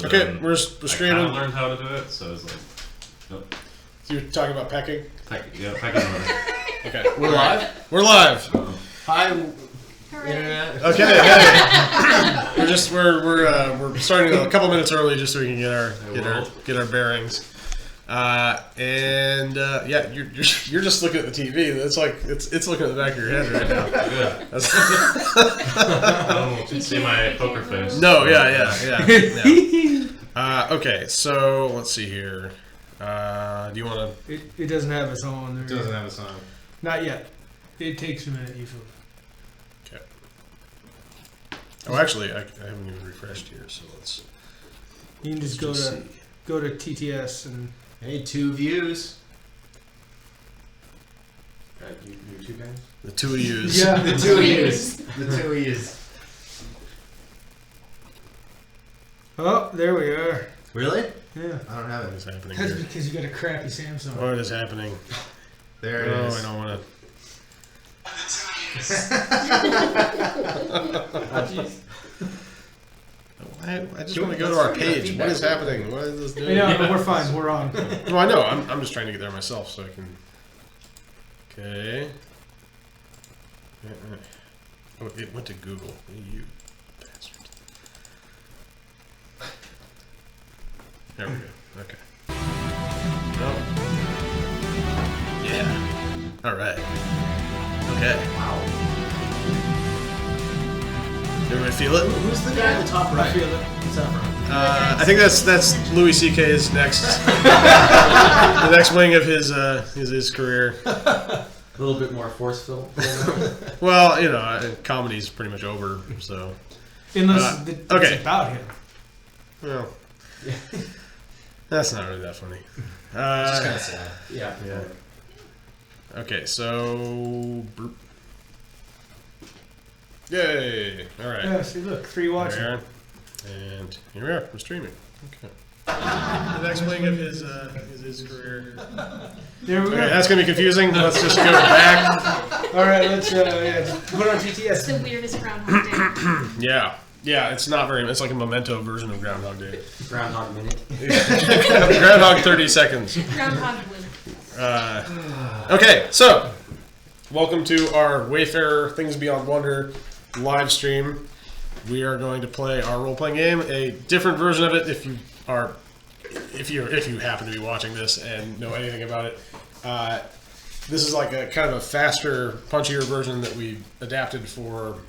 Okay, we're straight I in. learned how to do it, so it's like, nope. So you're talking about pecking? Pecking order. Okay. We're live? We're live. Hi, Hooray. Internet. Okay, hey. we're starting a couple minutes early just so we can get our bearings. Yeah, you're just looking at the TV. It's like it's looking at the back of your head right now. Good. I don't see my poker face. No, yeah. Okay, so let's see here. Do you want to? It doesn't have a song there. It doesn't have a song. Not yet. It takes a minute usually. Okay. Oh, actually, I haven't even refreshed here, so let's. You can just go to TTS and. Hey, 2 views. YouTube guys? The two of yous. Yeah. The 2 views. The 2 views. Oh, there we are. Really? Yeah. I don't have What it. is happening That's here? because you got a crappy Samsung. What is happening? There it is. I don't want Jeez. to. I just want to go to our page. What is happening? What is this doing? Yeah, but we're fine. We're on. No, I know. I'm just trying to get there myself so I can. Okay. Oh, it went to Google. You bastard. There we go. Okay. Oh. Yeah. All right. Okay. Wow. Everybody feel it? Who's the guy in the top I right? feel it. What's that from? I think that's Louis C.K.'s next, the next wing of his career. A little bit more forceful. Well, comedy's pretty much over, so. Unless it's okay. about him. Well, that's not really that funny. Just kind of sad. Yeah. Yeah. Okay, so. Yay! All right. Yeah, see, look, 3 There watching. we are. And here we are. We're streaming. Okay. The next wing of his career. There we Okay, go. that's gonna be confusing. Let's just go back. All right, let's just put it on It's TTS. the weirdest Groundhog Day. Yeah. It's not very. It's like a memento version of Groundhog Day. Groundhog Minute. Groundhog 30 seconds. Groundhog Win. Okay, so welcome to our Wayfarer Things Beyond Wonder live stream. We are going to play our role-playing game, a different version of it. If you happen to be watching this and know anything about it, this is like a kind of a faster, punchier version that we adapted for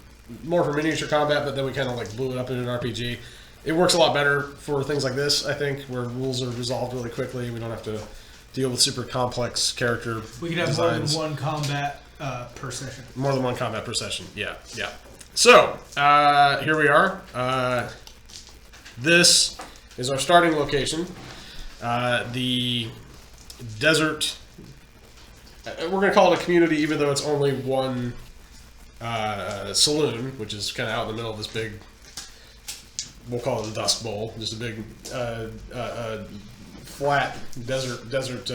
miniature combat, but then we kind of like blew it up into an RPG. It works a lot better for things like this, I think, where rules are resolved really quickly. We don't have to deal with super complex character We can have designs. more than one combat per session. More than one combat per session. Yeah. So, here we are. This is our starting location. The desert. We're going to call it a community, even though it's only one saloon, which is kind of out in the middle of this big. We'll call it the Dust Bowl. Just a big flat desert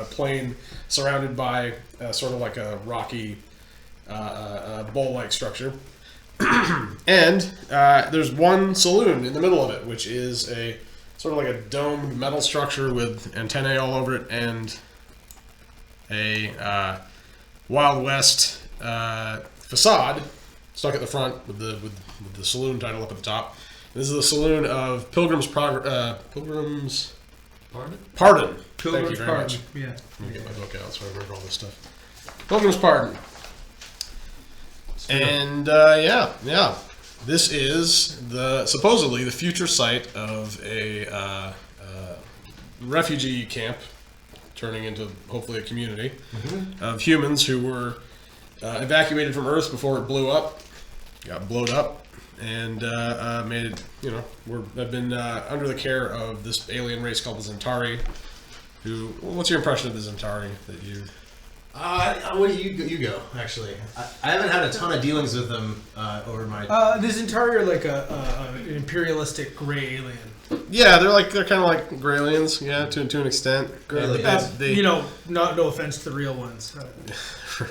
plain surrounded by sort of like a rocky bowl-like structure. And there's one saloon in the middle of it, which is a sort of like a domed metal structure with antennae all over it and a Wild West facade stuck at the front with the saloon title up at the top. This is the saloon of Pilgrim's Pardon. Thank you very much. Yeah. Let me get my book out so I remember all this stuff. Pilgrim's Pardon. And this is supposedly the future site of a refugee camp, turning into hopefully a community of humans who were evacuated from Earth before it blew up, got blowed up, and made it. Have been under the care of this alien race called the Zentari. What's your impression of the Zentari that you? What do you go? Actually, I haven't had a ton of dealings with them over my. This entire like an imperialistic gray alien. Yeah, they're kind of like gray aliens. Yeah, to an extent. No offense to the real ones.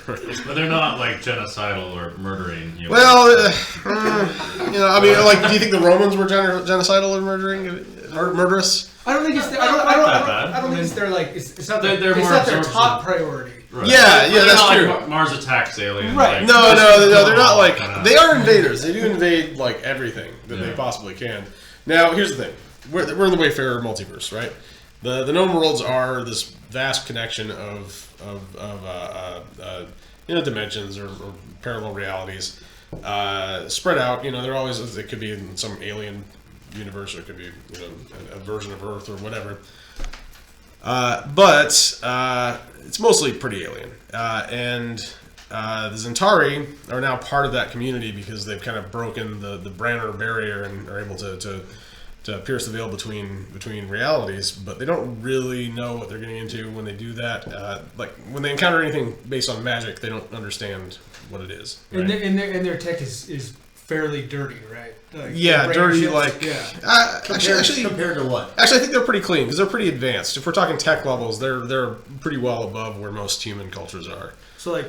But they're not like genocidal or murdering humans. Well, do you think the Romans were genocidal or murdering? murderous. I don't think it's. I don't think it's their like. It's not. They're It's more not their absorption. top priority. Right. Yeah, They're that's not true. Like Mars attacks aliens. Right. Like, No, they're not like kinda- they are invaders. They do invade like everything that they Yeah. possibly can. Now, here's the thing: we're in the Wayfarer multiverse, right? The known worlds are this vast connection of dimensions or parallel realities spread out. You know, they're always it could be in some alien universe, or it could be a version of Earth or whatever. But it's mostly pretty alien. And the Zentari are now part of that community because they've kind of broken the Branner barrier and are able to pierce the veil between realities. But they don't really know what they're getting into when they do that. Like when they encounter anything based on magic, they don't understand what it is. And, Right? and their tech is fairly dirty, right? Like, Yeah, the dirty. ships, Like yeah. Compared to what? Actually, I think they're pretty clean because they're pretty advanced. If we're talking tech levels, they're pretty well above where most human cultures are. So like,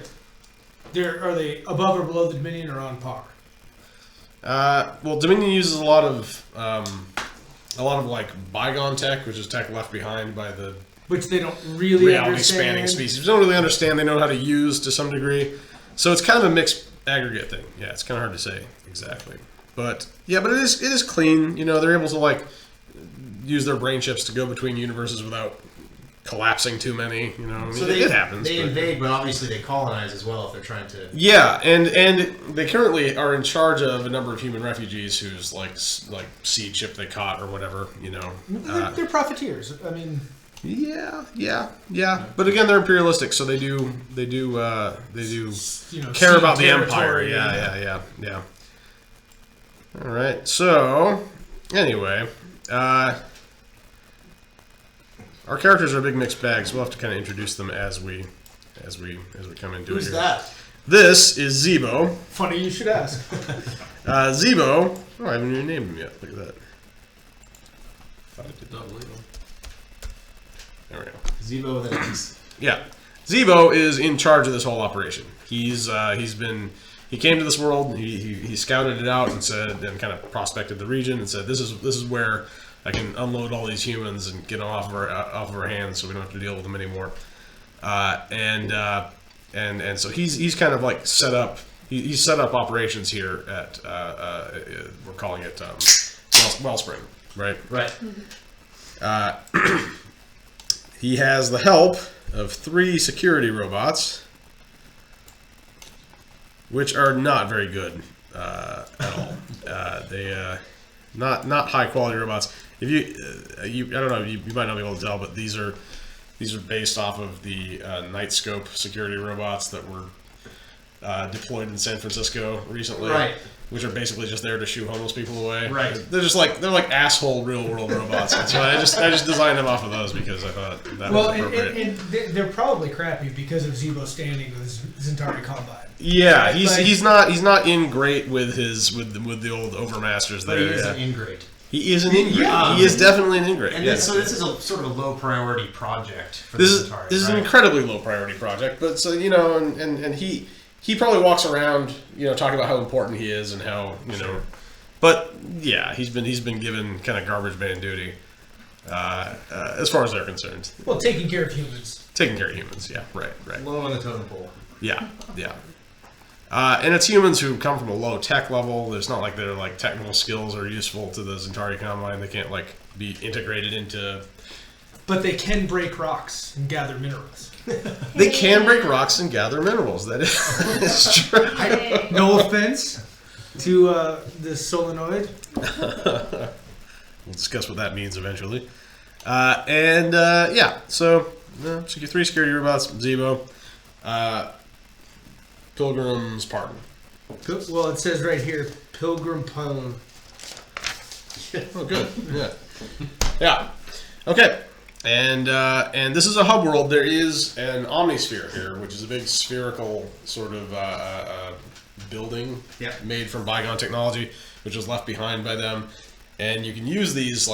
are they above or below the Dominion or on par? Well, Dominion uses a lot of like bygone tech, which is tech left behind by the Which they don't really reality-spanning understand. species. They don't really understand. They know how to use to some degree, so it's kind of a mixed aggregate thing. Yeah, it's kind of hard to say exactly, but yeah, but it is clean. You know, they're able to like use their brain chips to go between universes without collapsing too many. You know, I mean, So it happens. They but- invade, but obviously they colonize as well if they're trying to. Yeah, and they currently are in charge of a number of human refugees whose like seed chip they caught or whatever, you know. They're profiteers. I mean, Yeah. But again, they're imperialistic, so they do you know, care cede about the empire. territory, Yeah. All right. So anyway, our characters are a big mixed bag, so we'll have to kind of introduce them as we come into it. Who's here. that? This is Zebo. Funny you should ask. Zebo. Oh, I haven't even named him yet. Look at that. Thought I did. There we go. Zebo with an X. Yeah, Zebo is in charge of this whole operation. He came to this world. He scouted it out and kind of prospected the region and said, this is where I can unload all these humans and get them off of our hands, so we don't have to deal with them anymore. And so he's kind of like set up. He's set up operations here at we're calling it Wellspring, right? Right. He has the help of 3 security robots, which are not very good at all. They not high quality robots. If you I don't know, you might not be able to tell, but these are based off of the Nightscope security robots that were deployed in San Francisco recently. Right. Which are basically just there to shoo homeless people away. Right. They're like asshole real world robots. That's why I just designed them off of those because I thought that Well, was appropriate. and they're probably crappy because of Zebo standing with Zentari Combine. Yeah, Like- he's not in great with the old overmasters But there. he is yeah. an ingrate. He is an ingrate. Yeah. He is definitely an ingrate. And yes. so this is a sort of a low priority project for This the is Zentari, this is right? an incredibly low priority project, but so you know, and he probably walks around, you know, talking about how important he is and how but yeah, he's been given kind of garbage man duty as far as they're concerned. Well, taking care of humans. Taking care of humans, yeah, right. Low on the totem pole. Yeah. And it's humans who come from a low tech level. There's not like their like technical skills are useful to the Zentari Combine. They can't like be integrated into. But they can break rocks and gather minerals. They can break rocks and gather minerals. That is true. Hey. No offense to the solenoid. We'll discuss what that means eventually. Yeah, so 3 security robots, Zebo, Pilgrim's Pardon. Well, it says right here, Pilgrim Pardon. Oh, good. Yeah. Okay. And this is a hub world. There is an omnisphere here, which is a big spherical sort of building made from bygone technology, which was left behind by them. And you can use these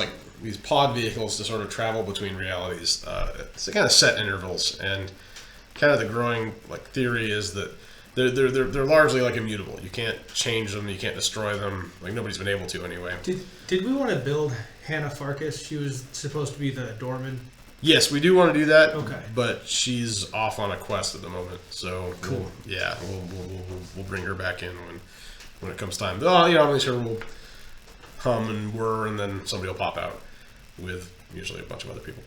pod vehicles to sort of travel between realities. It's kind of set intervals, and kind of the growing theory is that they're largely like immutable. You can't change them. You can't destroy them. Like nobody's been able to anyway. Did we want to build Hannah Farkas? She was supposed to be the doorman. Yes, we do want to do that. Okay. But she's off on a quest at the moment, so Cool. We'll bring her back in when it comes time. Oh, you know, I'm sure we'll hum and whir, and then somebody will pop out with usually a bunch of other people.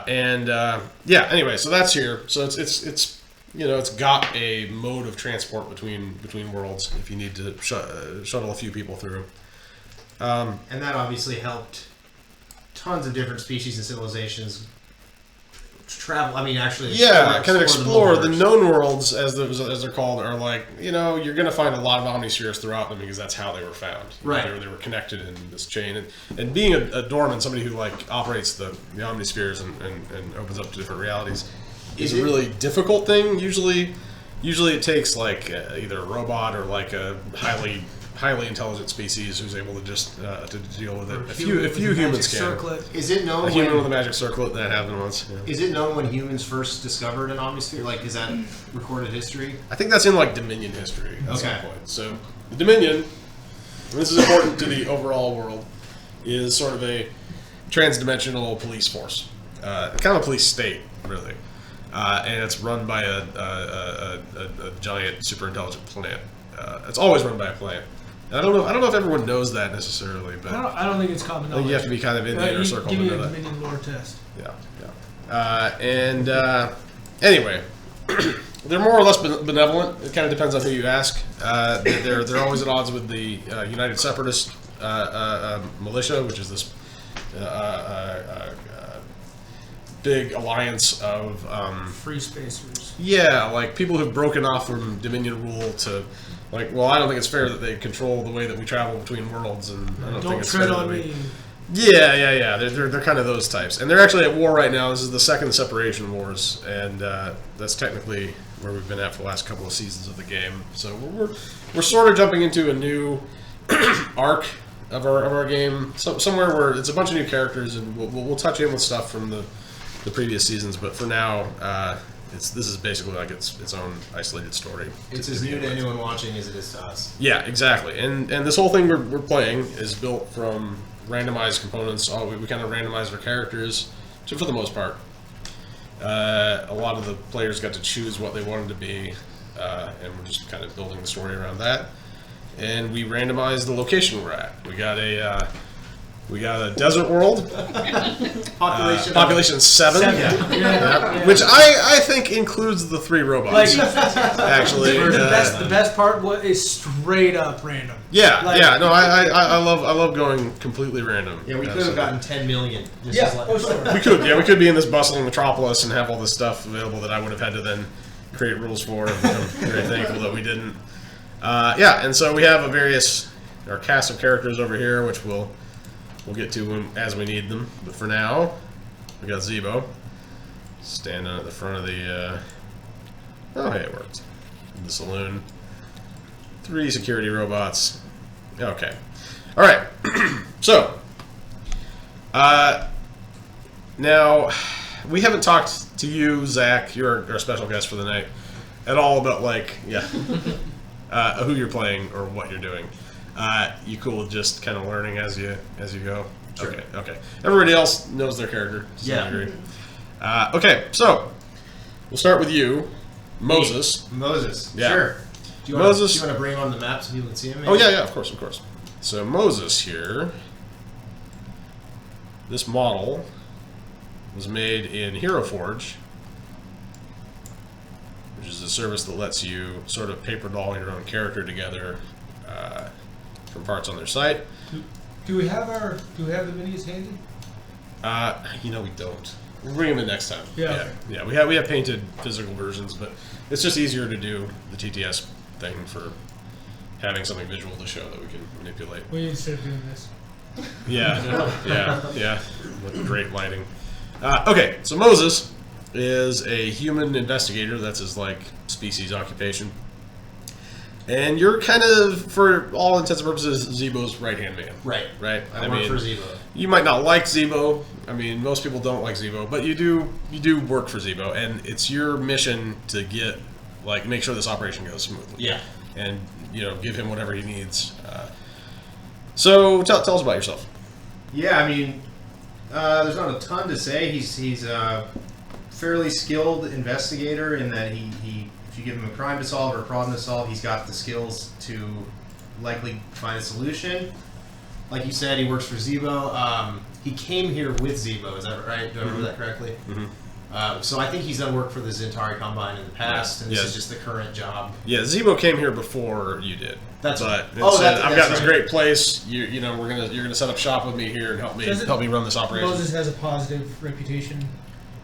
Anyway, so that's here. So it's you know, it's got a mode of transport between worlds if you need to shuttle a few people through. And that obviously helped tons of different species and civilizations travel. I mean, actually, explore the multiverse. known worlds, as they're called, are like, you know, you're going to find a lot of omnispheres throughout them because that's how they were found. Right. They were connected in this chain. And being a doorman, somebody who like operates the omnispheres and opens up to different realities, is a really difficult thing. Usually it takes like either a robot or like a highly intelligent species who's able to just to deal with it. A few humans can. Circlet. Is it known A human when, with a magic circlet, that happened once. Yeah. is it known when humans first discovered an omnisphere? Like, is that recorded history? I think that's in like Dominion history at some Okay. point. So the Dominion, and this is important to the overall world, is sort of a trans-dimensional police force, kind of a police state, really, and it's run by a giant, super intelligent plant. It's always run by a plant. And I don't know if everyone knows that necessarily, but I don't think it's common I knowledge. think you have to be kind of in the inner circle Give to me know a that. Dominion lore test. Anyway, they're more or less benevolent. It kind of depends on who you ask. They're always at odds with the United Separatist militia, which is this big alliance of Free spacers. like people who've broken off from Dominion rule to like, well, I don't think it's fair that they control the way that we travel between worlds, and I don't think it's tread fair on that we. me. Yeah. They're kind of those types, and they're actually at war right now. This is the second separation wars, and that's technically where we've been at for the last couple of seasons of the game. So we're sort of jumping into a new arc of our game, somewhere where it's a bunch of new characters, and we'll touch in with stuff from the previous seasons. But for now, this is basically like its own isolated story. It's as new to anyone watching as it is to us. Yeah, exactly. And this whole thing we're playing is built from randomized components. We kind of randomized our characters, for the most part. A lot of the players got to choose what they wanted to be, and we're just kind of building the story around that. And we randomized the location we're at. We got a desert world, population 7, which I think includes the 3 robots. Actually, The best part is straight up random. I love going completely random. Yeah, we could have gotten 10 million. Sure. We could be in this bustling metropolis and have all this stuff available that I would have had to then create rules for. I'm very thankful that we didn't. And so we have our cast of characters over here, which we'll get to as we need them. But for now, we got Zebo standing at the front of the. Oh, hey, it worked. The saloon. 3 security robots. Okay. All right. So, now we haven't talked to you, Zach. You're our special guest for the night. At all about who you're playing or what you're doing. You cool with just kind of learning as you go? Sure. Okay. Everybody else knows their character to some degree. Okay, so we'll start with you, Moses. Moses. Yeah. Sure. Do you want to bring him on the map so people can see him? Maybe? Oh yeah, of course. So Moses here. This model was made in Hero Forge, which is a service that lets you sort of paper doll your own character together from parts on their site. Do we have the minis handy? We don't. We'll bring them in next time. Yeah. We have painted physical versions, but it's just easier to do the TTS thing for having something visual to show that we can manipulate. We instead of doing this. Yeah. With great lighting. Okay, so Moses is a human investigator. That's his species occupation. And you're kind of, for all intents and purposes, Zebo's right-hand man. Right. I work mean, for Zebo. You might not like Zebo. I mean, most people don't like Zebo, but you do work for Zebo, and it's your mission to get like make sure this operation goes smoothly. Yeah. And give him whatever he needs. So tell us about yourself. Yeah, I mean, there's not a ton to say. He's a fairly skilled investigator in that he if you give him a crime to solve or a problem to solve, he's got the skills to likely find a solution. Like you said, he works for Zebo. He came here with Zebo, is that right? Do I remember that correctly? Mm-hmm. So I think he's done work for the Zentari Combine in the past, and this is just the current job. Yeah, Zebo came here before you did. That's but right. I've got this great place. You're gonna set up shop with me here and help me run this operation. Moses has a positive reputation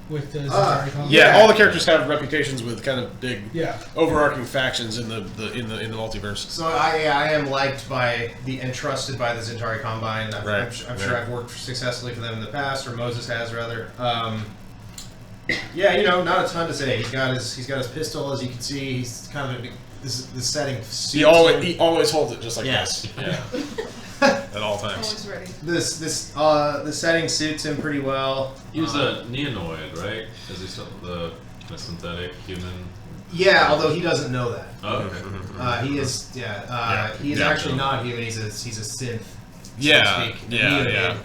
with the Zentari Combine. Yeah, all the characters have reputations with kind of big, Yeah. overarching factions in the multiverse. So I am liked by and trusted by the Zentari Combine. I'm sure I've worked successfully for them in the past, or Moses has rather. Yeah, not a ton to say. He's got his pistol, as you can see. He's kind of this setting. He always holds it just like Yes. this. Yeah. At all times. Always ready. The setting suits him pretty well. He was a neonoid, right? Is he still the synthetic human? Yeah, although he doesn't know that. Oh, okay. He is. He is actually not human. He's a synth. Yeah, so to speak.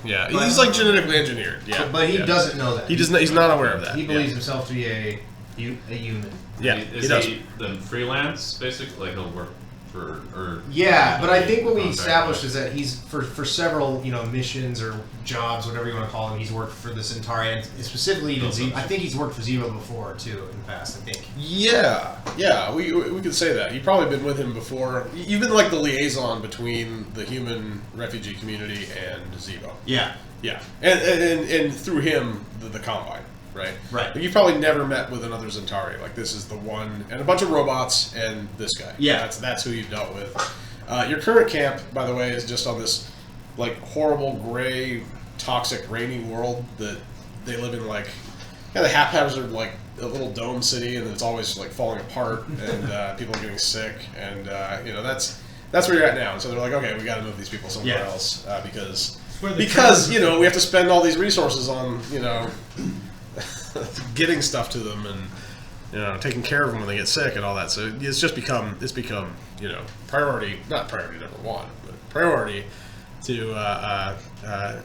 yeah. But, He's like genetically engineered. Yeah, but he doesn't know that. He's not aware of that. He believes himself to be a human. Yeah, Is does. he then freelance, basically? Like he'll work for, or... Yeah, but I think what we Contract. established is that he's, for several, missions or jobs, whatever you want to call them, he's worked for the Centauri, and specifically even Zebo. I think he's worked for Zebo before, too, in the past, I think. Yeah, we could say that. You've probably been with him before. You've been like the liaison between the human refugee community and Zebo. Yeah. Yeah, and through him, the Combine, right? Right. But you've probably never met with another Centauri. Like, this is the one, and a bunch of robots, and this guy. Yeah. That's who you've dealt with. Your current camp, by the way, is just on this, like, horrible, gray, toxic, rainy world that they live in, like, kind of haphazard, like, a little dome city, and it's always, like, falling apart, and people are getting sick, and, that's where you're at now. And so they're like, okay, we got to move these people somewhere else, because we have to spend all these resources on, getting stuff to them and taking care of them when they get sick and all that. So it's become priority, not priority number one, but priority to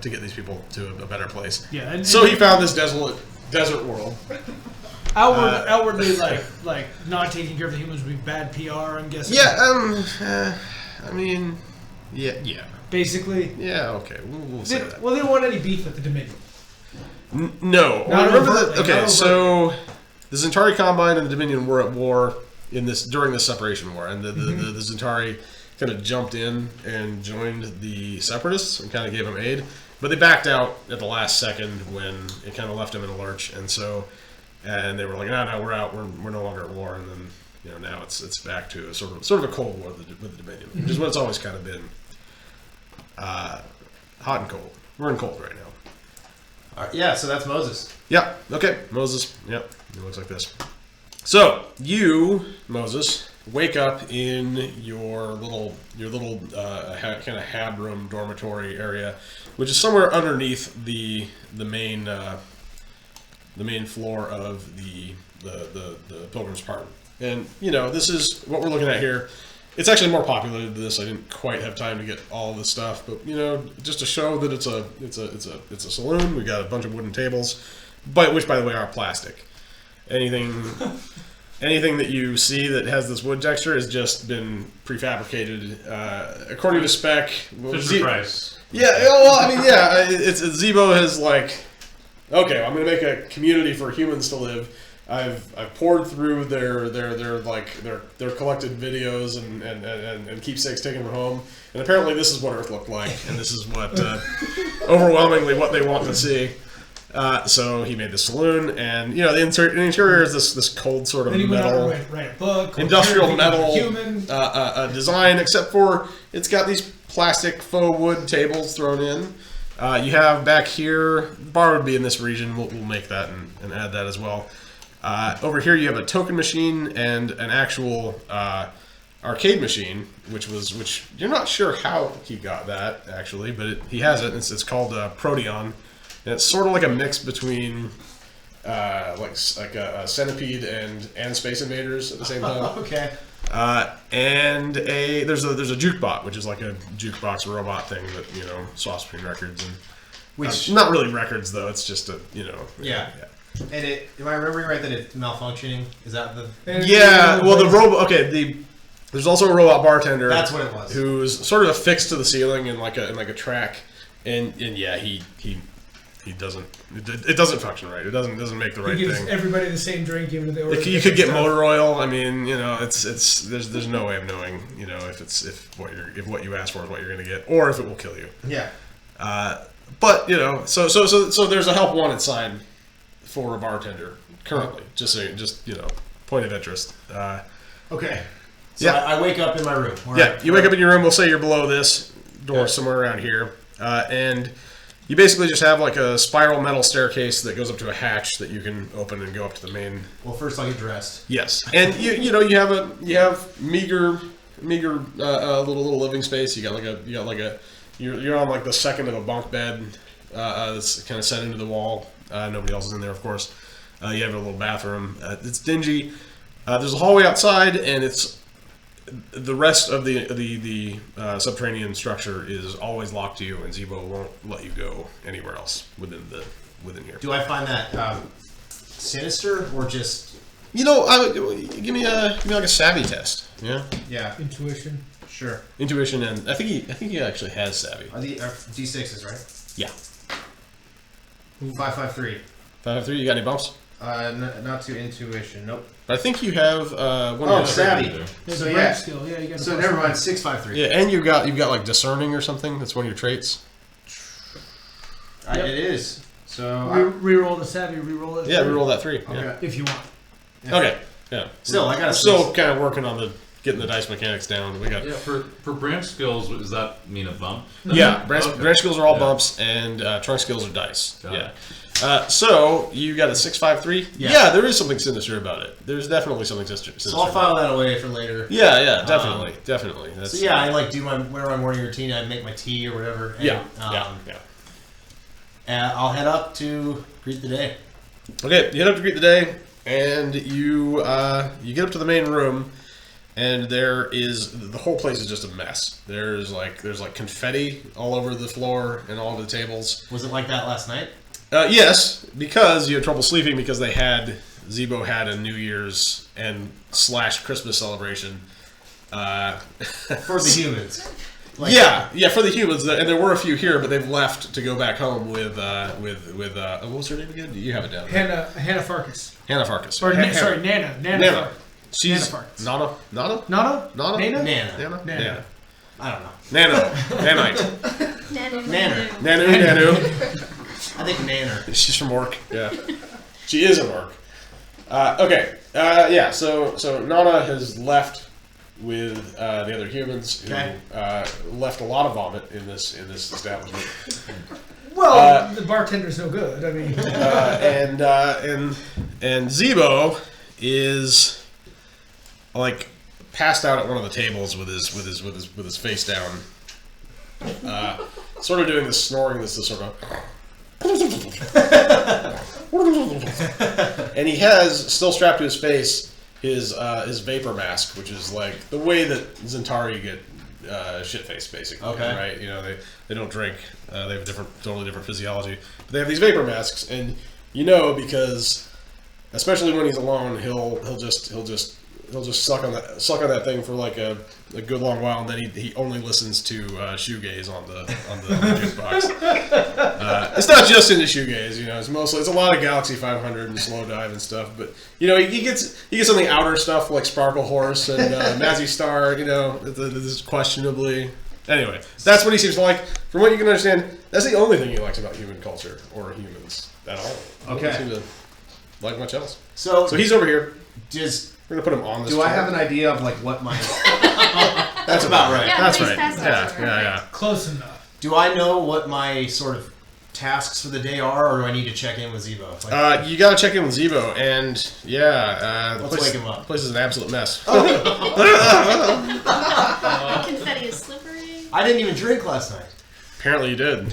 get these people to a better place. Yeah. So he found this desert world. Outwardly, like not taking care of the humans would be bad PR, I'm guessing. Yeah. I mean, yeah. Basically. Yeah. Okay. We'll say that. Well, they don't want any beef with the Dominion. No. Not Remember overtly, that? Okay, not so the Zentari Combine and the Dominion were at war during this separation war, and the Zentari kind of jumped in and joined the Separatists and kind of gave them aid, but they backed out at the last second when it kind of left them in a lurch, and they were like, no, we're out, we're no longer at war, and then now it's back to a sort of a cold war with the Dominion, which is what it's always kind of been. Hot and cold. We're in cold right now. Yeah, so that's Moses. Yeah. Okay. Moses. Yep. It looks like this. So you, Moses, wake up in your little kind of hab room dormitory area, which is somewhere underneath the main floor of the Pilgrim's apartment. And this is what we're looking at here. It's actually more populated than this. I didn't quite have time to get all of this stuff, but just to show that it's a saloon. We've got a bunch of wooden tables, which by the way are plastic. Anything that you see that has this wood texture has just been prefabricated according to spec. Fisher Price. Yeah. Well, I mean, yeah. It's Zebo has like, okay, I'm going to make a community for humans to live. I've poured through their collected videos and keepsakes taken from home, and apparently this is what Earth looked like, and this is what overwhelmingly what they want to see. So he made the saloon, and the interior is this cold sort of metal, write a book, industrial metal human design, except for it's got these plastic faux wood tables thrown in. You have back here, the bar would be in this region. We'll make that and add that as well. Over here you have a token machine and an actual arcade machine, which you're not sure how he got that actually, but he has it. It's called Proteon, and it's sort of like a mix between like a centipede and Space Invaders at the same time. Okay. And there's a jukebox, which is like a jukebox robot thing that swaps between records and Which not really records though. It's just a Yeah. And am I remembering right that it's malfunctioning? Is that the? Yeah. Well, the robot. Okay. There's also a robot bartender. That's what it was. Who's sort of affixed to the ceiling in like a track, and yeah, he doesn't. It doesn't function right. It doesn't make the right He gives thing. everybody the same drink, even if they order. You could get motor oil. I mean, it's there's no way of knowing, if what you ask for is what you're going to get, or if it will kill you. Yeah. But so there's a help wanted sign for a bartender currently. Just point of interest. Okay. So Yeah. I wake up in my room. You wake up in your room. We'll say you're below this door, somewhere around here, and you basically just have like a spiral metal staircase that goes up to a hatch that you can open and go up to the main. Well, first I'll get dressed. Yes, and you have meager little living space. You're on like the second of a bunk bed that's kind of set into the wall. Nobody else is in there, of course. You have a little bathroom. It's dingy. There's a hallway outside, and it's the rest of the subterranean structure is always locked to you, and Zebo won't let you go anywhere else within here. Do I find that sinister or just? Give me like a savvy test. Yeah. Yeah. Intuition. Sure. Intuition, and I think he actually has savvy. Are the D6s right? Yeah. 553. 5-3. You got any bumps? Not to intuition. Nope. But I think you have one. Oh, of savvy. There's So a yeah. rank skill. Yeah, you got. So never mind. 653. Yeah, and you've got like discerning or something. That's one of your traits. Yep. It is. So Reroll the savvy. Reroll it. Yeah, reroll that 3. okay. Yeah. If you want. Yeah. Okay. Yeah. Still, I got a We're still kind of working on getting the dice mechanics down. We got. Yeah, for branch skills, does that mean a bump? Yeah, branch skills are all Yeah. bumps, and trunk skills are dice. Got Yeah. So you got a 653. Yeah. There is something sinister about it. There's definitely something sinister. So I'll file that away for later. Yeah, definitely. That's, So yeah, I like do whatever my morning routine. I make my tea or whatever. And, Yeah. And I'll head up to greet the day. Okay, you head up to greet the day, and you get up to the main room, and the whole place is just a mess. There's like confetti all over the floor and all over the tables. Was it like that last night? Yes, because you had trouble sleeping because Zebo had a New Year's and / Christmas celebration. For the humans. For the humans, and there were a few here, but they've left to go back home with what was her name again? You have it down. Hannah Farkas. Hannah Farkas. Or Hannah. sorry, Nana. Nana. She's Nana Farkas. Nana. Nano? Nana. Nana? Nana. Nana. I don't know. Nano. Nanite. Nanner. Nanu. I think Nanner. She's from Orc. Yeah. She is an Orc. Okay. So Nana has left with the other humans who left a lot of vomit in this establishment. Well, the bartender's no good. I mean, and Zebo is like passed out at one of the tables with his face down, sort of doing this snoring. This sort of. And he has still strapped to his face his vapor mask, which is like the way that Zentari get shit faced, basically. Okay. Right? They don't drink. They have a totally different physiology, but they have these vapor masks, and because especially when he's alone, he'll just suck on that thing for like a good long while, and then he only listens to shoegaze on the jukebox. It's not just into shoegaze, it's a lot of Galaxy 500 and Slow Dive and stuff, but he gets on the outer stuff like Sparkle Horse and Mazzy Star, this is questionably. Anyway, that's what he seems to like. From what you can understand, that's the only thing he likes about human culture or humans at all. He doesn't seem to like much else. So he's over here. We're gonna put him on this. Do I chair. have an idea of like what my? That's about right. Yeah, That's please right. pass that over. Yeah. close enough. Do I know what my sort of tasks for the day are, or do I need to check in with Zebo? Like, You gotta check in with Zebo, and Let's wake him up. The place is an absolute mess. Confetti is slippery. I didn't even drink last night. Apparently you did.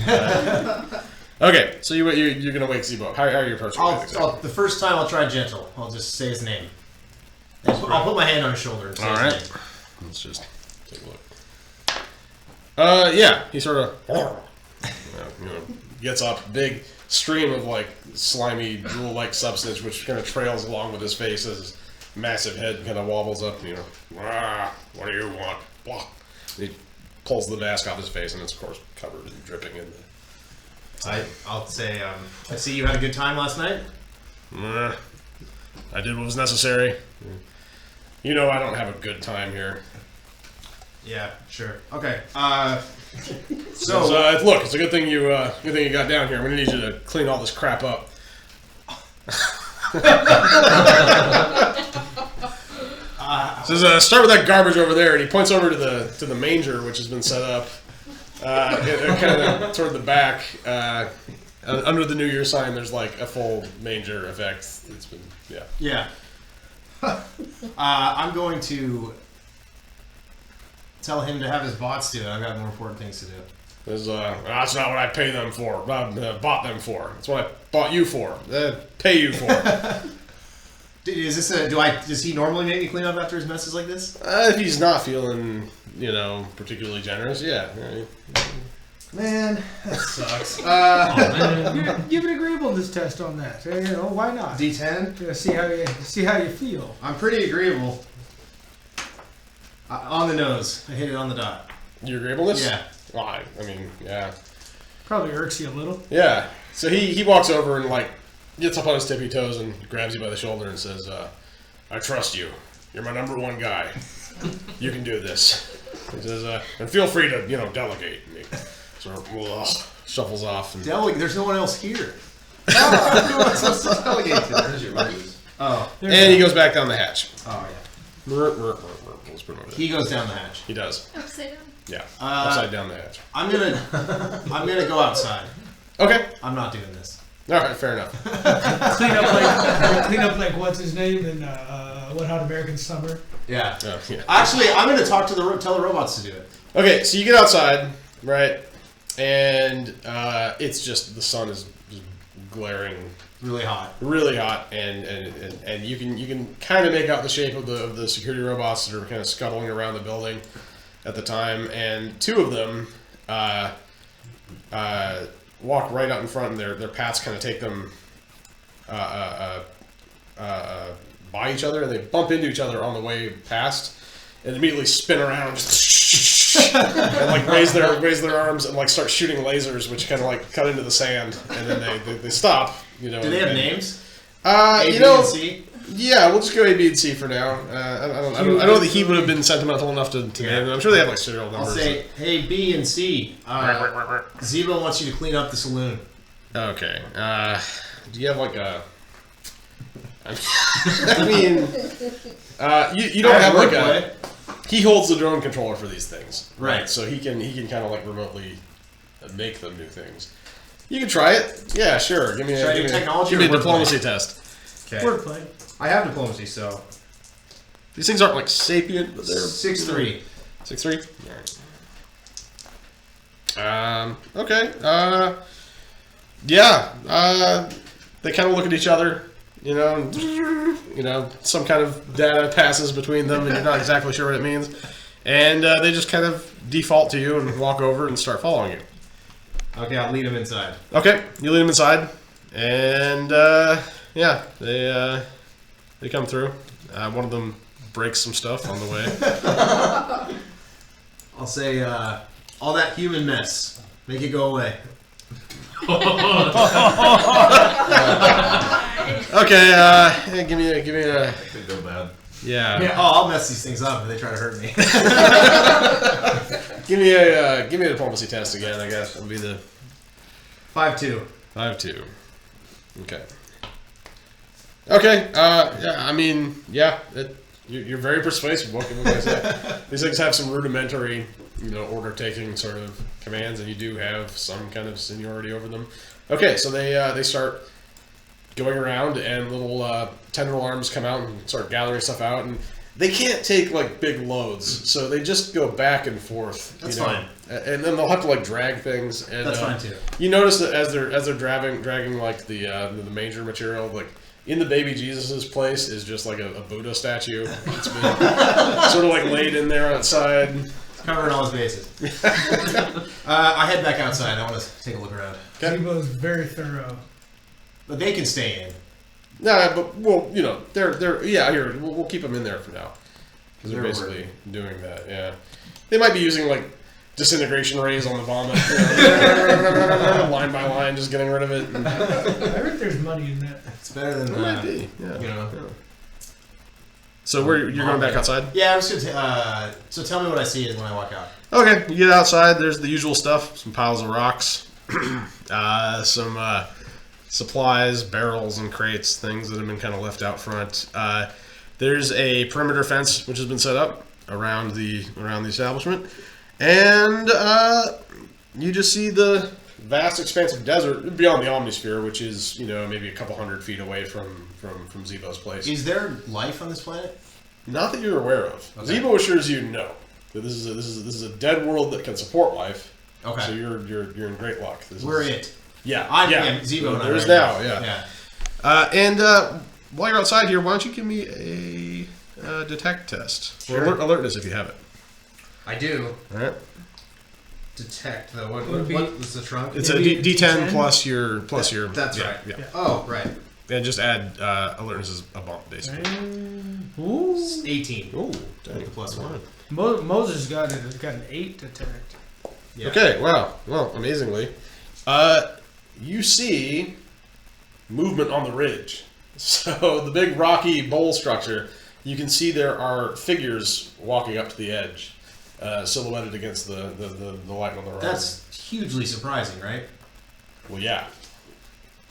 Okay, so you're gonna wake Zebo up. How are you approaching it? The first time I'll try gentle. I'll just say his name. I'll put my hand on his shoulder and say All his right. name. Let's just take a look. Yeah, he sort of gets up, big stream of like slimy drool-like substance, which kind of trails along with his face as his massive head kind of wobbles up. What do you want? Blah. And he pulls the mask off his face, and it's of course covered and dripping in the. I'll say, I see you had a good time last night. I did what was necessary. You know I don't have a good time here. Yeah, sure. Okay. So look, it's a good thing you got down here. I'm gonna need you to clean all this crap up. Says start with that garbage over there, and he points over to the manger, which has been set up, kind of toward the back. Under the New Year sign, there's like a full manger effect. It's been Yeah. I'm going to tell him to have his bots do it. I've got more important things to do. That's not what I pay them for. Bought them for. That's what I bought you for. Pay you for. Does he normally make me clean up after his messes like this? If he's not feeling, particularly generous, yeah. Man, that sucks. Give an agreeableness test on that. Why not? D10. Yeah, see how you feel. I'm pretty agreeable. On the nose. I hit it on the dot. Your agreeableness? Yeah. Why? I mean, yeah. Probably irks you a little. Yeah. So he walks over and gets up on his tippy toes and grabs you by the shoulder and says, I trust you. You're my number one guy. You can do this. He says, and feel free to, delegate. And he sort of shuffles off. And There's no one else here. Who am I supposed to delegate to? There's your moves. Oh. and he goes back down the hatch. Oh, yeah. He goes down the hatch. He does. Upside down. Yeah. Upside down the hatch. I'm gonna go outside. Okay. I'm not doing this. All right. Fair enough. clean up like what's his name in What Hot American Summer. Yeah. Yeah. Actually, I'm gonna talk to tell the robots to do it. Okay. So you get outside, right? And it's just the sun is glaring. Really hot. Really hot, and you can kind of make out the shape of the security robots that are kind of scuttling around the building at the time, and two of them walk right out in front, and their paths kind of take them by each other, and they bump into each other on the way past, and immediately spin around and raise their arms and start shooting lasers, which kind of cut into the sand, and then they stop. Do they have names? A, B, and C? Yeah, we'll just go A, B, and C for now. I don't know that he would have been sentimental enough to name them. I'm sure they have serial numbers. I'll say, hey, B and C. Zebo wants you to clean up the saloon. Okay. Do you have a? I mean, you don't have a. He holds the drone controller for these things, right? So he can kind of remotely make them new things. You can try it. Yeah, sure. Give me a diplomacy test. Okay. Wordplay. I have diplomacy, so these things aren't sapient, but they're 6-3. 6-3. All right. Okay. Yeah. They kind of look at each other. Some kind of data passes between them, and you're not exactly sure what it means. And they just kind of default to you and walk over and start following you. Okay, I'll lead him inside. Okay, you lead them inside, and yeah, they come through. One of them breaks some stuff on the way. I'll say, all that human mess, make it go away. Okay, give me a. That could go bad. Yeah. I'll mess these things up if they try to hurt me. Give me a diplomacy test again. I guess it'll be the 5-2. 5-2. Okay. Okay. Yeah. I mean, yeah. You're very persuasive. What can I say? These things have some rudimentary, order taking sort of commands, and you do have some kind of seniority over them. Okay, so they start going around, and little tendril arms come out and start gathering stuff out, and they can't take like big loads, so they just go back and forth. That's you know? fine. And then they'll have to like drag things. And, That's fine too. You notice that as they're dragging like the manger material, like in the baby Jesus's place is just like a Buddha statue. It's been sort of like laid in there outside, Covering all his bases. I head back outside. I want to take a look around. Okay. Zebo's very thorough. But they can stay in. Nah, but well, you know, they're yeah. Here, we'll keep them in there for now because they're They're basically doing that. Yeah, they might be using like disintegration rays on the vomit, you know, line by line, just getting rid of it. And, I heard there's money in that. It's better than it might be. Yeah. you know. Yeah. So you're going back outside? Yeah, I'm just gonna. So tell me what I see when I walk out. Okay, you get outside. There's the usual stuff: some piles of rocks, some supplies, barrels and crates, things that have been kind of left out front. There's a perimeter fence which has been set up around the establishment, and you just see the vast expanse of desert beyond the Omnisphere, which is maybe a couple 100 feet away from Zebo's place. Is there life on this planet? Not that you're aware of. Okay. Zebo assures you no. That this is a dead world that can support life. Okay. So you're in great luck. We're it. Yeah. I'm Zebo and I. There's right now. Yeah. And while you're outside here, why don't you give me a detect test? Sure. Or alertness if you have it. I do. All right. Detect though. What Would be- was the trunk? It's a Maybe D10 D10? plus your That's yeah, right. Yeah. Oh, right. And just add alertness as a bump basically. Ooh. 18. Ooh, With the plus one. Moses got an 8 detect. Yeah. Okay, wow. Well, amazingly. You see movement on the ridge. So the big rocky bowl structure, you can see there are figures walking up to the edge, silhouetted against the light on the horizon. That's hugely surprising, right? Well, yeah.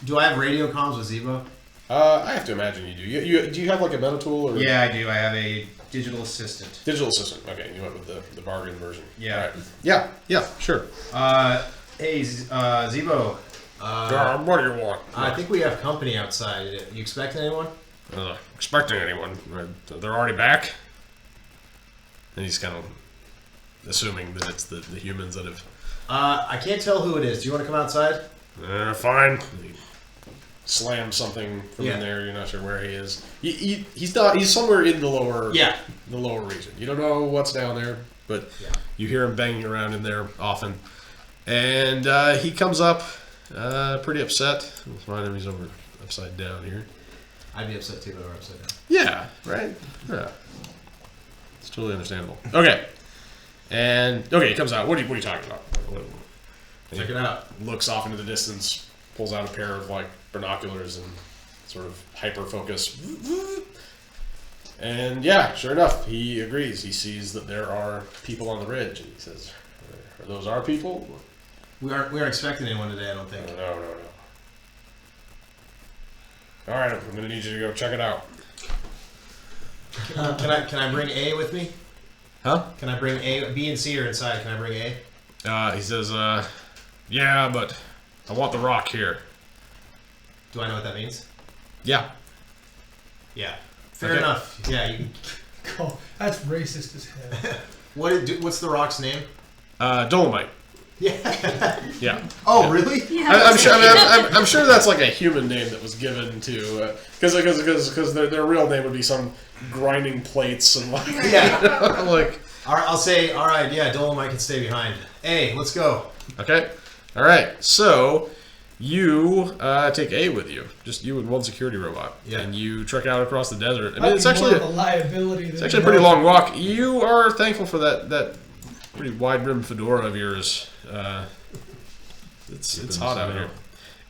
Do I have radio comms with Zebo? I have to imagine you do. Do you have like a meta tool or Yeah, I do. I have a digital assistant. digital assistant? Okay, you went with the bargain version. Yeah. All right. Yeah, sure. Hey, Zebo. What do you want? I think we have company outside. You expecting anyone? Expecting anyone. They're already back? And he's kind of assuming that it's the humans that have... I can't tell who it is. Do you want to come outside? Fine. He slams something from in there. You're not sure where he is. He's not. He's somewhere in the lower region. You don't know what's down there, but you hear him banging around in there often. And he comes up pretty upset. Let's find him. He's over upside down here. I'd be upset too if I were upside down. Yeah. Right. Yeah. It's totally understandable. Okay. And he comes out. What are you talking about? Check it out. Looks off into the distance, pulls out a pair of like binoculars and sort of hyper focus. And yeah, sure enough, he agrees. He sees that there are people on the ridge, and he says, "Are those our people?" We aren't expecting anyone today. I don't think. No. All right, I'm gonna need you to go check it out. Can I bring A with me? Huh? Can I bring A? B and C are inside. Can I bring A? He says, "Yeah, but I want the rock here." Do I know what that means? Yeah. Yeah. Fair Okay. enough. Yeah. You can, Oh, that's racist as hell. what's the rock's name? Dolomite. Yeah. Yeah. Oh, really? Yeah. I'm sure that's like a human name that was given to because their real name would be some grinding plates and like Yeah. like All right, I'll say, all right, yeah, Dolomite can stay behind. A, let's go. okay, all right. So you take A with you, just you and one security robot, Yeah. and you trek out across the desert. I Might mean, it's be actually more of a liability. it's actually a pretty long walk. You are thankful for that pretty wide brimmed fedora of yours. It's hot out here,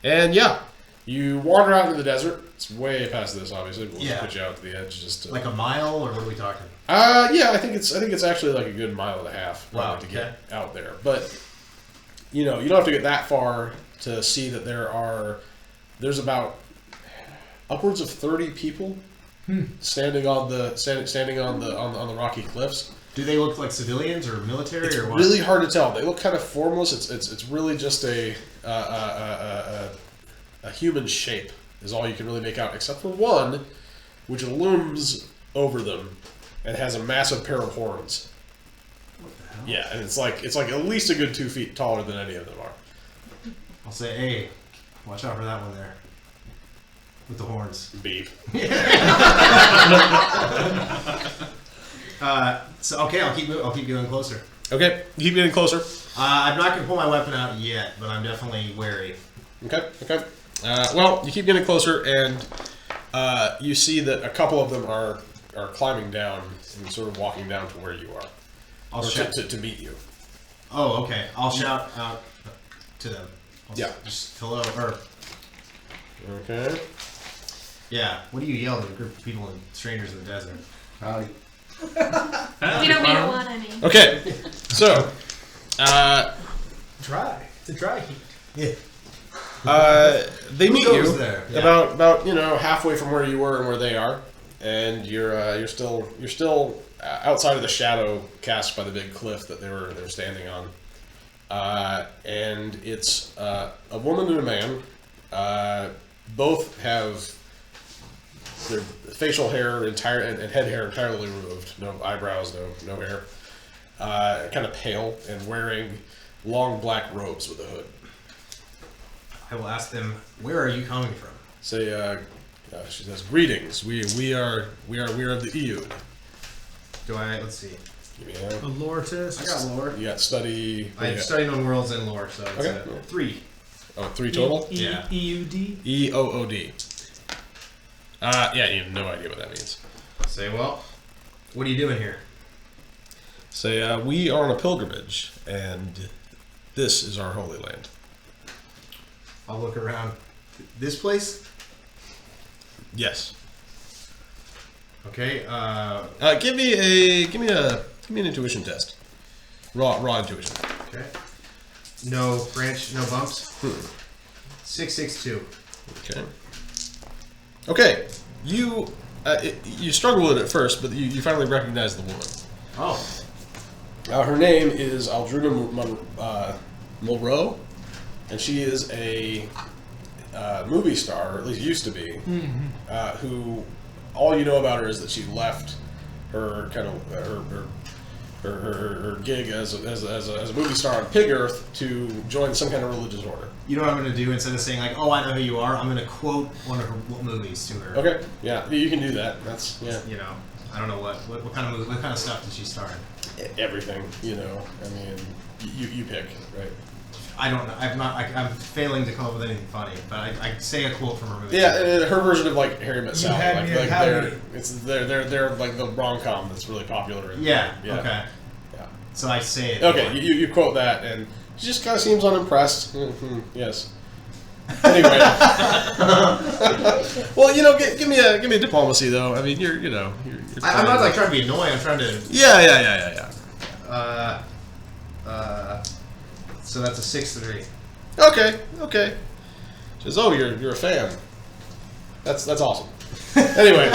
and yeah, you wander out into the desert. It's way past this, obviously. We'll just put you out to the edge, just to, Like a mile, or what are we talking? yeah, I think it's actually like a good mile and a half Wow, to get out there. But you don't have to get that far to see that there's about upwards of 30 people standing on the rocky cliffs. Do they look like civilians or military It's or what? really hard to tell. They look kind of formless. It's really just a human shape is all you can really make out, except for one, which looms over them, and has a massive pair of horns. What the hell? Yeah, and it's like at least a good 2 feet taller than any of them are. I'll say, hey, watch out for that one there. With the horns. Beep. So okay, I'll keep going closer. Okay, keep getting closer. I'm not gonna pull my weapon out yet, but I'm definitely wary. Okay. Well, you keep getting closer, and you see that a couple of them are climbing down and sort of walking down to where you are. I'll Or shout. to meet you. Oh, okay. I'll shout out to them. Yeah. Just hello, or Okay. yeah. What do you yell to a group of people and strangers in the desert? Howdy. We don't want any. Okay. So, Dry. It's a dry heat. Yeah. they meet goes you there? Yeah. about halfway from where you were and where they are, and you're still outside of the shadow cast by the big cliff that they were standing on. And it's a woman and a man. Both have their facial hair and head hair entirely removed. No eyebrows, no hair. Kind of pale and wearing long black robes with a hood. I will ask them, where are you coming from? Say, she says, "Greetings. We are of the EU." Do I? Let's see. Give me A a, lore test. I got lore. you got study. I studied on worlds and lore, so it's Okay. a 3. Oh, 3 total. Yeah. EUD. EOOD. Yeah, you have no idea what that means. Say, well, what are you doing here? Say, we are on a pilgrimage, and this is our holy land. I'll look around. This place? Yes. Okay. Give me an intuition test. Raw intuition. Okay. No branch, no bumps. 662. Okay. Okay. You struggle with it at first, but you finally recognize the woman. Oh. Her name is Aldruna Mulrow, and she is a movie star, or at least used to be, who all you know about her is that she left her kind of her gig as a movie star on Pig Earth to join some kind of religious order. You know what I'm going to do? Instead of saying, like, oh, I know who you are, I'm going to quote one of her movies to her. Okay, yeah, you can do that. That's You know, I don't know what kind of movie, what kind of stuff did she star in? everything. I mean, you pick, right? I don't know. I'm failing to come up with anything funny, but I say a quote from her movie. Yeah, her version of like Harry Met Sally. had me at Howdy. They're like the rom-com that's really popular. Yeah. Yeah. Okay. Yeah. So I say it. Okay, you quote that, and she just kind of seems unimpressed. Yes. Anyway. Well, give me a diplomacy though. I mean, you're I'm not like trying to be annoying. I'm trying to. Yeah. So that's a 6-3. Okay. She says, "Oh, you're a fan. That's awesome." Anyway,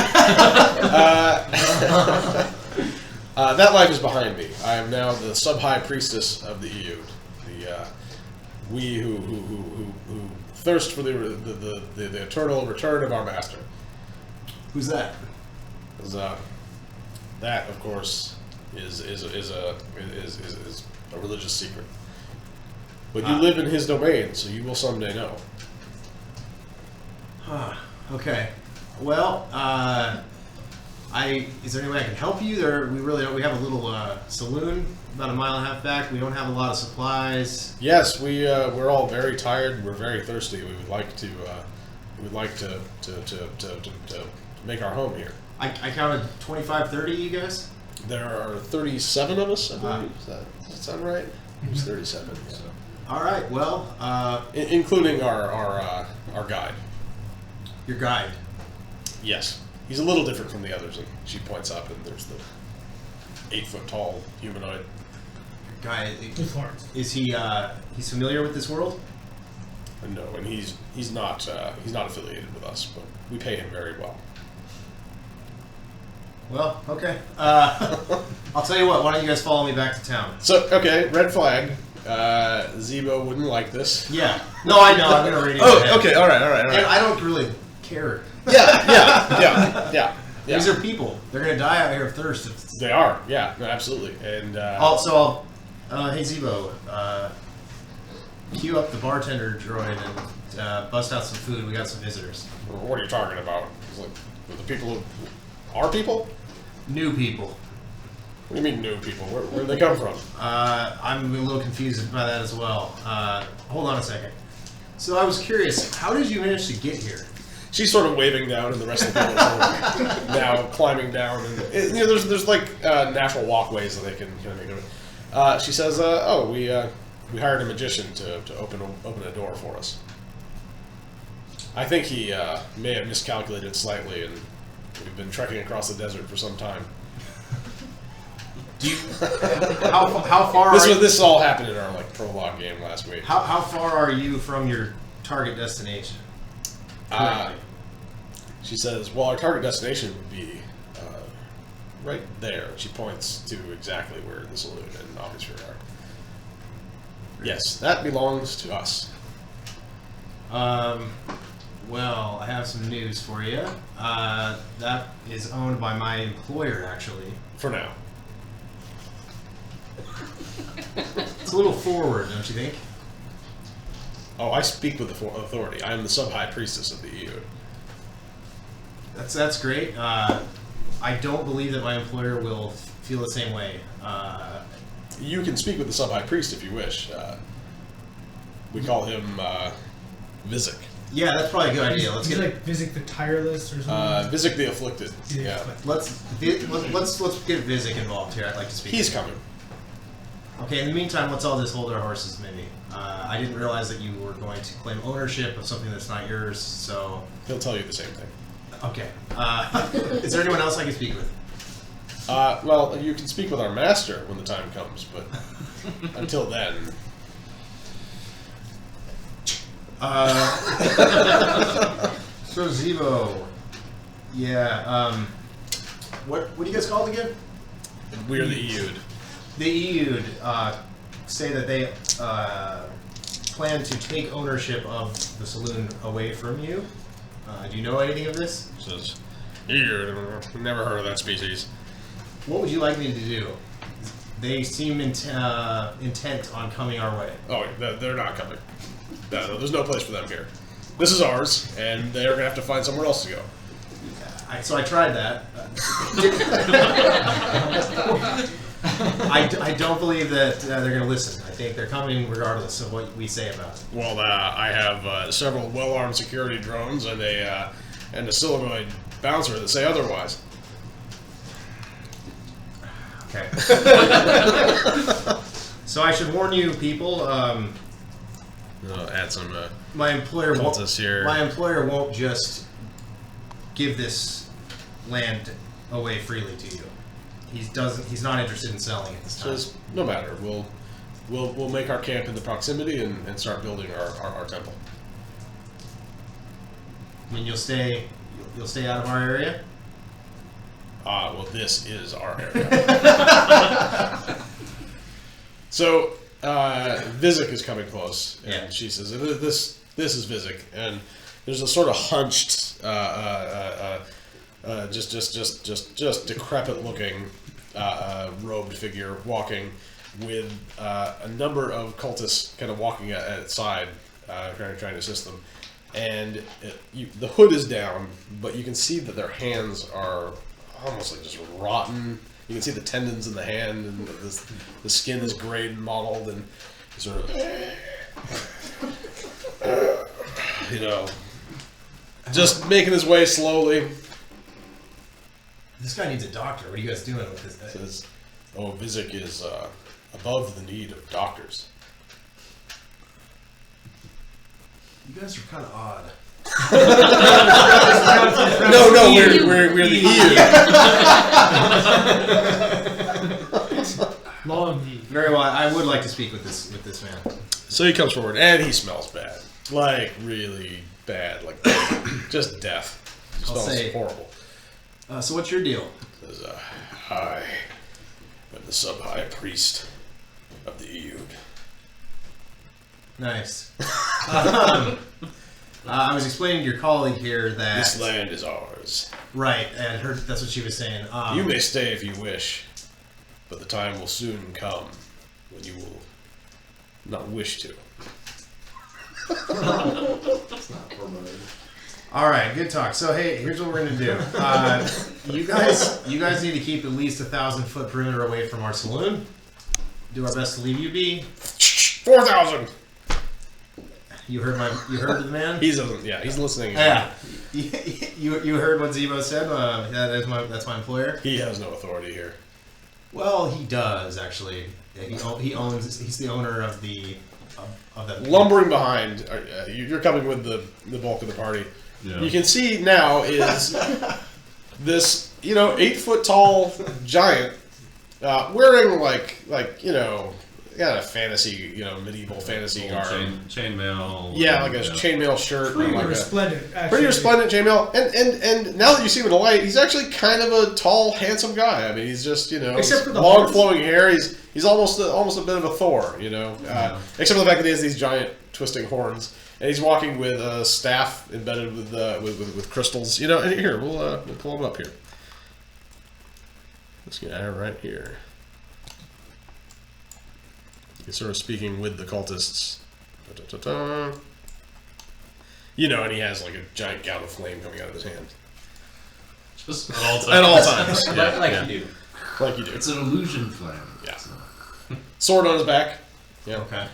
that life is behind me. I am now the sub-high priestess of the EU. We who thirst for the eternal return of our master. Who's that? That, of course, is a religious secret. But you live in his domain, so you will someday know. Okay. Well, is there any way I can help you? We have a little saloon about a mile and a half back. We don't have a lot of supplies. Yes, we're all very tired. We're very thirsty. We would like to make our home here. I counted 25, 30. You guys? There are 37 of us, I believe. Does that sound right? It's 37. Yeah. All right. Well, Including our guide. your guide. Yes, he's a little different from the others, and she points up, and there's the 8-foot-tall humanoid. Guy. With horns. Is he? He's familiar with this world? No, and he's not affiliated with us, but we pay him very well. Well, okay. I'll tell you what. Why don't you guys follow me back to town? So, okay, red flag. Zebo wouldn't like this. Yeah. No, I know. I'm gonna read it. Oh, okay, all right. And I don't really care. Yeah. Yeah. These are people. They're gonna die out here of thirst. They are, yeah, no, absolutely. And Also, hey Zebo, queue up the bartender droid and bust out some food. We got some visitors. what are you talking about? It's like, the people, our people? New people. What do you mean new people? Where do they come from? I'm a little confused by that as well. Hold on a second. So I was curious, how did you manage to get here? She's sort of waving down, and the rest of the people are now climbing down. And there's like natural walkways that they can kind of make it. She says, we hired a magician to open a door for us. I think he may have miscalculated slightly, and we've been trekking across the desert for some time. Do you? How far? This all happened in our prologue game last week. How far are you from your target destination? She says, well, our target destination would be right there. She points to exactly where the saloon and officer are. Yes, that belongs to us. Well, I have some news for you. That is owned by my employer, actually. For now. It's a little forward, don't you think? Oh, I speak with authority. I am the sub-high priestess of the EU. That's great. I don't believe that my employer will feel the same way. You can speak with the sub-high priest if you wish. We call him Vizik. Yeah, that's probably a good idea. Let's He's get like Vizik the Tireless or something. Vizik the Afflicted. Yeah. let's get Vizik involved here. I'd like to speak. He's to him. coming. Okay. In the meantime, let's all just hold our horses, maybe. I didn't realize that you were going to claim ownership of something that's not yours. So He'll tell you the same thing. okay. Is there anyone else I can speak with? Well, you can speak with our master when the time comes, but until then... So Zebo, yeah. What do you guys call it again? We're the EU'd. The EU'd say that they plan to take ownership of the saloon away from you. Do you know anything of this? Says, EU'd, never heard of that species. What would you like me to do? They seem intent on coming our way. Oh, they're not coming. No, there's no place for them here. This is ours, and they're going to have to find somewhere else to go. So I tried that. I don't believe that they're going to listen. I think they're coming regardless of what we say about it. Well, I have several well-armed security drones and a Silogoid bouncer that say otherwise. Okay. So I should warn you, people. Add some My employer won't. cultists here. My employer won't just give this land away freely to you. He's not interested in selling it this time. Says, no matter. We'll make our camp in the proximity and start building our temple. I mean, you'll stay out of our area. Well, this is our area. So, Vizik is coming close, and Yeah. she says, "This is Vizik," and there's a sort of hunched, just decrepit-looking robed figure walking with a number of cultists kind of walking at its side, trying to assist them. And the hood is down, but you can see that their hands are almost like just rotten. You can see the tendons in the hand, and the skin is grayed and mottled, and sort of, just making his way slowly. This guy needs a doctor. What are you guys doing with this? Says, "Oh, Vizik is above the need of doctors." You guys are kind of odd. No, we're the EU. Long E. Very well. I would like to speak with this man. So he comes forward, and he smells bad, like really bad, like just death. He I'll smells say- horrible. So what's your deal? Says, I am the sub-high priest of the EU. Nice. I was explaining to your colleague here that This land is ours. right, and that's what she was saying. You may stay if you wish, but the time will soon come when you will not wish to. All right, good talk. So hey, here's what we're gonna do. You guys need to keep at least 1,000-foot perimeter away from our saloon. Do our best to leave you be. 4,000. You heard the man. He's listening. Yeah. You heard what Zebo said. That's my employer. He has no authority here. Well, he does actually. He owns. He's the owner of the Lumbering behind, you're coming with the bulk of the party. Yeah. You can see now is this 8-foot tall giant wearing like got a fantasy medieval fantasy garb. Chainmail. Yeah, like a chainmail shirt. Pretty and like resplendent, actually. Pretty resplendent chainmail. And now that you see him in the light, he's actually kind of a tall, handsome guy. I mean, he's just Except for the long horns. flowing hair. He's almost a bit of a Thor, except for the fact that he has these giant twisting horns, and he's walking with a staff embedded with crystals. And here we'll pull him up here. This guy right here. He's sort of speaking with the cultists. And he has like a giant gout of flame coming out of his hand. Just at all times. At all times. Like yeah. you do. Like you do. It's an illusion flame. Yeah. Sword on his back. Yeah. Okay.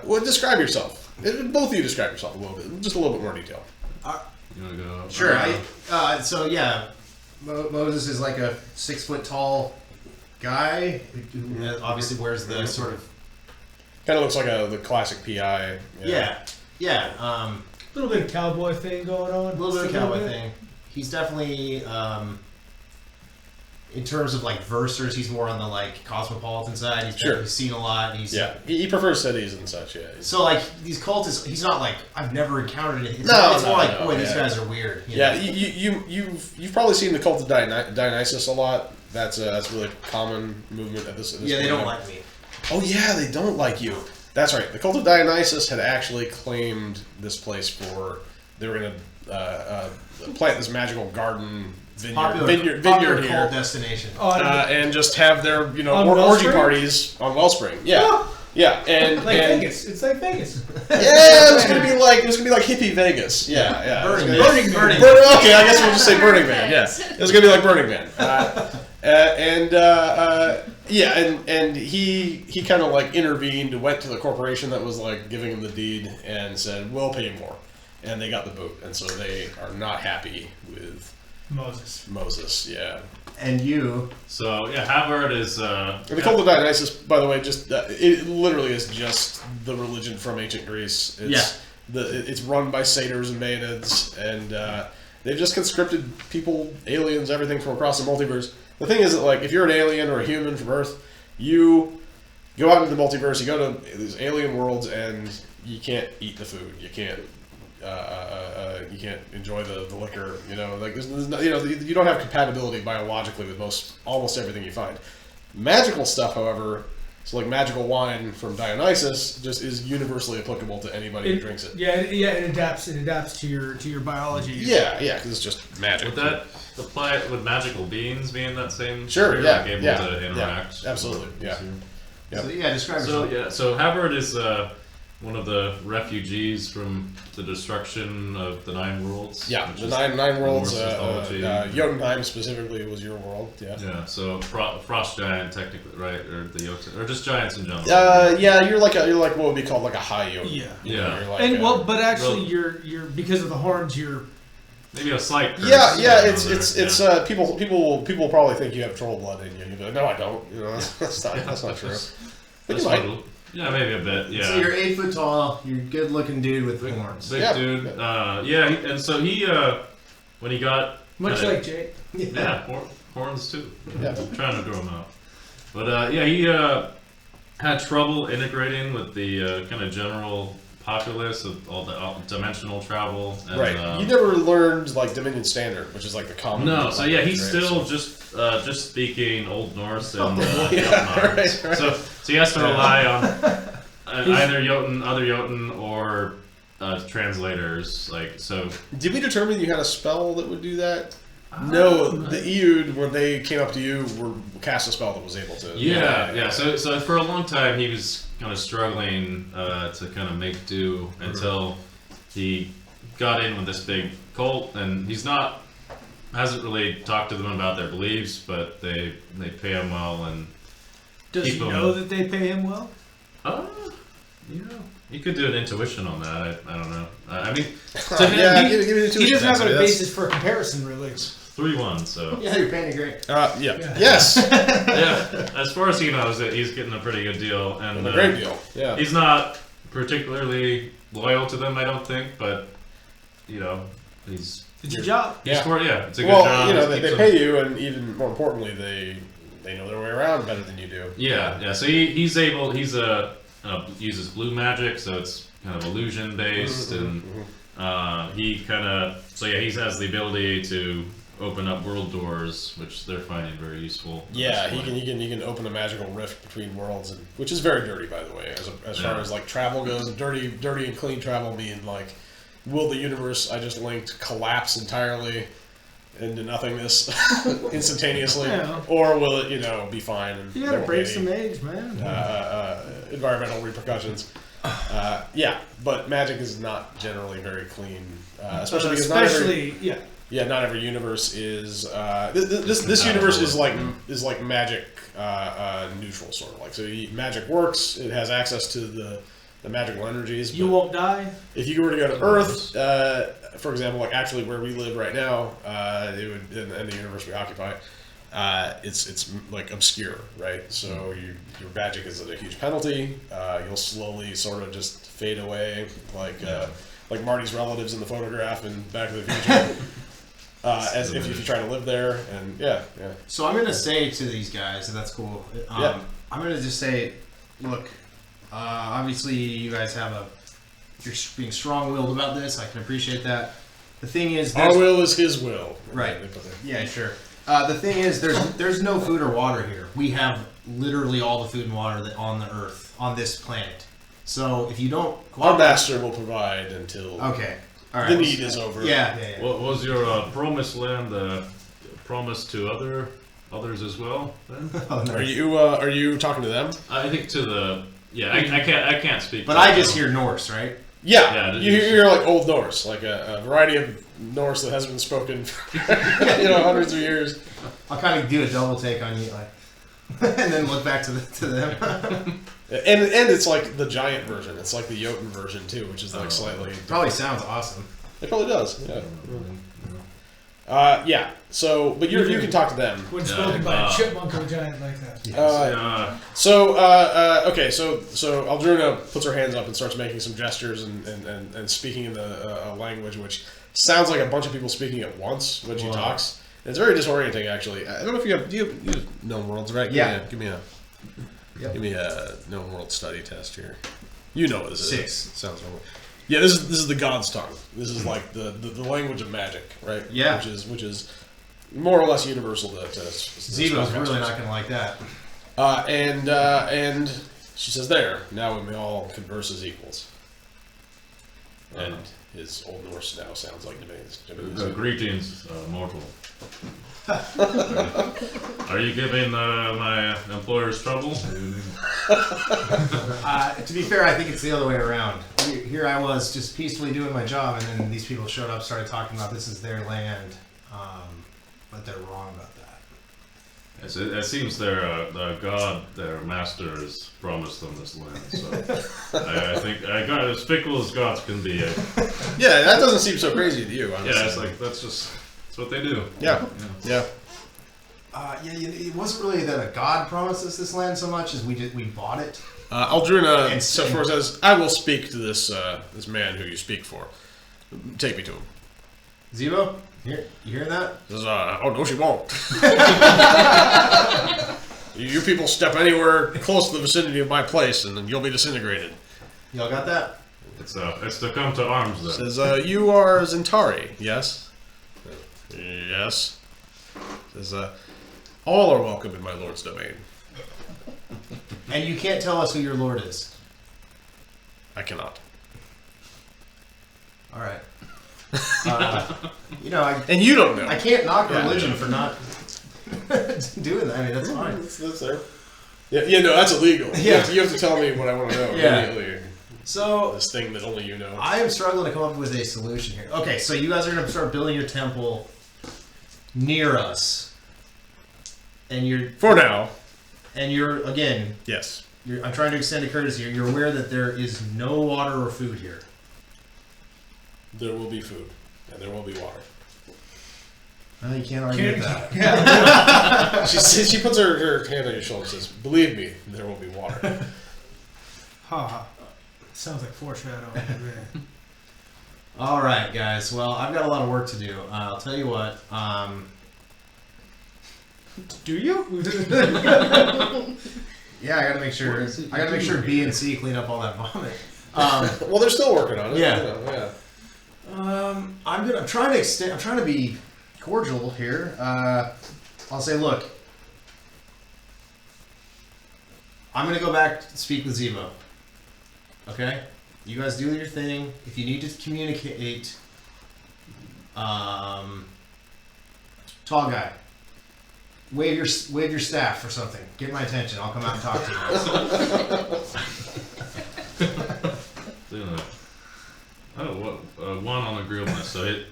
Well, describe yourself. Both of you describe yourself a little bit. Just a little bit more detail. You want to go? Sure. Moses is like a 6-foot tall guy who obviously wears the sort of Kind of looks like the classic PI. yeah. A little bit of cowboy thing going on. A little bit of cowboy thing. He's definitely in terms of like versers, he's more on the like cosmopolitan side. He's Sure. definitely seen a lot. And he's he prefers cities and such. Yeah. so like these cultists. He's not like I've never encountered it. It's No, more like no, boy, these yeah. guys are weird. Yeah, you've probably seen the cult of Dionysus a lot. That's a really common movement at this. Yeah, they point. don't like me. Oh yeah, they don't like you. That's right. The cult of Dionysus had actually claimed this place for they were going to plant this magical garden vineyard Popular here, cult destination. and just have their On orgy Wellspring? parties on Wellspring. Yeah, yeah, and Like and, Vegas. It's like Vegas. Yeah, it was gonna be like hippie Vegas. Yeah. Burning It was Man. gonna be- Burning Okay, I guess we'll just say Burning Man. Yeah, it was gonna be like Burning Man. And he kind of like intervened, went to the corporation that was like giving him the deed, and said, "We'll pay you more," and they got the boot, and so they are not happy with Moses. Yeah. And you, So yeah, Havard is. And the cult of Dionysus, by the way, just it literally is just the religion from ancient Greece. It's run by satyrs and maenads, and they've just conscripted people, aliens, everything from across the multiverse. The thing is that, like, if you're an alien or a human from Earth, you go out into the multiverse, you go to these alien worlds, and you can't eat the food. You can't. You can't enjoy the liquor. Like there's no, you don't have compatibility biologically with almost everything you find. Magical stuff, however, so like magical wine from Dionysus, just is universally applicable to anybody who drinks it. Yeah, it adapts. It adapts to your biology. Yeah, because it's just magic. Would that apply? Would magical beings be in that same? Sure. sphere, Yeah. like able yeah. to interact. Yeah, absolutely. Yeah. Yep. so describe yourself. So Havard is one of the refugees from the destruction of the Nine Worlds. Yeah, which the is nine worlds. Norse mythology. Jotunheim specifically was your world. Yeah. Yeah, so frost giant technically, right? Or the Jotun, or just giants in general. Yeah, you're like what would be called like a high Jotun. Yeah. Yeah. You're like And but actually, real- you're because of the horns, you're. Maybe a slight. curse Yeah, going on it's there, people will probably think you have troll blood in you. You'll be like, no, I don't. That's not true. But you That's might. what- Yeah, maybe a bit. Yeah. So you're 8 foot tall. You're a good looking dude with horns. Big Yeah. dude. And so he when he got Much kinda- like Jay. yeah, horns too. Yeah. I'm trying to grow them out. But he had trouble integrating with the kind of general populace of all the dimensional travel. And, Right. You never learned like Dominion Standard, which is like the common. No, so yeah, he's right? still just speaking Old Norse and yeah, Jotun. right. So he has to rely on either Jotun, other Jotun, or translators. Like so. Did we determine you had a spell that would do that? No, the Eud, when they came up to you, were cast a spell that was able to. Yeah. So for a long time, he was kind of struggling to kind of make do until he got in with this big cult, and hasn't really talked to them about their beliefs, but they pay him well and. Does he know that they pay him well? You could do an intuition on that. I don't know. I mean, To him, give me the he doesn't have a that's- basis for comparison, really. 3-1. So Yeah, you're paying great. Yes. yeah, as far as he knows, that he's getting a pretty good deal, and A great deal. Yeah. he's not particularly loyal to them, I don't think, but he's It's your job. it's Yeah. it's a good Well, job. they Keeps him- pay you, and even more importantly, they know their way around better than you do. Yeah. So he's uses blue magic, so it's kind of illusion based, and he has the ability to open up world doors, which they're finding very useful. Yeah, he can open a magical rift between worlds, which is very dirty, by the way. As far as like travel goes, dirty and clean travel mean like, will the universe I just linked collapse entirely into nothingness instantaneously, or will it be fine? And You gotta break some eggs, man. environmental repercussions. But magic is not generally very clean, especially because not every universe is. This universe is like magic neutral, sort of like. So magic works. It has access to the magical energies. You won't die. If you were to go to Earth, for example, like actually where we live right now, it would in the universe we occupy. It's like obscure, right? So your magic is at a huge penalty. You'll slowly sort of just fade away, like Marty's relatives in the photograph in Back to the Future. As if you try to live there, and yeah. So I'm gonna say to these guys, and that's cool. I'm gonna just say, look, obviously you guys you're being strong-willed about this. I can appreciate that. The thing is, Our will is his will. Right. Yeah, sure. The thing is, there's no food or water here. We have literally all the food and water that on the Earth, on this planet. So if you don't, Our master will provide until okay, all right, the need is over. Yeah. What was your promised land promised to others as well? Then Are you talking to them? I think to the I can't speak. But to I them. just hear Norse, right? Yeah, you hear like Old Norse, like a variety of Norse that hasn't been spoken for hundreds of years. I'll kind of do a double take on you, and then look back to them. And it's like the giant version. It's like the Jotun version too, which is like slightly. Probably sounds awesome. It probably does. Yeah. So, but you can talk to them. When spoken by a chipmunk or a giant like that. Okay. So Aldruna puts her hands up and starts making some gestures and speaking in the language which sounds like a bunch of people speaking at once when she talks. It's very disorienting, actually. I don't know if you have known worlds, right? Yeah. Give me a known world study test here. You know what this is. 6. Sounds normal. Yeah, this is the god's tongue. This is like the language of magic, right? Yeah. Which is more or less universal to Zibo's really not going to like that. And she says, "There, now we may all converse as equals." And his Old Norse now sounds like Japanese. Greetings, mortal. Are you giving my employers trouble? To be fair, I think it's the other way around. Here I was just peacefully doing my job, and then these people showed up, started talking about this is their land, but they're wrong about that. It seems the god, their masters, promised them this land. So I think I got as fickle as gods can be. Yeah, that doesn't seem so crazy to you. Honestly. Yeah, it's like that's what they do. Yeah. It wasn't really that a god promised us this land so much as we bought it. Aldruna says, "I will speak to this man who you speak for. Take me to him." Zibo, you hearing that? Says, "Oh no, she won't." You people step anywhere close to the vicinity of my place, and then you'll be disintegrated. Y'all got that? It's to come to arms then. Says, "You are Zentari, yes?" Yes. Says, "All are welcome in my lord's domain." And you can't tell us who your lord is. I cannot. All right. You know, And you don't know. I can't knock Yeah. religion for not doing that. I mean, that's fine. That's there. Yeah, no, that's illegal. Yeah. You have to tell me what I want to know Yeah. immediately. So This thing that only you know. I am struggling to come up with a solution here. Okay, so you guys are going to start building your temple near us, and For now, you're again. yes. I'm trying to extend a courtesy here. You're aware that there is no water or food here. There will be food, and there will be water. Well, you can't argue with that. Yeah. She puts her hand on your shoulder and says, "Believe me, there will be water." Ha ha. Sounds like foreshadowing. All right, guys. Well, I've got a lot of work to do. I'll tell you what. Do you? Yeah, I got to make sure. I got to make sure B and C clean up all that vomit. Well, they're still working on it. Yeah. You know, yeah. I'm trying to extend. I'm trying to be cordial here. I'll say, look. I'm gonna go back to speak with Zebo. Okay, you guys do your thing. If you need to communicate, tall guy, wave your staff or something. Get my attention. I'll come out and talk to you guys. Oh, what? One on the grill list. So it.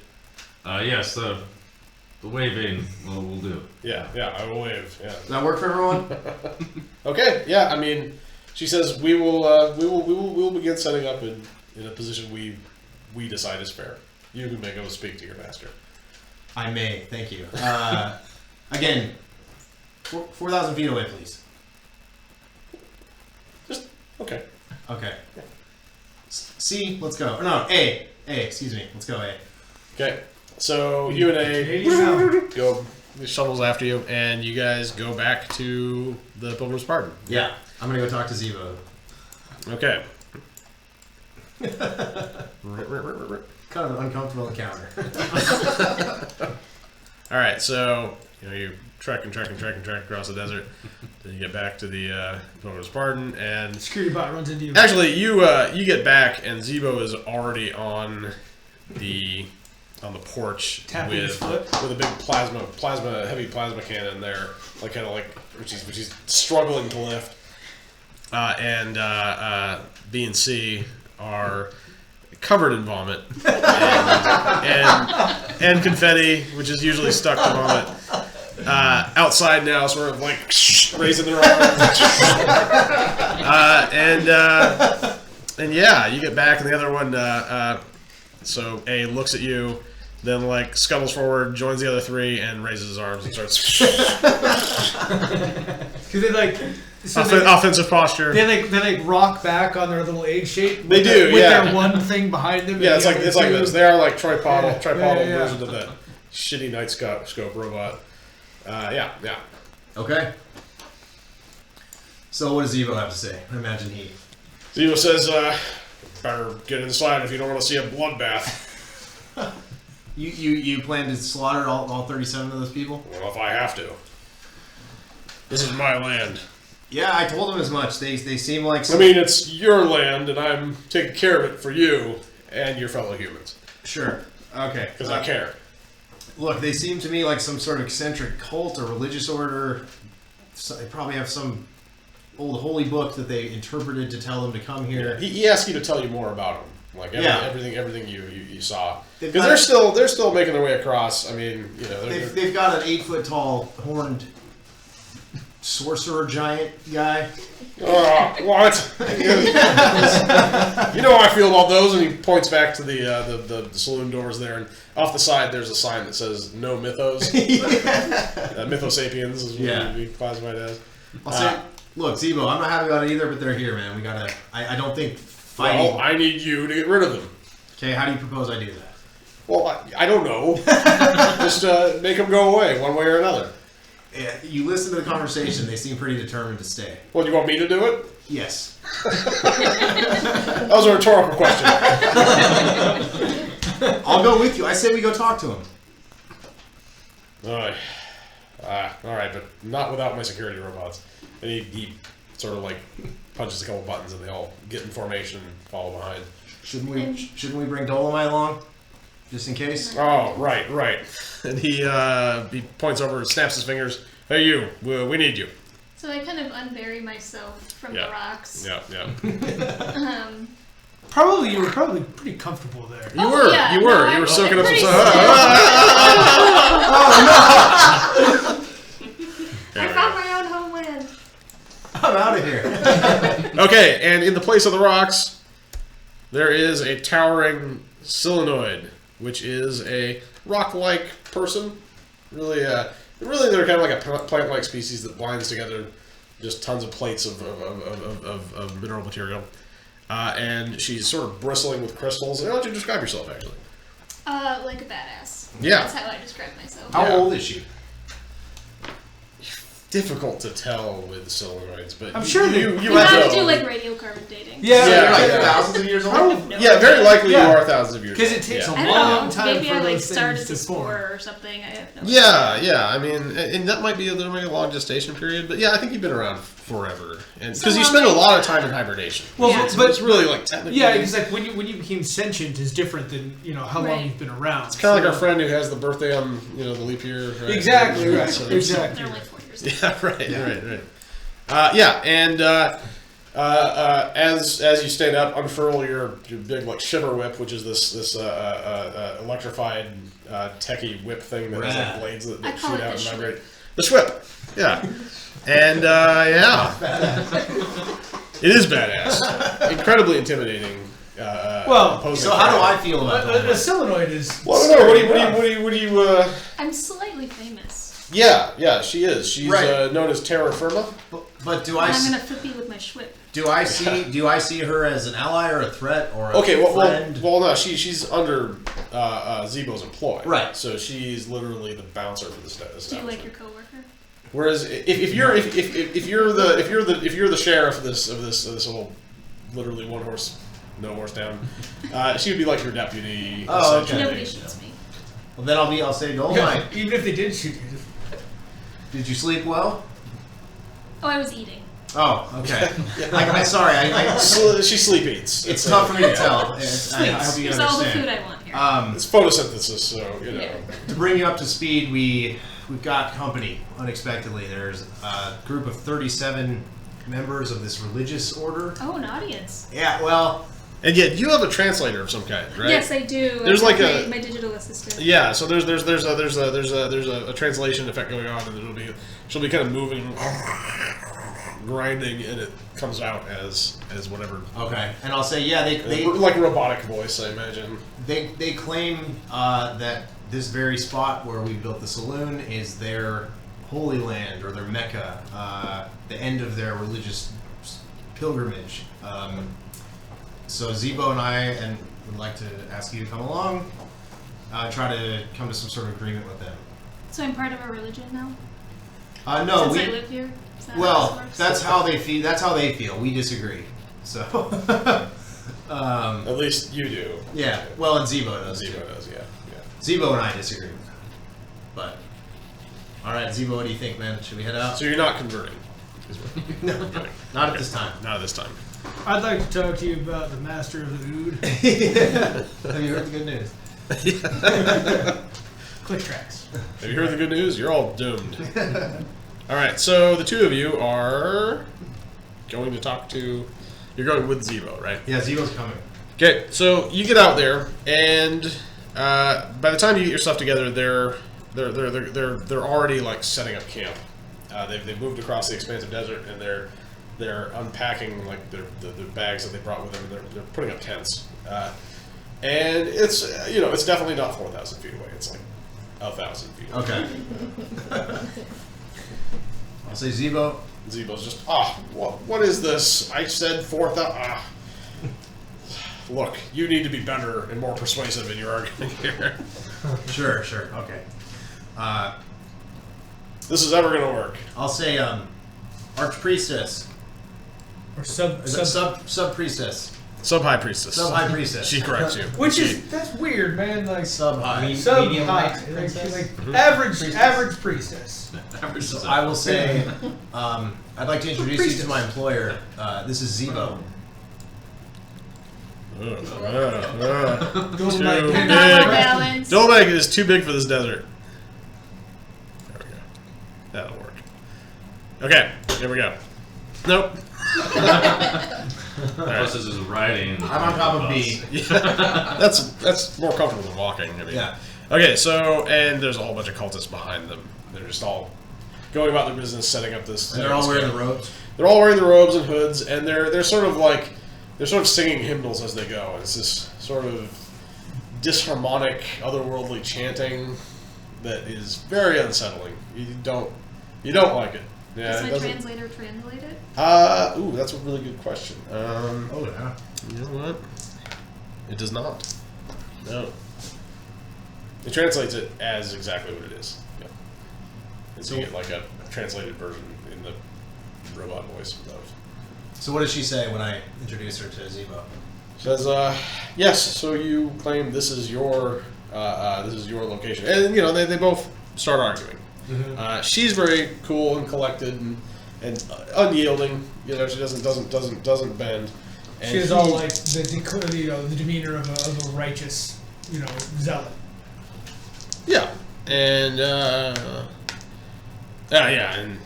Yes, the waving will do. Yeah, I will wave. Yeah. Does that work for everyone? Okay. Yeah. I mean, she says we will begin setting up in a position we decide is fair. You may go speak to your master. I may. Thank you. Again, 4,000 feet away, please. Just okay. Okay. C, let's go. Or no, A. Excuse me. Let's go A. Okay. So you and Canadian go. The shuttles after you, and you guys go back to the Pilgrim's Pardon. Yeah. I'm gonna go talk to Zebo. Okay. Kind of an uncomfortable encounter. All right. So you trek across the desert. Then you get back to the Pilgrim's Pardon, and Security bot runs into you. actually you get back, and Zebo is already on the porch Tapping his with foot. a big heavy plasma cannon there, which he's struggling to lift. And B and C are covered in vomit and confetti, which is usually stuck to vomit. Outside now, sort of like raising their arms. And yeah, you get back, and the other one. So A looks at you, then like scuttles forward, joins the other three, and raises his arms and starts Because they like. So offensive posture. they rock back on their little egg shape. They do, with yeah. their one thing behind them. Yeah, and it's the like other two. this. They are like tripodal Yeah. versions of that shitty night scope robot. Yeah. Okay. So what does Zebo have to say? I imagine he. Zebo says, "Better get inside if you don't want to see a bloodbath." You plan to slaughter all 37 of those people? Well, if I have to. This is my land. Yeah, I told them as much. They seem like. I mean, it's your land, and I'm taking care of it for you and your fellow humans. Sure. Okay. Because I care. Look, they seem to me like some sort of eccentric cult or religious order. So they probably have some old holy book that they interpreted to tell them to come here. He asked you to tell you more about him, like Yeah. everything you saw, They've because got- they're still making their way across. I mean, They've got an 8-foot tall horned sorcerer giant guy. What? You know how I feel about those, and he points back to the saloon doors there, and off the side there's a sign that says "No Mythos." Mythosapiens is what Yeah. we classified as. I'll say, look, Zebo, I'm not happy about it either, but they're here, man. We gotta. I don't think fighting. Well, I need you to get rid of them. Okay, how do you propose I do that? Well, I don't know. Just make them go away one way or another. Yeah, you listen to the conversation. They seem pretty determined to stay. Well, you want me to do it? Yes. That was a rhetorical question. I'll go with you. I say we go talk to him. All right, but not without my security robots. And he sort of like punches a couple buttons, and they all get in formation and follow behind. Shouldn't we bring Dolomite along, just in case? Oh, right. And he points over, snaps his fingers. Hey, you. We need you. So I kind of unbury myself from the rocks. Yeah. You were probably pretty comfortable there. You were. You were soaking up some sun. I found my own homeland. I'm out of here. Okay, and in the place of the rocks, there is a towering solenoid, which is a rock-like person. Really, they're kind of like a plant-like species that binds together just tons of plates of mineral material. And she's sort of bristling with crystals. How would you describe yourself, actually? Like a badass. Yeah. That's how I describe myself. How old is she? Difficult to tell with solenoids, but I'm sure You have have to to do like radiocarbon dating. Yeah, You're like yeah. thousands of years old? Yeah, very likely Yeah. you are thousands of years. Because old. it takes Yeah. a I don't long know. time Maybe for I like those started things as to a form. spore or something. I have no Yeah. I mean, and that might be a long gestation period, but yeah, I think you've been around forever, and because you spend a lot of time in hibernation. Well, Yeah. But it's really like technically. Yeah, because like when you became sentient is different than how long Right. you've been around. It's kind of like our friend who has the birthday on the leap year. Right? Exactly right. So- Exactly. They're only 4 years old. Yeah, right. And as you stand up, unfurl your big like shiver whip, which is this electrified techie whip thing that has like blades that I call shoot it out the and vibrate. The swip, yeah, and it is badass, incredibly intimidating. Opposing So how do I feel about A that? solenoid is. Well, I don't know. What do you? I'm slightly famous. Yeah, she is. She's Right. known as Terra Firma. But do I'm I gonna flip you with my schwip. do I see her as an ally or a threat or a Okay, friend? well, no, she's under Zebo's employ. Right. So she's literally the bouncer for the Do you establishment. like your coworker? Whereas if you're the sheriff of this little literally one horse, no horse town, she would be like your deputy. Oh, okay. essentially. Nobody shoots me. Well, then I'll say Dolomite. Even if they did shoot you. Did you sleep well? Oh, I was eating. Oh, okay. Sorry, She sleep eats. it's tough for me to tell. I hope you There's all the food understand. I want here. It's photosynthesis, so Yeah. To bring you up to speed, we've got company unexpectedly. There's a group of 37 members of this religious order. Oh, an audience. Yeah, well, And yet you have a translator of some kind, right? Yes, I do. There's I like have a- my digital assistant. Yeah, so there's a translation effect going on, and she'll be kind of moving, grinding, and it comes out as whatever. okay. And I'll say, yeah, they Like a robotic voice, I imagine. They claim that this very spot where we built the saloon is their holy land or their Mecca, the end of their religious pilgrimage. So Zebo and I would like to ask you to come along, try to come to some sort of agreement with them. So I'm part of a religion now? No, Since we. I live here? Is that how Well, this works? that's how they feel. That's how they feel. We disagree. So. At least you do. Yeah. Well, and Zebo does. Zebo does, yeah. Zebo and I disagree. But. All right, Zebo, what do you think, man? Should we head out? So you're not converting. No, not at this time. Not at this time. I'd like to talk to you about the master of the ood. Have you heard the good news? Click tracks. Have you heard the good news? You're all doomed. All right, so the two of you are going to talk to. You're going with Zebo, right? Yeah, Zebo's coming. Okay, so you get out there, and by the time you get your stuff together, they're already like setting up camp. They've moved across the expansive desert, and they're unpacking like their bags that they brought with them, and they're putting up tents. And it's it's definitely not 4,000 feet away. It's like 1,000 feet away. Okay. I'll say Zebo. Zebo's just what is this? I said 4,000. Look, you need to be better and more persuasive in your argument here. Sure. Okay. This is ever gonna work. I'll say Archpriestess. Or sub. Sub priestess. Sub high priestess. Sub high priestess. She corrects you. Which is that's weird, man. Like Sub high. sub medium high, height like priestess? average priestess. So I will say, I'd like to introduce you to my employer. This is Zebo. Don't Too like big. it. Not more balance. Dolomite is too big for this desert. There we go. That'll work. Okay, here we go. Nope. Plus, this is riding. I'm on top of B. That's more comfortable than walking. I mean. Yeah. Okay, so and there's a whole bunch of cultists behind them. They're just all going about their business, setting up this. And they're all wearing the robes. They're all wearing the robes and hoods, and they're sort of singing hymnals as they go. It's this sort of disharmonic, otherworldly chanting that is very unsettling. You don't like it. Yeah, Does it my doesn't. translator translate it? Ooh, that's a really good question. Oh yeah. You know what? It does not. No. It translates it as exactly what it is. Yeah. And so you get like a translated version in the robot voice of. So what does she say when I introduce her to Zebo? Says, yes. So you claim this is your location, and you know they both start arguing. She's very cool and collected and unyielding. You know, she doesn't bend. And She has all like the demeanor of a righteous, zealot. Yeah, and and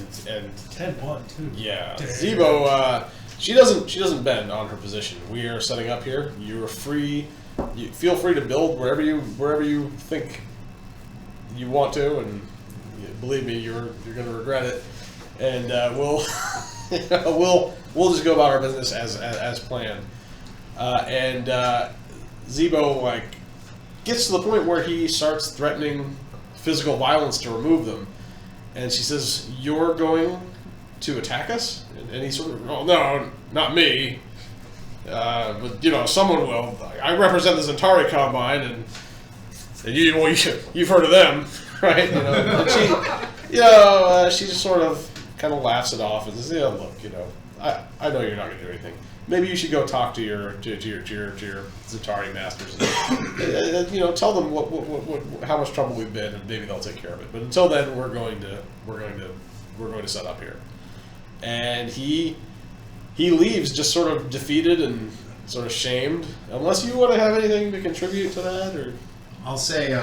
10-1 too. yeah, Damn. Zebo. She doesn't bend on her position. We are setting up here. You are free. You feel free to build wherever you think you want to, and believe me, you're going to regret it. And we'll we'll just go about our business as planned. And Zebo gets to the point where he starts threatening physical violence to remove them, and she says, "You're going to attack us?" And he sort of, "Oh no, not me. But someone will. I represent the Zentari Combine, and you've heard of them, right?" And she just sort of kind of laughs it off and says, "Yeah, look, I know you're not going to do anything. Maybe you should go talk to your Zentari masters, and tell them what how much trouble we've been, and maybe they'll take care of it. But until then, we're going to set up here." And he leaves just sort of defeated and sort of shamed. Unless you want to have anything to contribute to that, or I'll say,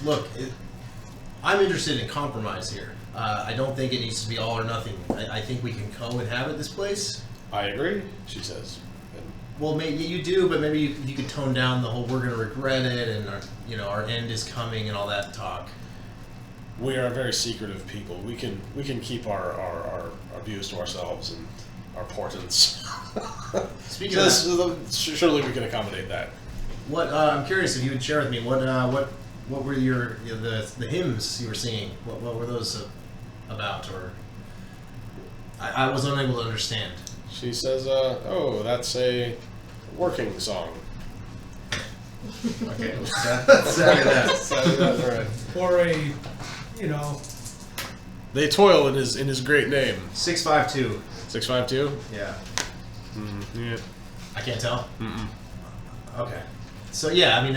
look, I'm interested in compromise here. I don't think it needs to be all or nothing. I think we can co-inhabit this place. I agree, she says. And Well, maybe you do, but maybe you could tone down the whole "we're going to regret it" and our end is coming and all that talk. we are a very secretive people. We can keep our views to ourselves and our portents. Speaking of that, Surely we can accommodate that. I'm curious if you would share with me what were the hymns you were singing? What were those about? Or I was unable to understand. She says, "Oh, that's a working song." Okay, that's that. Or They toil in his great name. 652. 652. Yeah. Yeah. I can't tell. Mm-mm. Okay. So yeah, I mean,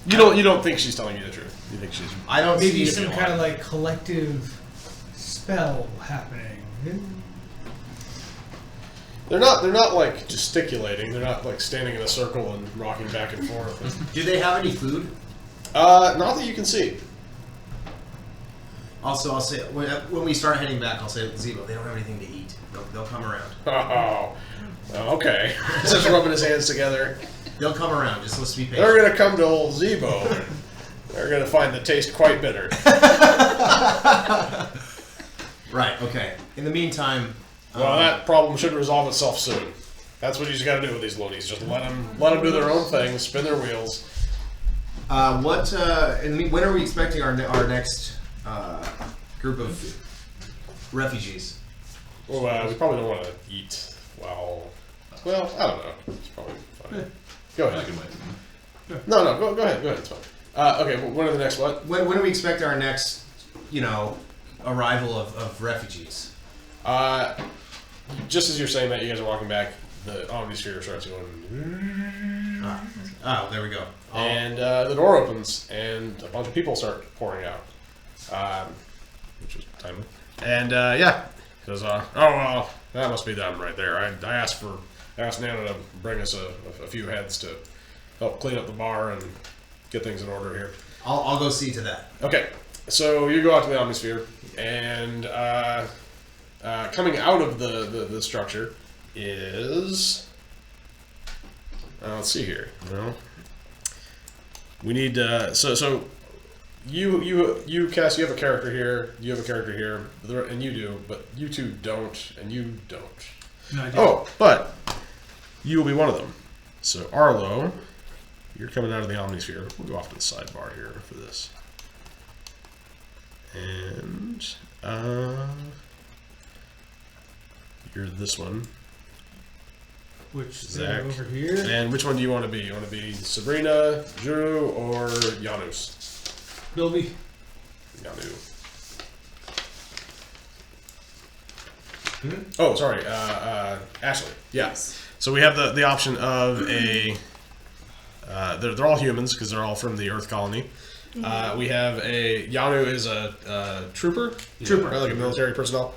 You don't think she's telling you the truth? You think she's? I don't maybe see some kind of collective spell happening. They're not gesticulating. They're not standing in a circle and rocking back and forth. Do they have any food? Not that you can see. Also, I'll say when we start heading back, I'll say, Zebo, they don't have anything to eat. They'll come around. Oh, okay. Just rubbing his hands together. They'll come around. Just let's be patient. They're gonna come to old Zebo. And they're gonna find the taste quite bitter. Right. Okay. In the meantime, Well, that problem should resolve itself soon. That's what you just got to do with these loonies. Just let them do their own thing, spin their wheels. and when are we expecting our next group of refugees? Well, we probably don't want to eat while. Well, I don't know. It's probably fine. Go I ahead. can wait. No, go ahead. Go ahead. It's fine. Okay. When are the next what? When do we expect our next, arrival of refugees? Just as you're saying that, you guys are walking back. The omnisphere starts going, Oh, there we go. and the door opens, and a bunch of people start pouring out, which was timely. And He says, "Oh well, that must be them right there. I asked Nana to bring us a few heads to help clean up the bar and get things in order here." I'll go see to that. Okay, so you go out to the Omnisphere, and coming out of the structure is let's see here. Well, we need so you Cass, you have a character here. You have a character here, and you do, but you two don't, and you don't. No, I didn't. Oh, but you will be one of them. So Arlo, you're coming out of the Omnisphere. We'll go off to the sidebar here for this. And you're this one. Which Zach. over here? And which one do you want to be? You want to be Sabrina, Drew, or Janus? Bilby. Yanu. Oh, sorry, Ashley. Yes. So we have the option of a. They're all humans because they're all from the Earth colony. We have a Yanu is a trooper, right, like a military personnel,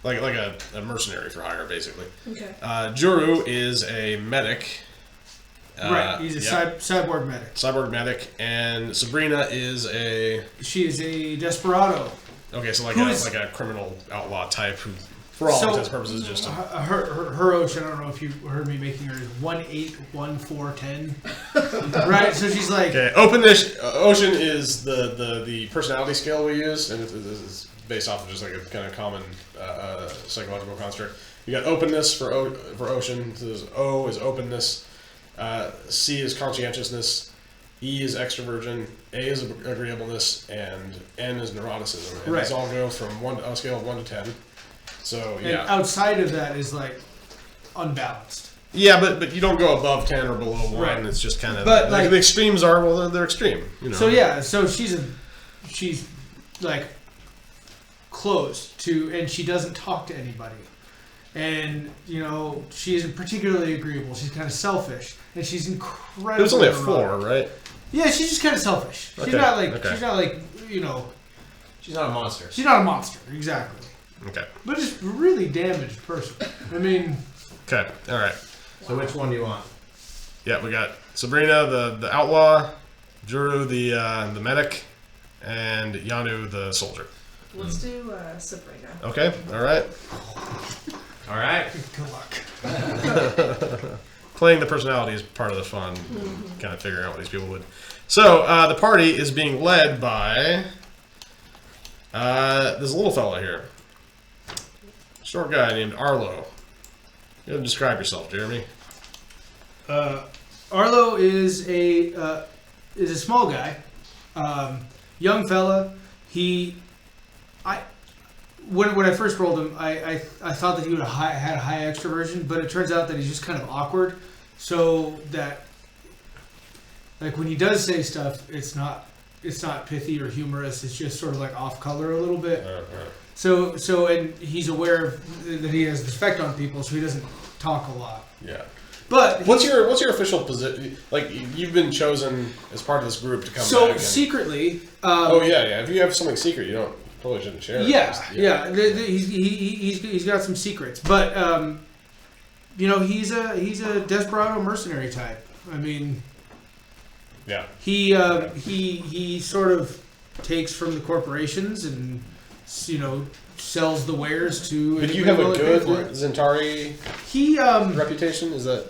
like a mercenary for hire, basically. Okay. Juru is a medic. Right, he's a cyborg medic. Cyborg medic, and Sabrina is a. She is a desperado. Okay, so like a criminal outlaw type who, for all So, intents and purposes, just. Her ocean, I don't know if you heard me making her 181410. Right, so she's like. Okay, openness. Ocean is the personality scale we use, and it's based off of just like a kind of common psychological construct. You got openness for ocean. So O is openness. C is conscientiousness, E is extroversion, A is agreeableness, and N is neuroticism. And these all go from on a scale of 1 to 10. So yeah. And outside of that is like unbalanced. Yeah, but you don't go above 10 or below 1. Right. It's just kind of. But like, like the extremes are they're extreme. You know. So yeah, so she's like closed to, and she doesn't talk to anybody. And, you know, she isn't particularly agreeable. She's kind of selfish. And she's incredibly It was only a neurotic. 4, right? Yeah, she's just kind of selfish. She's Okay, not like, okay. she's not like, you know, She's not a monster. she's not a monster, exactly. Okay. But just a really damaged person. I mean, Okay. All right. So which one do you want? Yeah, we got Sabrina, the outlaw, Juru, the medic, and Yanu, the soldier. Let's do Sabrina. Okay. All right. All right. good luck. Playing the personality is part of the fun, kind of figuring out what these people would. So the party is being led by this little fella here, short guy named Arlo. You have to describe yourself, Jeremy. Arlo is a small guy, young fella. When I first rolled him, I thought that he would have had a high extroversion, but it turns out that he's just kind of awkward. So that, like, when he does say stuff, it's not pithy or humorous. It's just sort of like off color a little bit. So and he's aware that he has this effect on people, so he doesn't talk a lot. Yeah. But What's your official position? Like, you've been chosen as part of this group to come back. so And, secretly. oh yeah. If you have something secret, you probably shouldn't share it. Yeah. Just- He's got some secrets, but you know, he's a desperado mercenary type. I mean, Yeah. he sort of takes from the corporations and, you know, sells the wares to. But you have a anybody willing to pay good for it. Zentari He reputation. Is that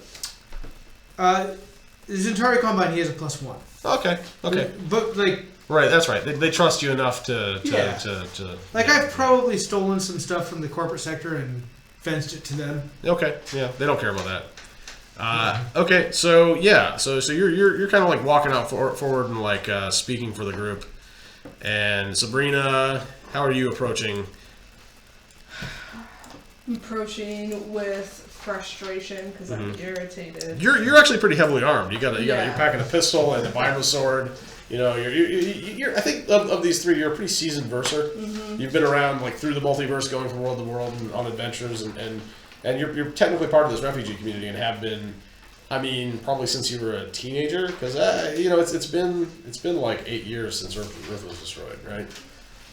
Zentari Combine. He has a +1. okay? Okay. But like. Right. That's right. They trust you enough to Like, I've probably stolen some stuff from the corporate sector and fenced it to them. Okay. Yeah. They don't care about that. Okay. So yeah. So you're kind of like walking out forward and like speaking for the group. And Sabrina, how are you approaching? Approaching with frustration because I'm irritated. You're actually pretty heavily armed. You're Yeah. packing a pistol and a vibro sword. You know, you're I think of these three, you're a pretty seasoned verser. You've been around like through the multiverse, going from world to world and on adventures, and you're technically part of this refugee community and have been. I mean, probably since you were a teenager, because you know it's been like 8 years since Earth was destroyed, right?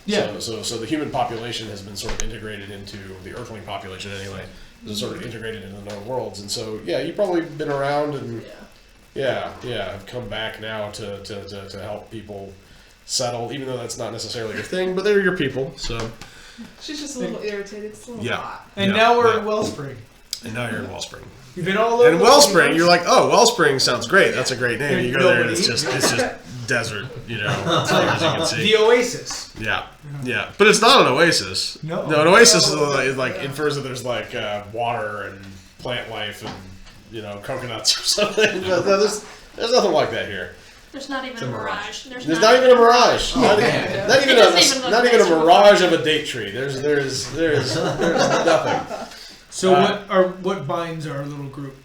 Yeah. So the human population has been sort of integrated into the Earthling population anyway. It's sort of integrated into the known worlds, and so yeah, you've probably been around and yeah, have come back now to help people settle, even though that's not necessarily your thing, but they're your people. So She's just a little irritated. It's a little hot. And Yeah, now we're yeah. in Wellspring. And now you're in Wellspring. You've been all over. And Wellspring, you're like, oh, Wellspring sounds great. That's a great name. There's You go there, and nobody. it's just desert, you know, as far as you can see. The Oasis. Yeah, but it's not an oasis. No. an oasis is like infers that there's like water and plant life and coconuts or something. But no, there's nothing like that here. There's not even a mirage. There's not even a mirage. Not even It doesn't even look not even a nice from mirage afar. of a date tree. There's nothing. So what binds our little group?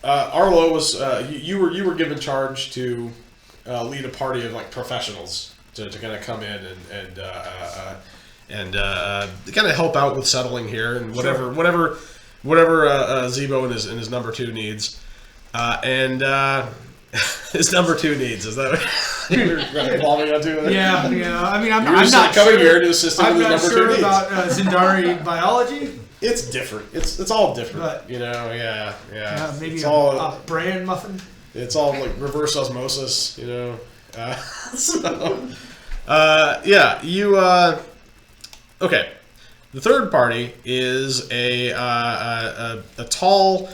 Arlo was you were given charge to lead a party of like professionals to kind of come in and kind of help out with settling here and whatever Zebo and his number two needs, and his number two needs, is that what you're evolving onto? Yeah. I mean, I'm You're just not coming sure. here to assist him I'm with his not number sure two needs. about Zindari biology. It's different. It's all different. But- Yeah. Maybe it's a all bran muffin. it's all like reverse osmosis. Okay. The third party is a tall,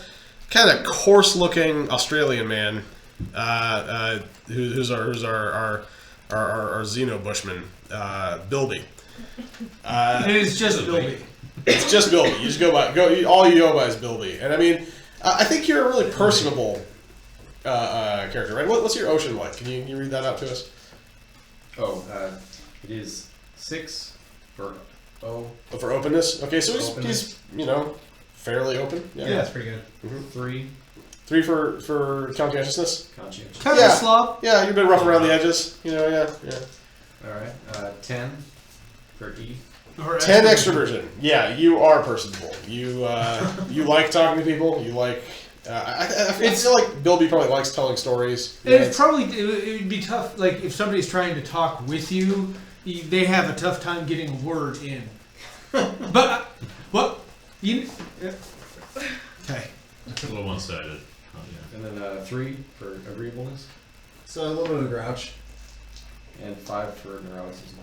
kind of coarse-looking Australian man, who's our Xeno Bushman, Bilby. It is just Bilby. It's just Bilby. You just all you go by is Bilby. And I mean, I think you're a really personable character, right? What's your ocean like? Can you read that out to us? It is 6 for O. Oh, for openness? Okay, so he's Openness. fairly open. Yeah, that's pretty good. Mhm. 3 3 for conscientiousness. conscientious. Kind Yeah. of a slob. Yeah, you've been rough around the edges. Yeah. All right. 10 for E. Or 10 extroversion. Yeah, you are personable. You you like talking to people. You like. I feel like Bilby probably likes telling stories. It's probably it would be tough. Like if somebody's trying to talk with you, they have a tough time getting a word in. But what you? Okay. A little one-sided. Oh, yeah. And then 3 for agreeableness. So a little bit of a grouch, And 5 for neuroticism.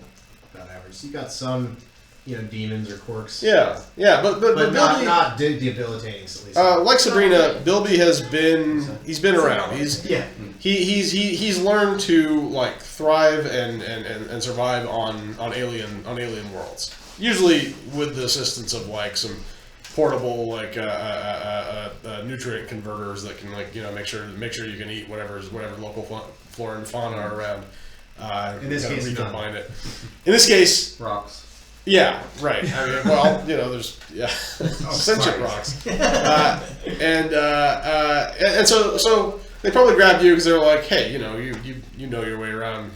about average. You got some, demons or quirks. Yeah, but But Bilby, not debilitating, at least. like Sabrina, Bilby has been around. Yeah. He's learned to like thrive and survive on alien worlds. Usually with the assistance of like some portable like nutrient converters that can make sure you can eat whatever local flora and fauna are around. In this case, recombine it. In this case, Rocks. yeah, right. I mean, well, there's sentient sorry. rocks, and so they probably grabbed you because they were like, hey, you know your way around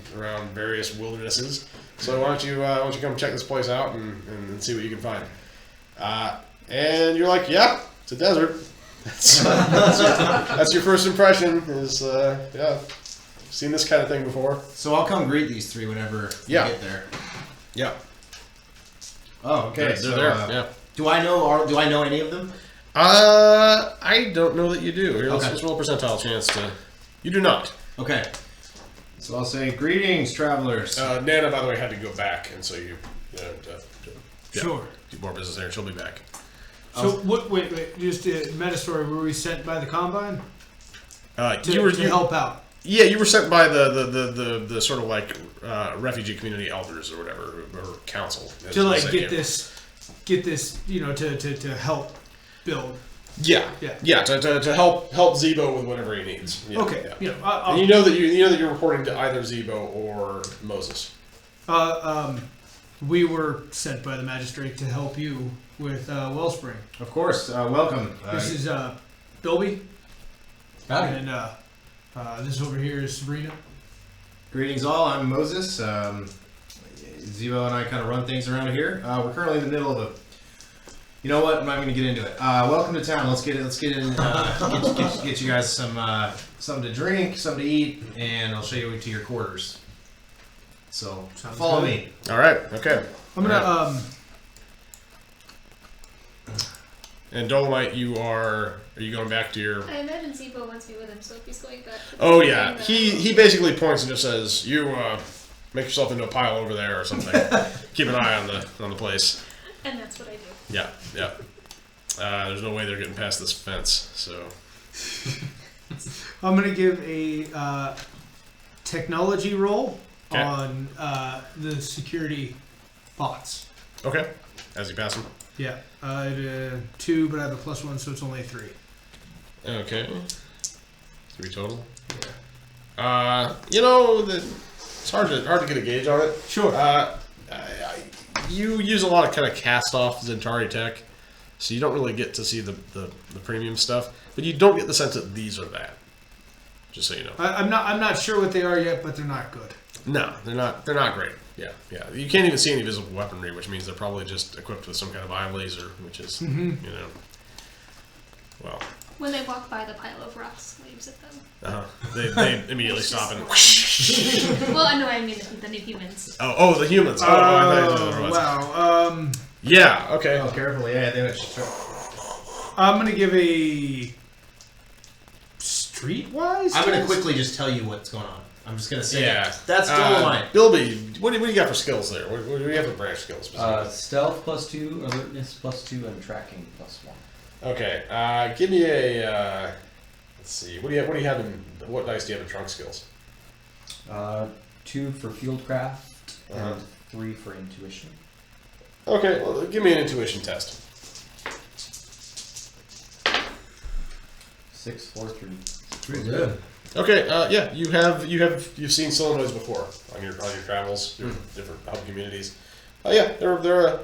various wildernesses, so why don't you come check this place out and see what you can find, and you're like, yeah, it's a desert. That's your first impression is seen this kind of thing before. So I'll come greet these 3 whenever we Yeah. get there. Yeah, Oh, okay. they're So, there. Yeah. Do I know any of them? I don't know that you do. Here, Okay. let's roll a percentile chance to. You do not. Okay. So I'll say, greetings, travelers. Nana, by the way, had to go back, and so you Sure. do more business there. She'll be back. So what? Wait. Just a meta story. Were we sent by the Combine to help out? Yeah, you were sent by the sort of like refugee community elders or whatever, or council as To like they get came. this, to help build. Yeah, Yeah. to help Zebo with whatever he needs. Yeah, Okay. yeah. I'll, And you know that you're reporting to either Zebo or Moses. we were sent by the magistrate to help you with Wellspring. Of course. Welcome. This is Bilby, Howdy. and this over here is Sabrina. Greetings all, I'm Moses. Zebo and I kind of run things around here. We're currently in the middle of a... You know what? I'm not going to get into it. Welcome to town. Let's get in. Get you guys some something to drink, something to eat, and I'll show you to your quarters. So Sounds follow good. me. All right. Okay. I'm gonna And Dolomite, are you going back to your? I imagine Zebo wants me with him, so if he's going back. Oh yeah. He basically points and just says, "You make yourself into a pile over there or something. Keep an eye on the place." And that's what I do. Yeah. Yeah. There's no way they're getting past this fence. So. I'm gonna give a technology roll Okay. on the security bots. Okay. As you pass them. Yeah, I had a 2, but I have a +1, so it's only a 3. Okay. 3 total. Yeah. It's hard to get a gauge on it. Sure. You use a lot of kind of cast off Zentari tech, so you don't really get to see the premium stuff. But you don't get the sense that these are that. Just so you know. I'm not sure what they are yet, but they're not good. No, they're not. They're not great. Yeah, yeah. You can't even see any visible weaponry, which means they're probably just equipped with some kind of eye laser, which is, well. When they walk by the pile of rocks waves at them. They immediately It's stop just and. Well, no, I mean the new humans. Oh, the humans. Oh, I thought you said the robots. Wow. Yeah. Okay. Oh, careful. Yeah, they went straight. I'm gonna give a streetwise. I'm going to test? quickly just tell you what's going on. I'm just going to say Yeah. that's Dolomite. Bilby, what do you got for skills there? What do you have for branch skills? Specifically? Stealth +2, alertness +2, and tracking +1. Okay. Give me a. Let's see. What What dice do you have in trunk skills? 2 for fieldcraft Uh-huh. and 3 for intuition. Okay. Well, give me an intuition test. 6, 4, 3. Pretty good. Okay. Yeah. You've seen solenoids before on your travels through different hub communities. Yeah. They're a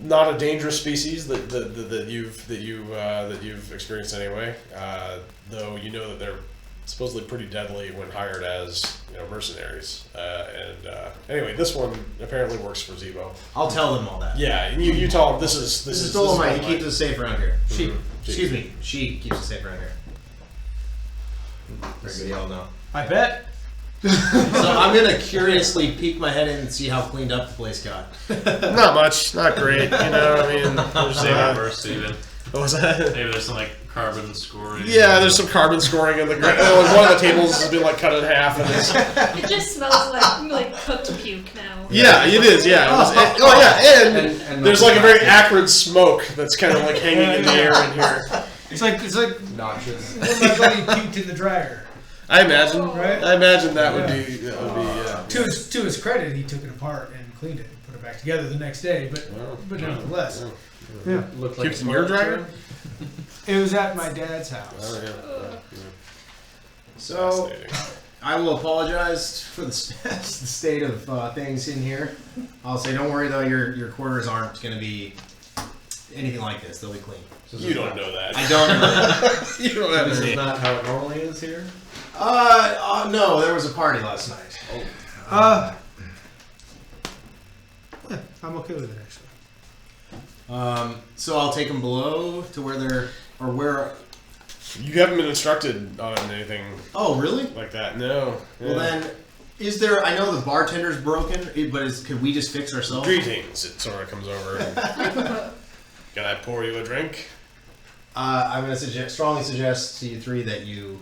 not a dangerous species that you've experienced anyway. Though you know that they're supposedly pretty deadly when hired as mercenaries. Anyway, this one apparently works for Zebo. I'll tell them all that. Yeah, and you tell them this is Dolomite. He keeps us safe around here. She. Excuse me. She keeps us safe around here. Very good. Y'all know. I bet. So I'm gonna curiously peek my head in and see how cleaned up the place got. Not much, not great. I mean, there's Save it first, even. what was that? Maybe there's some like carbon scoring. Yeah, there's some carbon scoring in the ground. One of the tables has been like cut in half, and it's, It just smells like cooked puke now. yeah, it is. Yeah, and And there's like a very acrid smoke that's kind of like hanging in the air in here. It's like Noxious. when my buddy puked in the dryer. I imagine. Right? I imagine that would be. To his credit, he took it apart and cleaned it and put it back together the next day. But nevertheless, yeah. Looked like Puked in your dryer? It was at my dad's house. Oh, yeah. So Fascinating. I will apologize for the state of things in here. I'll say, don't worry though. Your quarters aren't going to be anything like this. They'll be clean. You don't know that. I don't know that. You don't have This any. is not how it normally is here. No, there was a party last night. Yeah, I'm okay with it actually. So I'll take them below to where they're, or where. You haven't been instructed on anything Oh, really? like that. No. Well then, is there? I know the bartender's broken, but could we just fix ourselves? Greetings. It sort of comes over. And, can I pour you a drink? I'm going to strongly suggest to you three that you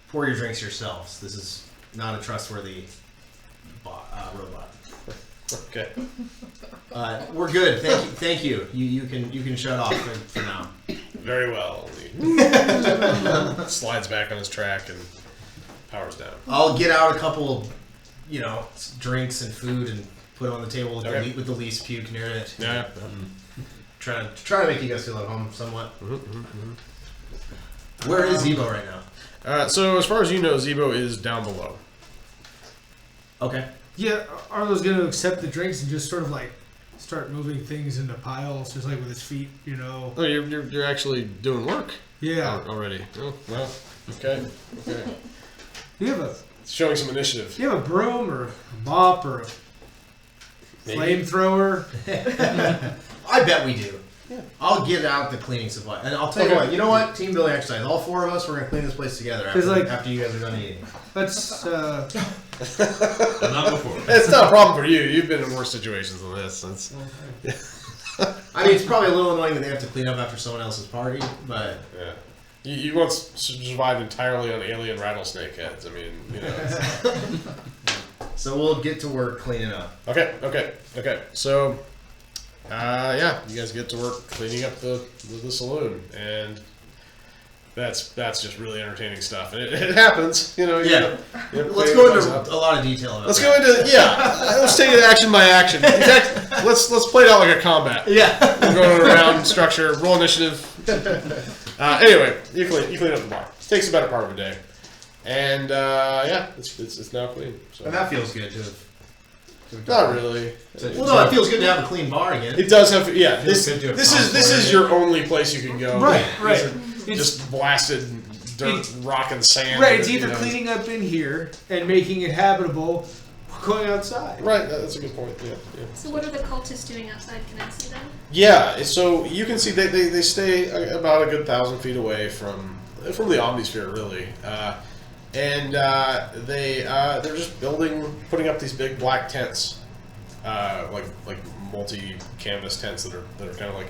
pour your drinks yourselves. This is not a trustworthy robot. Okay. We're good. Thank you. You can shut off for now. Very well. He slides back on his track and powers down. I'll get out a couple, drinks and food and put it on the table with, Okay. with the least puke near it. Yeah. Try to make you guys feel at home somewhat. Where is Zebo right now? So as far as you know, Zebo is down below. Okay. Yeah, Arlo's going to accept the drinks and just sort of like start moving things into piles, just like with his feet, Oh, you're actually doing work. Yeah. Already. Oh, well. Okay. Do you have a Showing some initiative. broom or a mop or a Maybe. flamethrower? I bet we do. I'll get out the cleaning supply, and I'll tell you what. You know what? Team building exercise. All 4 of us, we're gonna clean this place together after you guys are done eating. Let's. Not before. It's not a problem for you. You've been in worse situations than this. I mean, it's probably a little annoying that they have to clean up after someone else's party, but Yeah. You once survived entirely on alien rattlesnake heads. I mean, it's... so we'll get to work cleaning up. Okay. So, yeah, you guys get to work cleaning up the saloon, and that's just really entertaining stuff. And it happens, you know. Yeah. Let's clean go things into up. a lot of detail. About Let's that. go into let's take it action by action. In fact, let's play it out like a combat. Yeah. We're going around structure, roll initiative. Anyway, you clean up the bar. It takes the better part of a day, and yeah, it's now clean. So. And that feels good to have. Not really. Well, no, it feels good to have a clean bar again. It does have, yeah. This good to have this is your only place you can go. Right. These are just blasted dirt, rock, and sand. Right, it's you either know. cleaning up in here and making it habitable, or going outside. Right, that's a good point. Yeah. So what are the cultists doing outside? Can I see them? Yeah. So you can see they stay about a good 1,000 feet away from the Omnisphere, really. And they're just putting up these big black tents, like multi-canvas tents that are kind of like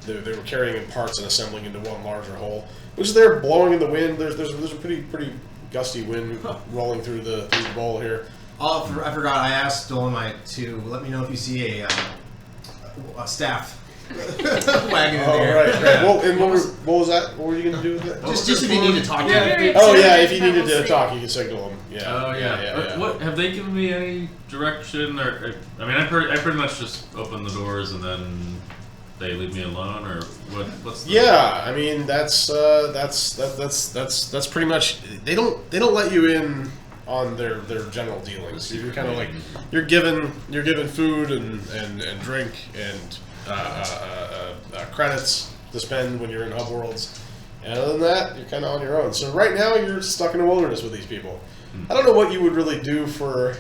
they were carrying in parts and assembling into one larger whole, which they're blowing in the wind. There's a pretty gusty wind rolling through the bowl here. Oh, I forgot. I asked Dolomite to let me know if you see a staff wagon in Oh, there. right. Well, and what was that? What were you going to do with it? Just if you need to talk to They're me. very Oh yeah, observant, if you needed I will to say. talk, you can signal them. Yeah. Oh yeah. Yeah. What have they given me any direction or I mean I pretty much just open the doors and then they leave me alone or what's the Yeah, I mean that's pretty much they don't let you in on their general dealings. You're kind of like you're given food and drink and credits to spend when you're in hub worlds. And other than that, you're kind of on your own. So right now you're stuck in the wilderness with these people. I don't know what you would really do for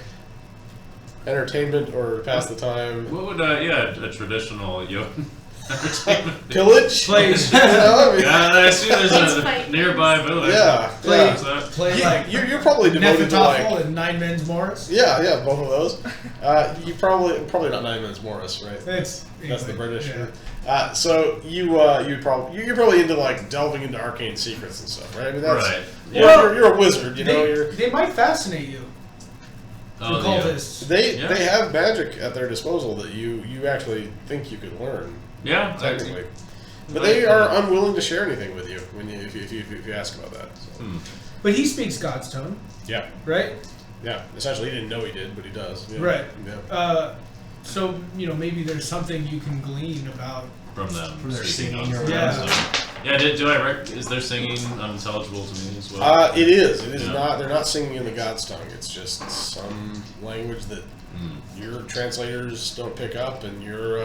entertainment or pass the time. What would a traditional entertainment Pillage? Plays. You know, I mean, Yeah, I see there's Let's a fight. nearby village. yeah. Play- yeah. What's that? Play like You're probably devoted to like Nefertafel and Nine Men's Morris. yeah, both of those. You probably not 9 Minutes Morris, right? That's The British. Yeah. So you're probably into like delving into arcane secrets and stuff, right? I mean, that's, Right. Yeah, Well, you're a wizard, you know. They might fascinate you. Oh, Call yeah. this. They Yeah. have magic at their disposal that you actually think you could learn Yeah, technically, but they are unwilling to share anything with you when if you ask about that. So. But he speaks God's tongue, Yeah, right? yeah. Essentially, he didn't know he did, but he does. Yeah. Right. Yeah. So maybe there's something you can glean about. from them. From their speaking singing on- or Yeah. So, yeah, is their singing unintelligible to me as well? It is. It is Yeah. not. They're not singing in the God's tongue. It's just some language that your translators don't pick up, and your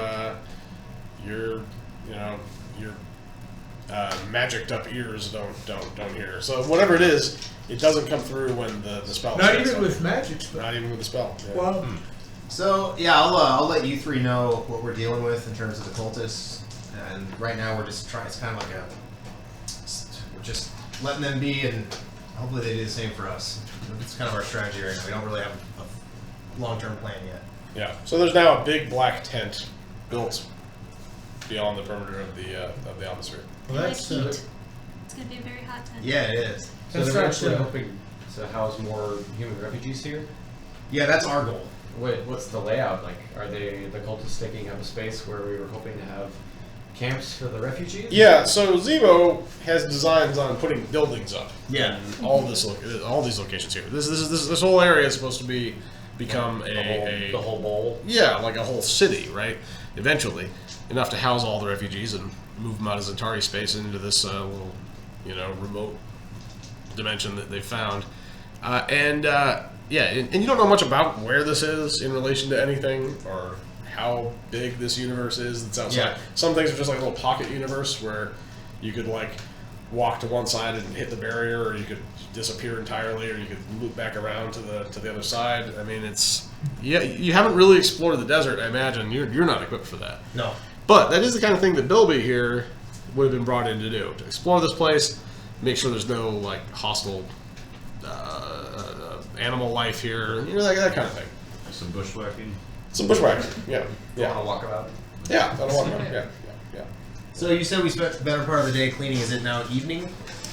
magicked up ears don't hear. So whatever it is, it doesn't come through when the spell. Not starts even up. with magic spell. Not even with the spell. Yeah. Well, So yeah, I'll let you 3 know what we're dealing with in terms of the cultists. And right now we're just trying. It's kind of like we're just letting them be, and hopefully they do the same for us. It's kind of our strategy right now. We don't really have a long-term plan yet. Yeah. So there's now a big black tent built beyond the perimeter of the atmosphere. well, I like that's heat. It's gonna be a very hot tent. Yeah, it is. So That's they're not actually true. hoping to house more human refugees here? Yeah, that's our goal. What's the layout like? Are the cultists taking up a space where we were hoping to have camps for the refugees? Yeah. So Zebo has designs on putting buildings up. Yeah. in all these locations here. This whole area is supposed to become The whole bowl. yeah, like a whole city, right? Eventually, enough to house all the refugees and move them out of Zentari space into this little, remote dimension that they found. Yeah, and you don't know much about where this is in relation to anything or how big this universe is that's outside. Yeah. Some things are just like a little pocket universe where you could like walk to one side and hit the barrier, or you could disappear entirely, or you could loop back around to the other side. I mean, you haven't really explored the desert. I imagine you're not equipped for that. No. But that is the kind of thing that Bilby here would have been brought in to do, to explore this place, make sure there's no like hostile animal life here, you know, that kind of thing. Some bushwhacking. Some bushwhacking, yeah, Want to walk about? yeah, that'll walk around, yeah. So you said we spent the better part of the day cleaning. Is it now evening?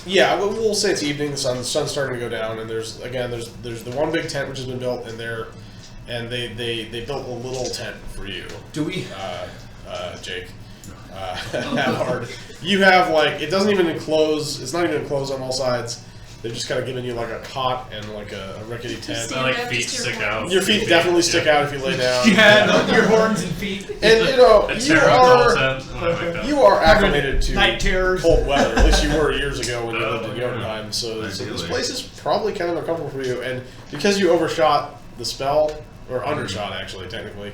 Yeah, we'll say it's evening. The sun's starting to go down, and there's the one big tent which has been built in there, and they built a little tent for you. Do we? Jake. Howard. You have like it doesn't even enclose. It's not even enclosed on all sides. They're just kind of giving you like a cot and like a rickety tent. Stand Like up, feet just stick your out. horns. Your feet definitely stick out if you lay down. Yeah, your horns and feet. And you know A you pterodactyl are tent. Oh my God. you are acclimated to Night terrors. cold weather. At least you were years ago when you lived in yeah. Jotunheim. So this Ideally. place is probably kind of uncomfortable for you. And because you overshot the spell, or undershot actually, technically,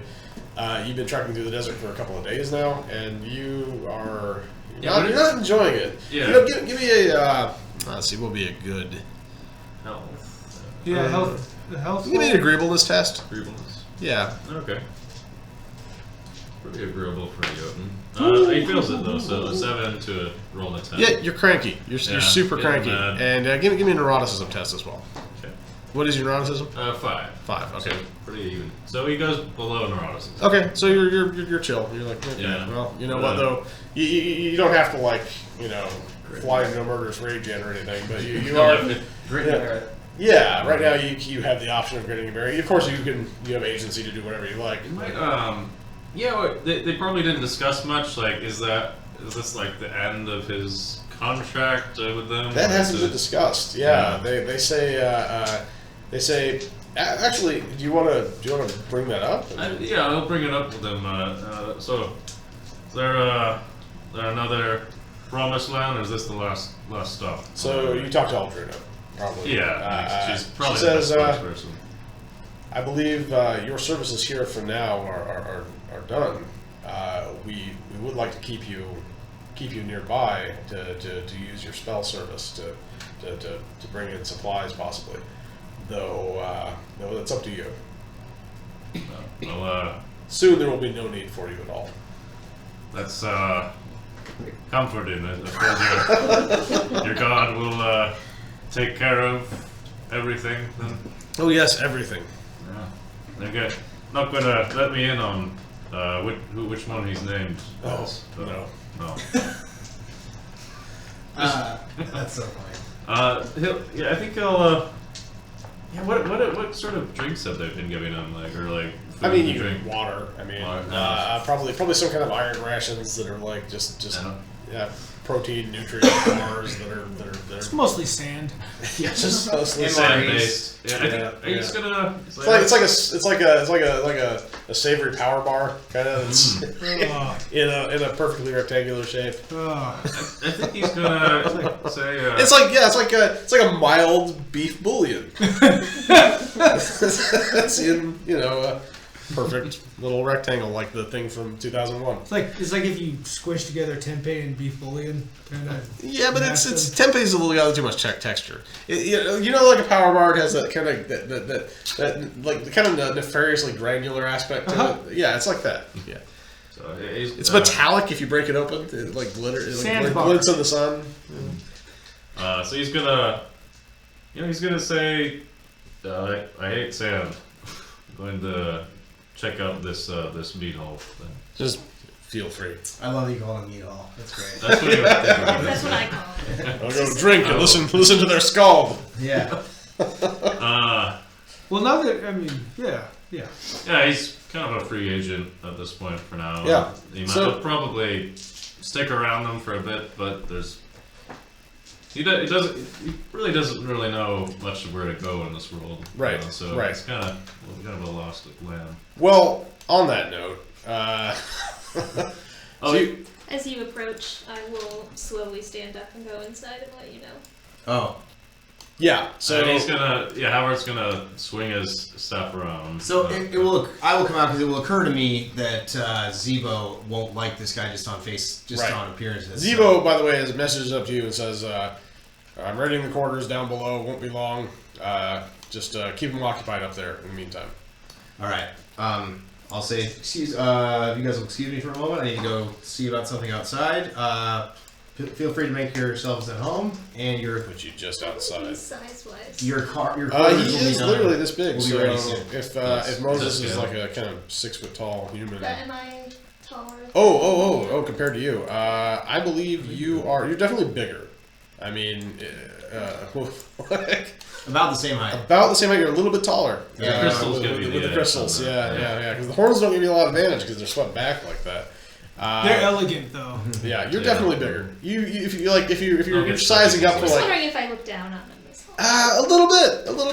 you've been trekking through the desert for a couple of days now, and you are you're not enjoying it. Yeah. You know, give me a let's see, what would be a good. Health. Yeah, health. Give me an agreeableness test. Agreeableness. Yeah. Okay. Pretty agreeable for Jotun. He feels it though, so a 7 to a roll a 10. Yeah, you're cranky. You're super getting cranky. mad. And give me an neuroticism test as well. Okay. What is your neuroticism? 5. 5. Okay. So pretty even. So he goes below neuroticism. Okay, so you're chill. You're like, okay, Yeah. well, you know what though, you don't have to like, you know, fly into a murderous rage yet or anything, but you are. Yeah, right now you have the option of getting a berry. Of course, you have agency to do whatever you like. Yeah, well, they probably didn't discuss much. Like, is this like the end of his contract with them? That Or hasn't is been it- discussed. Yeah, they say. Actually, do you want to bring that up? Yeah, I'll bring it up with them. So, is there another promised land, or is this the last stop? So you talked to Aldrina, probably. Yeah, she's probably she the says, best person. I believe your services here for now are done. We would like to keep you nearby to use your spell service to bring in supplies possibly. Though that's up to you. Well, Soon there will be no need for you at all. that's comforting. I suppose your god will take care of everything. Then. Oh yes, everything. Yeah. Okay. Not gonna let me in on which one he's named. Oh no. No. That's so funny. I think he'll. Yeah. What sort of drinks have they been giving him? Like food I mean, to you drink. drink water. I mean, Water. probably some kind of iron rations that are like just Yeah. protein nutrient bars that are It's mostly sand. yeah, just mostly Sand MREs. based. Yeah. I think he's gonna. It's like a savory power bar kind of. It's in a perfectly rectangular shape. I think he's gonna say. It's like a mild beef bouillon. It's in a perfect little rectangle like the thing from 2001. It's like if you squish together tempeh and beef bouillon, kind of. Yeah, but it's tempeh's a little got too much texture. Like a power bar, it has that kind of that like the kind of nefariously granular aspect to it. Yeah, it's like that. Yeah, So it's metallic if you break it open. It like glitters. It like Sandbar. glints in the sun. So he's gonna, he's gonna say, I hate sand. I'm going to check out this meat hole. Then. Just feel free. I love that you call him meat hall. That's great. That's what he was thinking. That's what I call it. I'll go drink and listen to their scald. Yeah. Well, now that yeah. Yeah, he's kind of a free agent at this point for now. Yeah. He might probably stick around them for a bit, but he really doesn't really know much of where to go in this world. Right, So right. it's kind of a lost lamb. Well, on that note, As you approach, I will slowly stand up and go inside and let you know. Oh. yeah. So And he's gonna, Howard's gonna swing his staff around. So I will come out because it will occur to me that Zebo won't like this guy just on Right. on appearances. Zebo, by the way, has messages up to you and says, I'm raiding the quarters down below. Won't be long. Just keep them occupied up there in the meantime. All right. I'll say, if you guys will excuse me for a moment. I need to go see about something outside. Feel free to make yourselves at home, and Put you just outside. Size-wise. your He quarters will be is done. literally this big. We'll be So ready soon. if Moses That's is good. like a kind of 6 foot tall human. But am I taller? Oh! Compared to you, I believe you're definitely bigger. I mean, like, About the same height. about the same height. You're a little bit taller. Yeah, crystals give with, you with the the edge crystals. on that. Yeah. Because the horns don't give you a lot of advantage because they're swept back like that. They're elegant though. Yeah, you're Yeah. definitely bigger. If you're get sizing up for I'm just like wondering if I look down on them this whole a little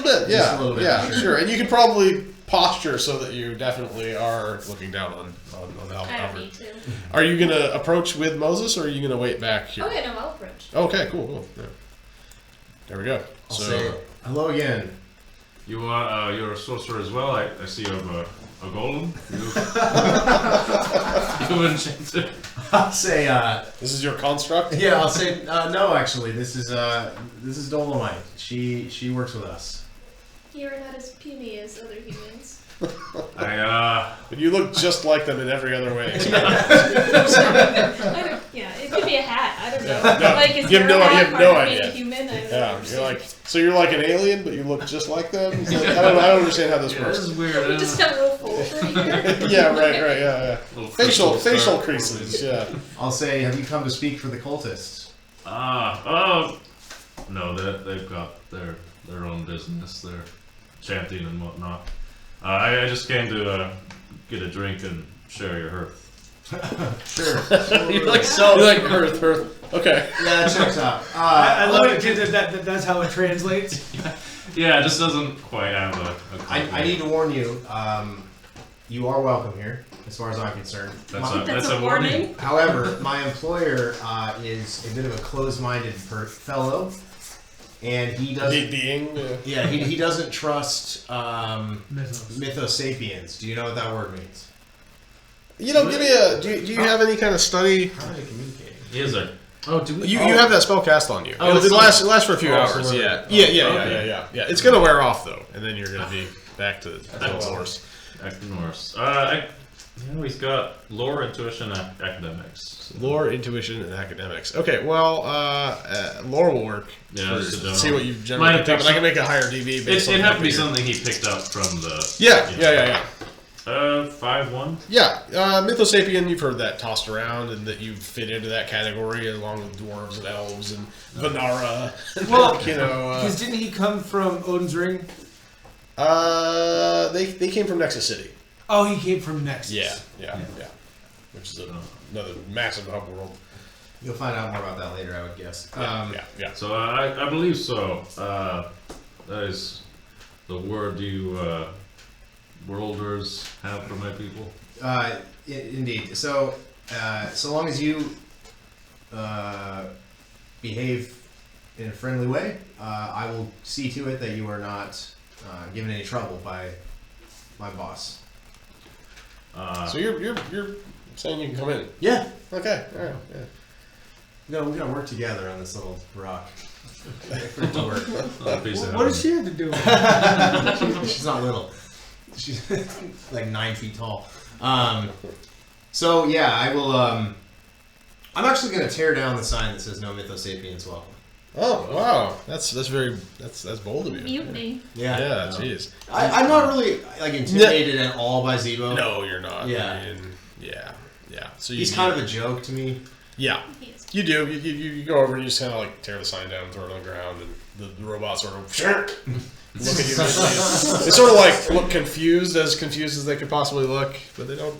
bit. Yeah, Just a little bit, yeah, sure. sure. And you can probably posture so that you definitely are looking down on I don't Albert. need to. Are you gonna approach with Moses, or are you gonna wait back here? Okay, no, I'll approach. Okay, cool. Yeah. There we go. I'll So say hello again. You are you're a sorcerer as well. I see you have a golem. You enchanted. I'll say, this is your construct. yeah, I'll say, no, actually, this is Dolomite. She works with us. You're not as puny as other humans. But you look just like them in every other way. Yeah, it could be a hat. I don't know. No, Like, is you have your no- you hat have part no of being idea. a human? I don't Yeah, understand. you're like an alien, but you look just like them. It's like, I don't understand how this Yeah, works. this is weird. You just have a little fold right here. Yeah, right, yeah. Little Facial crystals start creases, yeah. I'll say, have you come to speak for the cultists? No, they've got their own business. They're chanting and whatnot. I just came to get a drink and share your hearth. Sure. You're like Hearth. Okay. Yeah, that checks out. I love it too that's how it translates. Yeah, it just doesn't quite have a I need to warn you, you are welcome here, as far as I'm concerned. That's a warning. However, my employer is a bit of a closed-minded fellow, and he doesn't. Being. Yeah, he doesn't trust Mythos. mythosapiens. Do you know what that word means? You know, give me a. Do you have any kind of study? How are they communicating? He is a. Oh, do we? You have that spell cast on you. Oh, it lasts for a few Oh, hours. so Yeah. we're- Yeah. It's gonna wear off though, and then you're gonna be back to the horse. Norse. He's got lore, intuition, academics. Lore, intuition, and academics. Okay, well, lore will work. Yeah, for- just a general- see what you've generally Might picked up, have and I can make a higher DV. Based on It what had to you be figured. something he picked up from the. Yeah. 5-1. Yeah, Mythosapien, you've heard that tossed around, and that you fit into that category along with dwarves and elves and Vanara. Well, you know, because didn't he come from Odin's Ring? they came from Nexus City. Oh, he came from Nexus. Yeah. Which is another massive hub world. You'll find out more about that later, I would guess. Yeah. So I believe so. That is the word you worlders have for my people. Indeed. So, so long as you behave in a friendly way, I will see to it that you are not given any trouble by my boss. So you're saying you can come in? Yeah. Okay. All right. Yeah. We gotta work together on this little rock. For it to work. What does she have to do with it? She's not little. She's like 9 feet tall. So yeah, I will. I'm actually gonna tear down the sign that says "No Mythosapiens Welcome." Oh wow, that's bold of you. Mutiny. Yeah. Jeez. I'm not really like intimidated at all by Zebo. No, you're not. Yeah. I mean, yeah. So He's kind of a joke to me. Yeah. He is. You do. You go over and you just kind of like tear the sign down, throw it on the ground, and the robot sort of look at you. They sort of like look confused as they could possibly look, but they don't.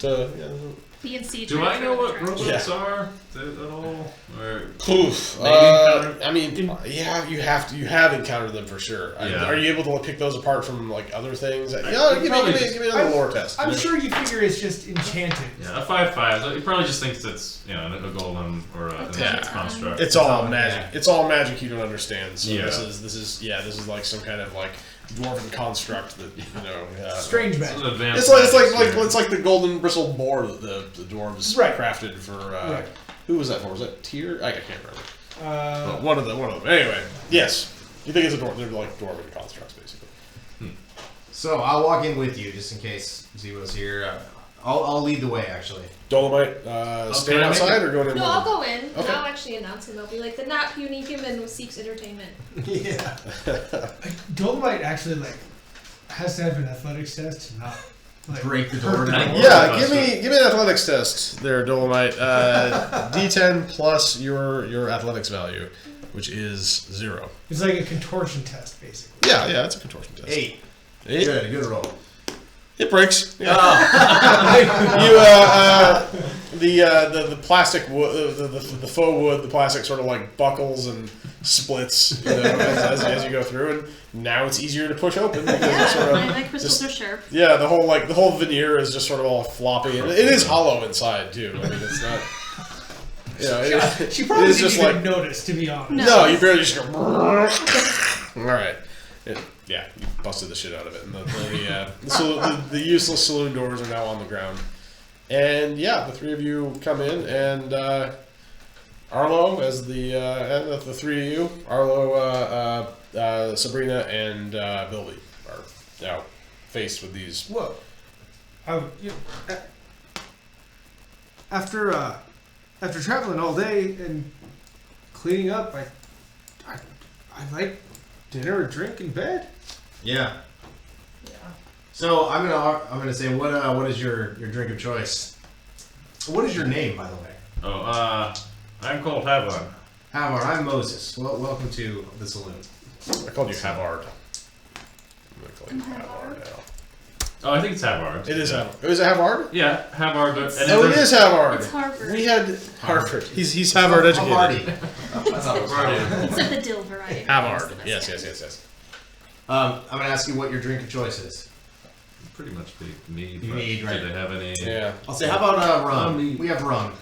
B and C. Do I know what transfer. robots are at all? Or Poof. Maybe encountered- I mean, yeah, you have encountered them for sure. Yeah. Are you able to pick those apart from like other things? Yeah, give me another lore test. I'm sure you figure it's just enchanted. yeah, a 5/5. So he probably just thinks it's a golem or an Yeah. construct. It's all magic. It's all magic you don't understand. So Yeah. this is like some kind of like dwarven construct that Strange It's magic. an advanced It's like the golden bristled boar that the dwarves Right. crafted for. Right. Who was that for? Was that Tyr? I can't remember. Uh, One of them. Anyway, yes. You think it's a dwarf? They're like dwarven constructs, basically. So I'll walk in with you just in case Zebo's here. I'll lead the way actually. Dolomite, staying can I make outside it? or going in? No, I'll go in. And Okay. I'll actually announce him. I'll be like, the not puny human who seeks entertainment. Yeah. Dolomite actually has to have an athletics test to not Break the door down. Yeah, give me an athletics test there, Dolomite. D10 plus your athletics value, which is 0. It's like a contortion test, basically. Yeah, it's a contortion test. 8. 8. Good roll. It breaks. Yeah. The plastic wood, the faux wood, the plastic sort of like buckles and splits, as you go through, and now it's easier to push open because it's sort of My crystals are sharp. yeah, the whole veneer is just sort of all floppy, and it is hollow inside too. I mean, it's not. She probably it is didn't just even like notice, to be honest. no, you barely just go. All right. Yeah, you busted the shit out of it. And the useless saloon doors are now on the ground. And yeah, the three of you come in, and Arlo, as the three of you, Arlo, Sabrina, and Bilby are now faced with these. Whoa. After traveling all day and cleaning up, I like dinner or drink in bed. Yeah. So I'm gonna say what is your drink of choice? What is your name, by the way? Oh, I'm called Havon. Havard, I'm Moses. Well, welcome to the saloon. I called you Havard. I'm gonna call you Havard now. Oh, I think it's Havard. It is Havard. Is it Havard? Yeah, Havard. But Oh, it is Havard. It's Harvard. We had Harvard. He's Havard educated. Havardi. Except the dill variety. Havard. That's the best Yes. one. I'm gonna ask you what your drink of choice is. Pretty much be mead. but Mead, right. Do they have any? Yeah. I'll say, how about rum? We have rum.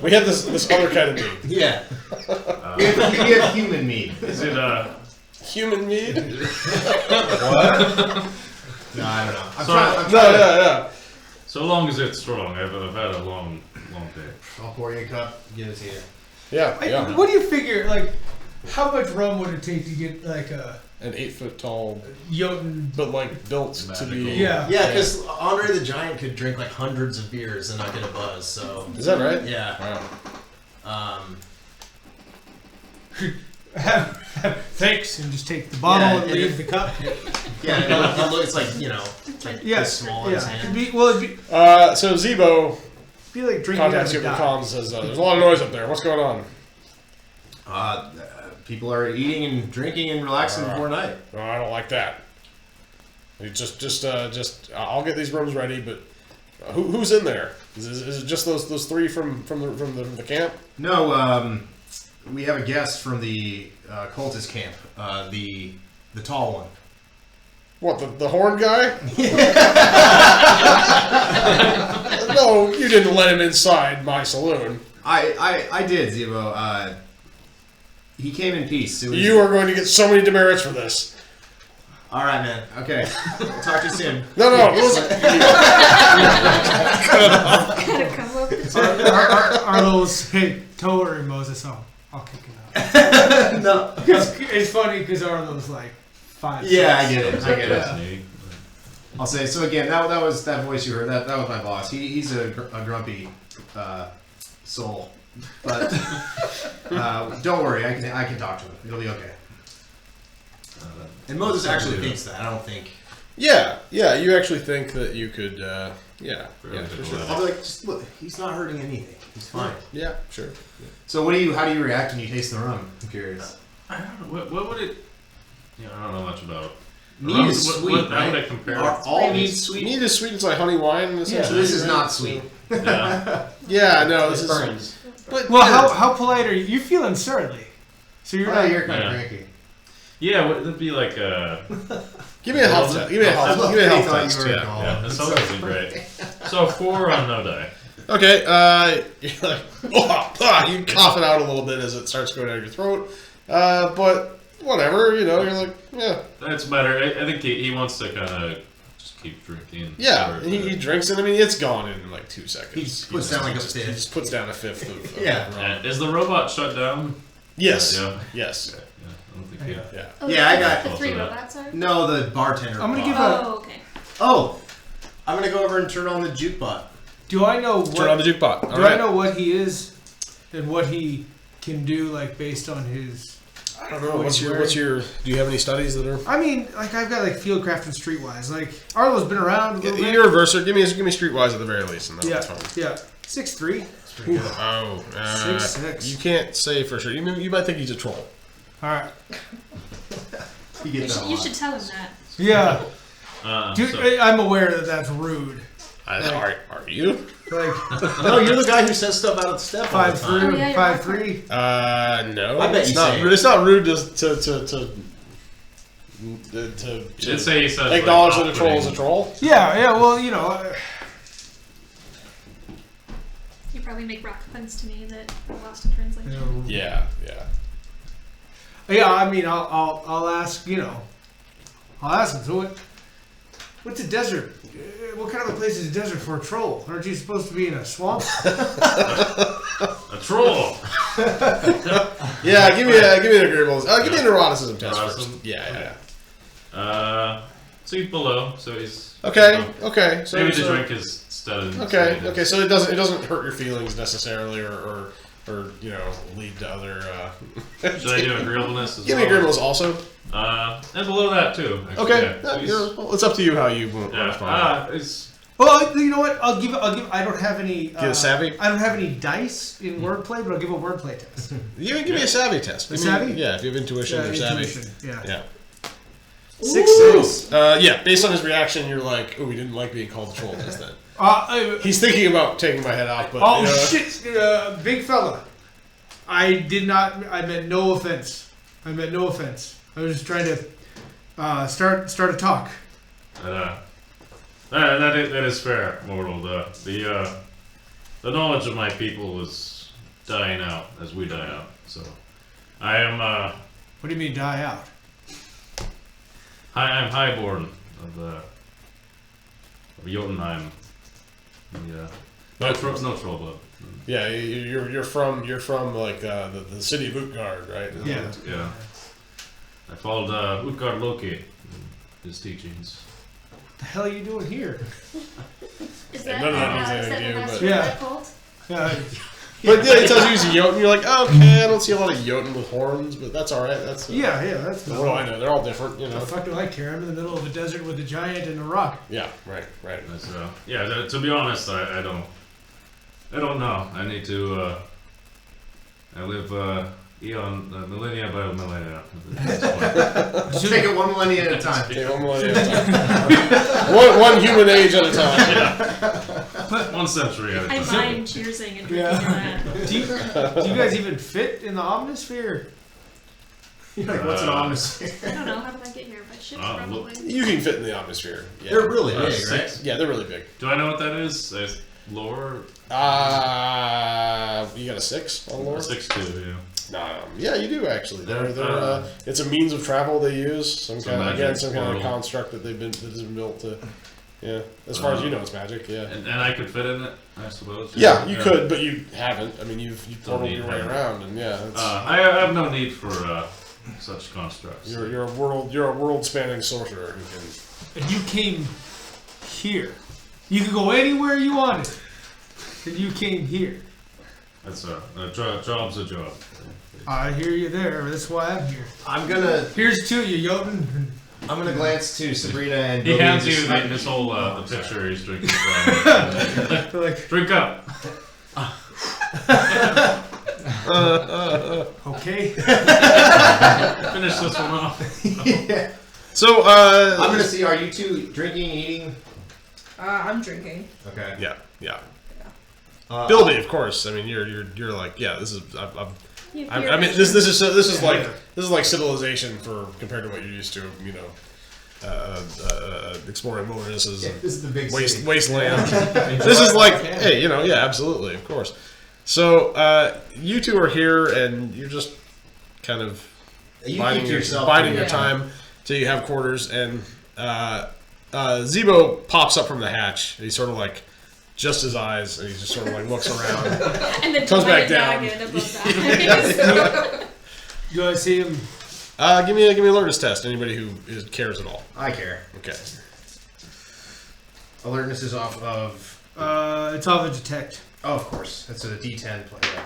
We had this other kind of mead. Yeah. We have human mead. Is it Human mead? What? No, I don't know. I'm So- trying No, to- yeah. so long as it's strong? I've had a long day. I'll pour you a cup. Give it to you. Yeah. What do you figure, how much rum would it take to get, An 8-foot tall, Jotun... but built to be. Magical. Yeah. Yeah, because Andre the Giant could drink hundreds of beers and not get a buzz. So Is that right? yeah. Wow. Thanks, and just take the bottle Yeah, and and leave the cup. Yeah, it's like Yeah, this small in his hand. It'd be So Zebo like drinking contacts out you of over a the comms and says, "There's a lot of noise up there. What's going on?" People are eating and drinking and relaxing before night. Oh, I don't like that. You I'll get these rooms ready, but who's in there? Is it just those three from the camp? No, we have a guest from the cultist camp. The tall one. What, the horn guy? No, you didn't let him inside my saloon. I did, Zebo. He came in peace. It was, You are going to get so many demerits for this. all right, man. Okay, we'll talk to you soon. No, listen. Gotta come up with Arlo will say, "Don't worry, Moses. I'll kick it out." No. It's funny because Arlo's like 5. Yeah, I 6. get it. I get it. Sneak. I'll say so again. That was that voice you heard. That was my boss. He's a grumpy soul, but don't worry. I can talk to him. It'll be okay. And Moses actually thinks that. I don't think. Yeah. You actually think that you could? Yeah, for sure. I'll be like, just look. He's not hurting anything. He's fine. Yeah, sure. So how do you react when you taste the rum? I'm curious. I don't know. What would it? I don't know much about. Mead rum. is sweet, How would right? I compare? Are all mead sweet? Mead is sweet. It's like honey wine. So Essentially. this is not sweet. Yeah. Yeah, no, this is. burns. But Well, how polite are you? You feel uncertainly, so you're Well, not. you're kind of Yeah. cranky. Yeah, would it be like a? Give me a health test. Give me a health. Give me a health thought test. you were Yeah. tall. Yeah, that It's sounds so wasn't great. So 4 on no die. Okay. You're like, you cough it out a little bit as it starts going down your throat. But whatever. You're like, yeah. That's better. I think he wants to kind of just keep drinking. Yeah, Or- and he drinks it. I mean, it's gone in like 2 seconds. He puts down like a He fifth. just puts down a fifth of Yeah. rum. Is the robot shut down? Yes. Yeah. Yes. Yeah, I don't think he. Yeah. Oh, Yeah, I got- the 3 Also that. robots are? No, the bartender. I'm gonna give bought. a- Oh, okay. Oh, I'm gonna go over and turn on the jukebot. Do I know what? Turn on the jukebot. All do right. I know what he is, and what he can do, like based on his? I don't know. What's your? Do you have any studies that are? I mean, like I've got like Fieldcraft and Streetwise. Like Arlo's been around a little bit. You're a verser. Give me Streetwise at the very least, and that's fine. Yeah. 6'3". Oh, 6'6". you can't say for sure. You might think he's a troll. All right. You should tell him that. Yeah. Dude, So- I'm aware that that's rude. Are you? Like No, you're the guy who says stuff out of step all the time. 5'3", Oh, yeah, you're 5'3". No. I bet it's you not. say Rude. It's not rude to You did say he says acknowledge like, that a troll is a troll. Yeah. Well, you know. You probably make rock puns to me that are lost in translation. Yeah. Yeah. I mean, I'll ask. You know, I'll ask him. So what's a desert? What kind of a place is a desert for a troll? Aren't you supposed to be in a swamp? a troll. Yeah. Give me an agreeable. Give me an eroticism test Eroticism? first. Yeah. So he's below, so he's Okay. So maybe the drink is studded. Okay. So it doesn't hurt your feelings necessarily, or you know, lead to other. Should I do agreeableness as Give me well? agreeableness also. And below that too. Actually. Okay. Yeah, so he's- Well, it's up to you how you want to respond. it's Well, you know what? I'll give. I don't have any. Get a savvy? I don't have any dice in wordplay, but I'll give a wordplay test. You can give me a savvy test. Savvy? Yeah, if you have intuition or savvy. intuition, Yeah. Yeah. 6'6". Yeah. Based on his reaction, you're like, oh, we didn't like being called a troll just then. He's He's thinking about taking my head off, but oh you know, shit, big fella. I did not. I meant no offense. I was just trying to start a talk. that is fair, Mortal. The knowledge of my people is dying out as we die out. So I am What do you mean die out? I'm highborn of Jotunheim. No troll blood. yeah, you're from like the city of Utgard, right? Yeah. Yeah. I followed Utgard Loki and his teachings. What the hell are you doing here? Is Yeah, that, none of that means is anything that to the you, master but- of Yeah. that cult? But yeah, it tells you he's a Jotun. You're like, oh, okay, I don't see a lot of Jotun with horns, but that's all right. That's Yeah, that's What do I know? They're all different, you The know. fuck do I care? I'm in the middle of a desert with a giant and a rock. Yeah, right. That's, to be honest, I don't know. I need to. I live millennia by millennia. Take it 1 millennia at a time. Okay, 1 millennium at a time. one human age at a time. 1 century at a I time. mind cheersing and drinking Yeah. that. Do you guys even fit in the omnisphere? You're like, what's an omnisphere? I don't know. How did I get here? By ship, probably. You can fit in the atmosphere. Yeah. They're really big, right? 6. Yeah, they're really big. Do I know what that is? Lore? You got a 6 on lore? 6'2", yeah. Yeah, you do actually. They're it's a means of travel they use. Some kind of portal. construct that has been built to. Yeah, as far as you know, it's magic. Yeah. And I could fit in it, I suppose. Yeah, you could, but you haven't. I mean, you've Don't portaled need your way that. around, and yeah, it's, I have no need for such constructs. you're a world spanning sorcerer who can. And you came here. You could go anywhere you wanted. And you came here. That's a job's a job. I hear you there. That's why I'm here. I'm gonna Here's to you, Jotun. glance to Sabrina and He Bobby hands just you like- this whole the pitcher he's drinking from. Like, Drink up. okay. Finish this one off. Yeah. So, I'm gonna see. Are you two drinking, eating? I'm drinking. Okay. yeah. Bilby, of course. I mean, you're like, yeah. This is I mean, this is like civilization compared to what you're used to. You know, exploring wildernesses Yeah, and this is the big city. wasteland. This is like, hey, you know, yeah, absolutely, of course. So you two are here, and you're just kind of You biding keep your yourself. your time till you have quarters, and Zebo pops up from the hatch. And he's sort of like just his eyes, and he just sort of like looks around. And then Comes back down. again above that. Do I see him? Give me a alertness test. Anybody who cares at all. I care. Okay. Alertness is off of. It's off of detect. Oh, of course. That's a D10 play. Yeah.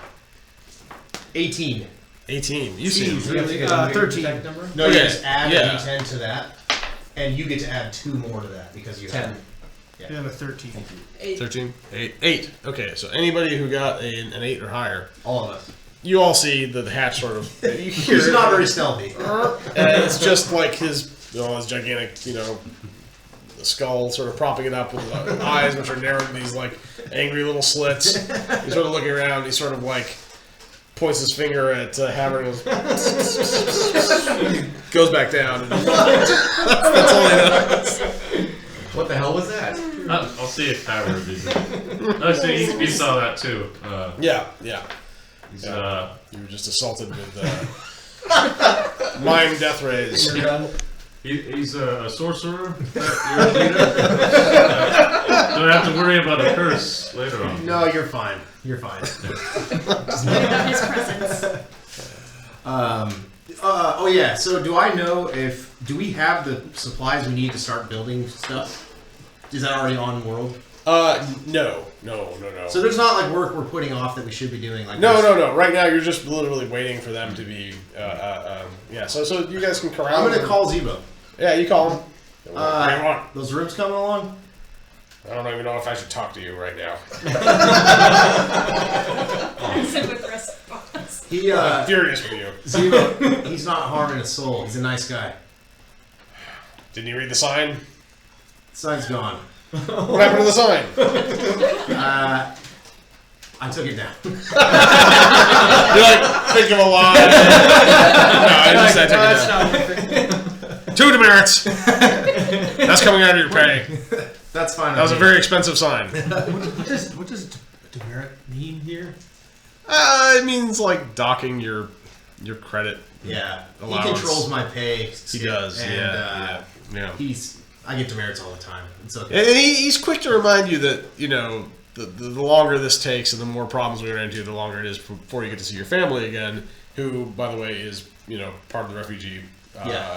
18. 18. You See, see. really? Get a 13. detect number? No, Okay, you just add yeah. a D10 to that, and you get to add 2 more to that because you 10. have. You have a 13. 8. 13? 8. Okay, so anybody who got an 8 or higher, All of us. you all see the hatch sort of. You hear He's it, not very stealthy. and it's just like his gigantic, the skull sort of propping it up with the eyes, which are narrowed in these like angry little slits. He's sort of looking around. He sort of like points his finger at Hammer and goes back down. And that's all he knows. What the hell was that? I'll see if Hammer reviews it. Oh, so you saw that too. Yeah. He's, You were just assaulted with mime death rays. You're done? he's a sorcerer. You're a leader. Don't have to worry about a curse later on. No, you're fine. You're fine. Just worried about his presence. Oh yeah. So do I know do we have the supplies we need to start building stuff? Is that already on world? No. So there's not like work we're putting off that we should be doing. Like No. Right now, you're just literally waiting for them to be. Yeah. So you guys can corral. I'm gonna them. call Zebo. Yeah, you call him. What do you want? Those rooms coming along? I don't even know if I should talk to you right now. Passive response. I'm furious with you. Zebo, he's not harming a soul. He's a nice guy. Didn't you read the sign? The sign's gone. What happened to the sign? I took it down. You're like, think of a lie. No, I just said take it down. 2 demerits. That's coming out of your pay. That's fine. That was a very expensive sign. What does demerit mean here? It means like docking your credit. Yeah. Allowance. He controls my pay. He does. And, Yeah. I get demerits all the time. It's okay. And he's quick to remind you that the longer this takes and the more problems we run into, the longer it is before you get to see your family again. Who, by the way, is part of the refugee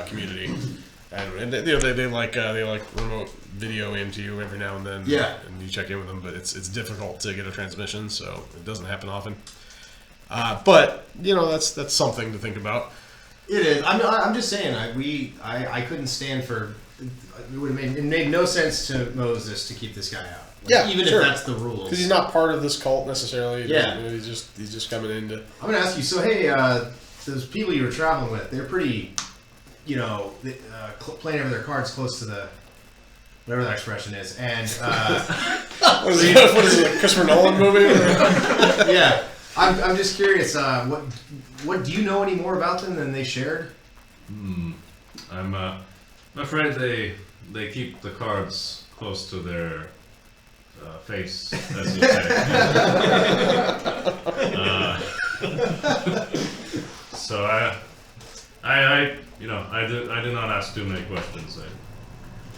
community, and they like remote video into you every now and then. Yeah. And you check in with them, but it's difficult to get a transmission, so it doesn't happen often. But that's something to think about. It is. I'm just saying. I couldn't stand for. It would have made no sense to Moses to keep this guy out. Even sure. if that's the rules. Because he's not part of this cult necessarily. Yeah. He's just coming in to. I'm gonna ask you. So hey, those people you were traveling with, they're pretty, playing over their cards close to the, whatever that expression is, and What is it? A Christopher Nolan movie? yeah. I'm just curious. What do you know any more about them than they shared? I'm afraid they keep the cards close to their face, as you say. So I did not ask too many questions.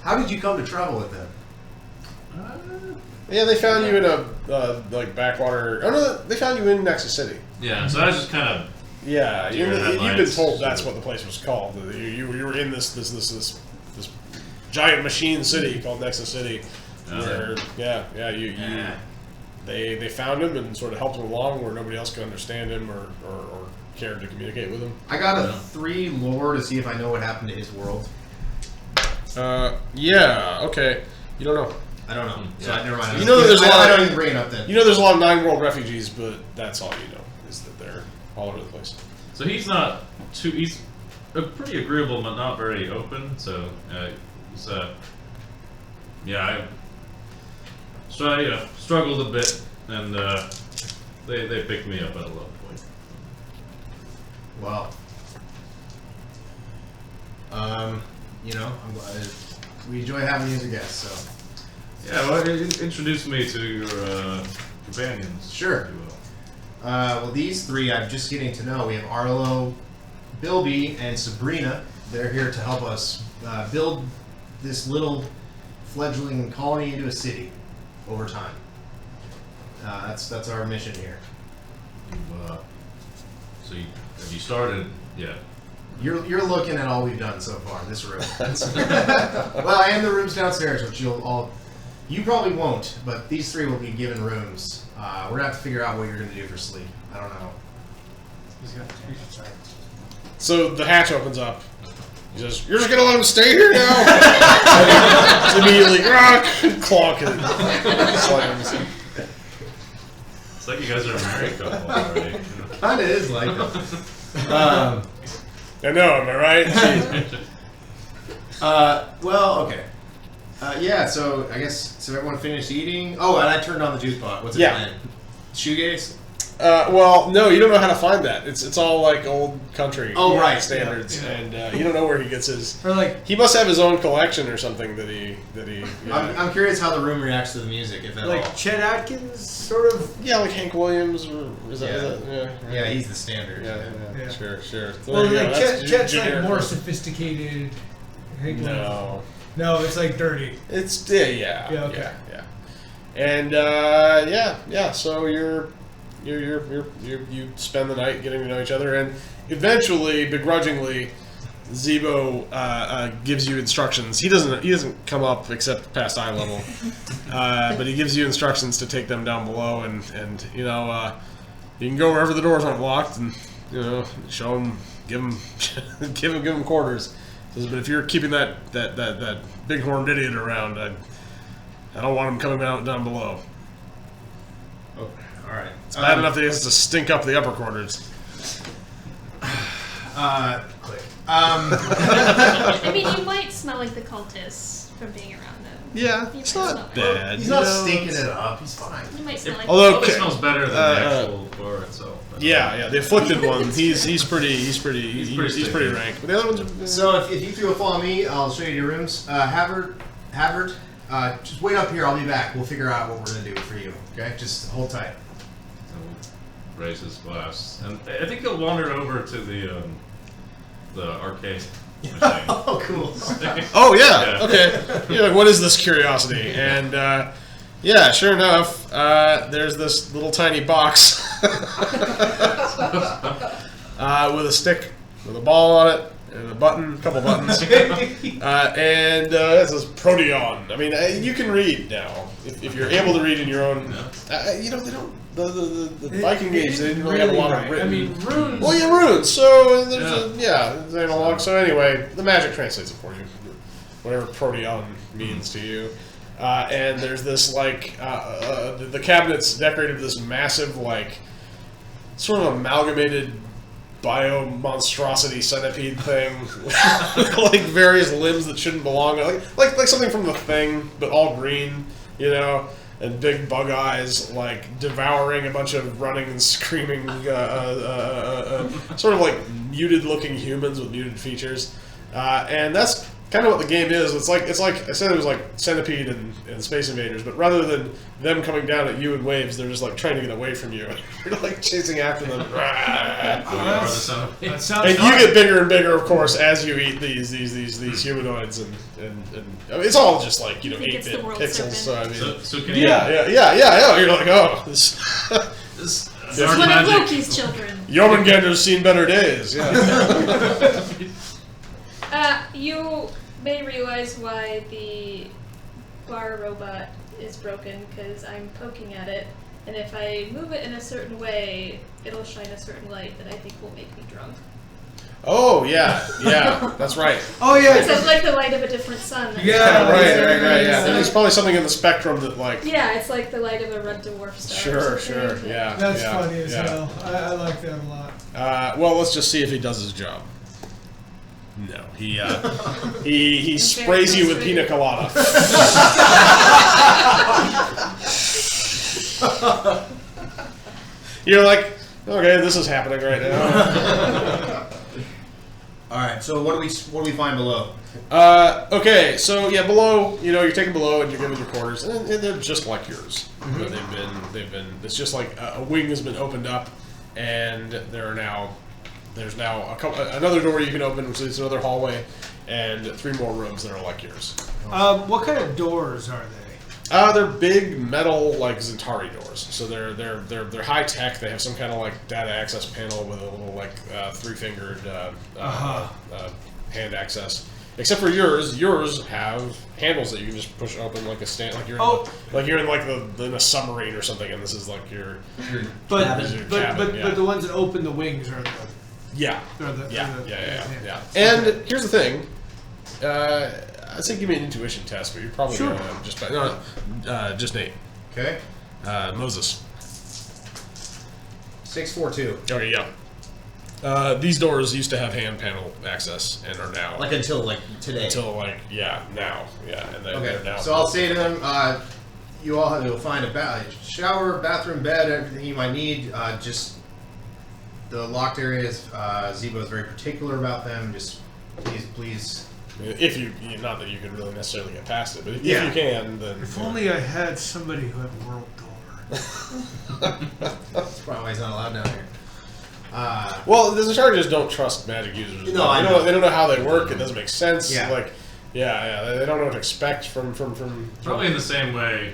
How did you come to travel with them? Yeah, they found you in a backwater. Oh no, they found you in Nexus City. Yeah, so I was just kind of Yeah, Deer you've been headlights, told that's so- what the place was called. You were in this giant machine city called Nexus City. Where they found him and sort of helped him along where nobody else could understand him or cared to communicate with him. I got a 3 lore to see if I know what happened to his world. Okay. You don't know. I don't know. So Yeah. never mind. You know that there's a lot I of- don't even bring it up then. You know there's a lot of 9 world refugees, but that's all you know, is that they're all over the place. So he's pretty agreeable, but not very open. So he's I struggled a bit, and they picked me up at a low point. Well, I'm glad we enjoy having you as a guest. So Yeah, well, introduce me to your companions. Sure. If you will. well, these 3 I'm just getting to know. We have Arlo, Bilby, and Sabrina. They're here to help us build this little fledgling colony into a city over time. That's our mission here. Have you started? Yeah. You're looking at all we've done so far. This room. Well, and the rooms downstairs, which you'll all You probably won't, but these three will be given rooms. We're gonna have to figure out what you're gonna do for sleep. I don't know. So the hatch opens up. He says, "You're just gonna let him stay here now?" It's immediately clock and slams. It's like you guys are a married couple already. Kinda is like that. I know, am I right? Well, okay. Yeah, so I guess so. Everyone finished eating. Oh, and I turned on the juice pot. What's it Yeah. playing? Shoegaze. Well, no, you don't know how to find that. It's all like old country right. standards, Yeah. and you don't know where he gets his. Or like, He must have his own collection or something that he. I'm curious how the room reacts to the music, if at all. like Chet Atkins, sort of. Yeah, like Hank Williams, or is that? Yeah. Is that Yeah, he's the standard. Yeah, Yeah. sure. So Well, there you like go. That's Chet's generic. like more sophisticated. No, No, it's like dirty. it's Yeah, okay. yeah. And so you spend the night getting to know each other, and eventually, begrudgingly, Zebo gives you instructions. He doesn't come up except past eye level, but he gives you instructions to take them down below, and you can go wherever the doors aren't locked, and show them, give them quarters. Says, but if you're keeping that bighorned idiot around, I don't want him coming down below. Oh, all right. It's bad enough that he has to stink up the upper quarters. Click. I mean, you might smell like the cultists from being around them. Yeah, You it's might not smell it. bad. He's not stinking it up. He's fine. You might smell like. Although- Probably smells better than the actual bar itself. but- Yeah, the afflicted one. He's pretty sticky. rank. But the other ones are. So if you two will follow me, I'll show you your rooms. Havard, just wait up here. I'll be back. We'll figure out what we're gonna do for you. Okay, just hold tight. Raise his glass, and I think he'll wander over to the arcade machine. Oh, cool. Oh yeah. Yeah. Okay. You're like, what is this curiosity? And yeah, sure enough, there's this little tiny box with a stick with a ball on it and a couple buttons, and it says Proteon. I mean, you can read now if you're able to read in your own. They don't. The Viking Age, they didn't really have a lot of written. I mean, runes. Well, yeah, runes. So there's it's analog. So anyway, the magic translates it for you, whatever Proteon means to you. And there's this the cabinet's decorated with this massive sort of amalgamated bio monstrosity centipede thing, like various limbs that shouldn't belong, like something from The Thing, but all green, and big bug eyes, devouring a bunch of running and screaming, sort of like muted-looking humans with muted features, and that's kind of what the game is. It's like I said, it was like Centipede and Space Invaders, but rather than them coming down at you in waves, they're just trying to get away from you. You're chasing after them. We are the centipede. That sounds And fun. you get bigger and bigger, of course, as you eat these humanoids, and I mean, it's all just think it's the 8-bit world pixels. So I mean, So can yeah. You're like, oh, this this It's dark one of magic. Loki's children. Jormungandr's seen better days. Yeah. You may realize why the bar robot is broken, because I'm poking at it, and if I move it in a certain way, it'll shine a certain light that I think will make me drunk. Oh yeah, that's right. Oh So yeah. it's like the light of a different sun. Yeah, Right. yeah. There's probably something in the spectrum that Yeah, it's like the light of a red dwarf star. or Sure, something. yeah. That's yeah, funny as yeah. hell. I like that a lot. Well, let's just see if he does his job. No, he sprays you with pina colada. You're like, okay, this is happening right now. All right. So what do we find below? Okay, so yeah, below, you're taking below and you're given your quarters, and they're just like yours. They've been. It's just like a wing has been opened up, and there's now another door you can open, which leads to another hallway, and 3 more rooms that are like yours. What kind of doors are they? They're big metal Zentari doors. So they're high tech. They have some kind of data access panel with a little 3-fingered hand access, except for yours have handles that you can just push open like a stand, like you're in in a submarine or something, and this is like your But This is your but cabin, but, yeah. but the ones that open the wings are the yeah. are the Yeah, are the, yeah. And here's the thing. I think give me an intuition test, but you're probably Sure. just Nate. Okay. Moses. 642. Okay, yeah. These doors used to have hand panel access and are now Like until like today. now, and they're Okay. now. So I'll say to them, you'll find a shower, bathroom, bed, everything you might need. Just the locked areas. Zebo is very particular about them. Just please. If you, not that you could really necessarily get past it, but if Yeah. you can, then If only I had somebody who had world door. That's probably why he's not allowed down here. Well, the chargers don't trust magic users. No, I they know. They don't know how they work. It doesn't make sense. Yeah. They don't know what to expect from. Probably in the same way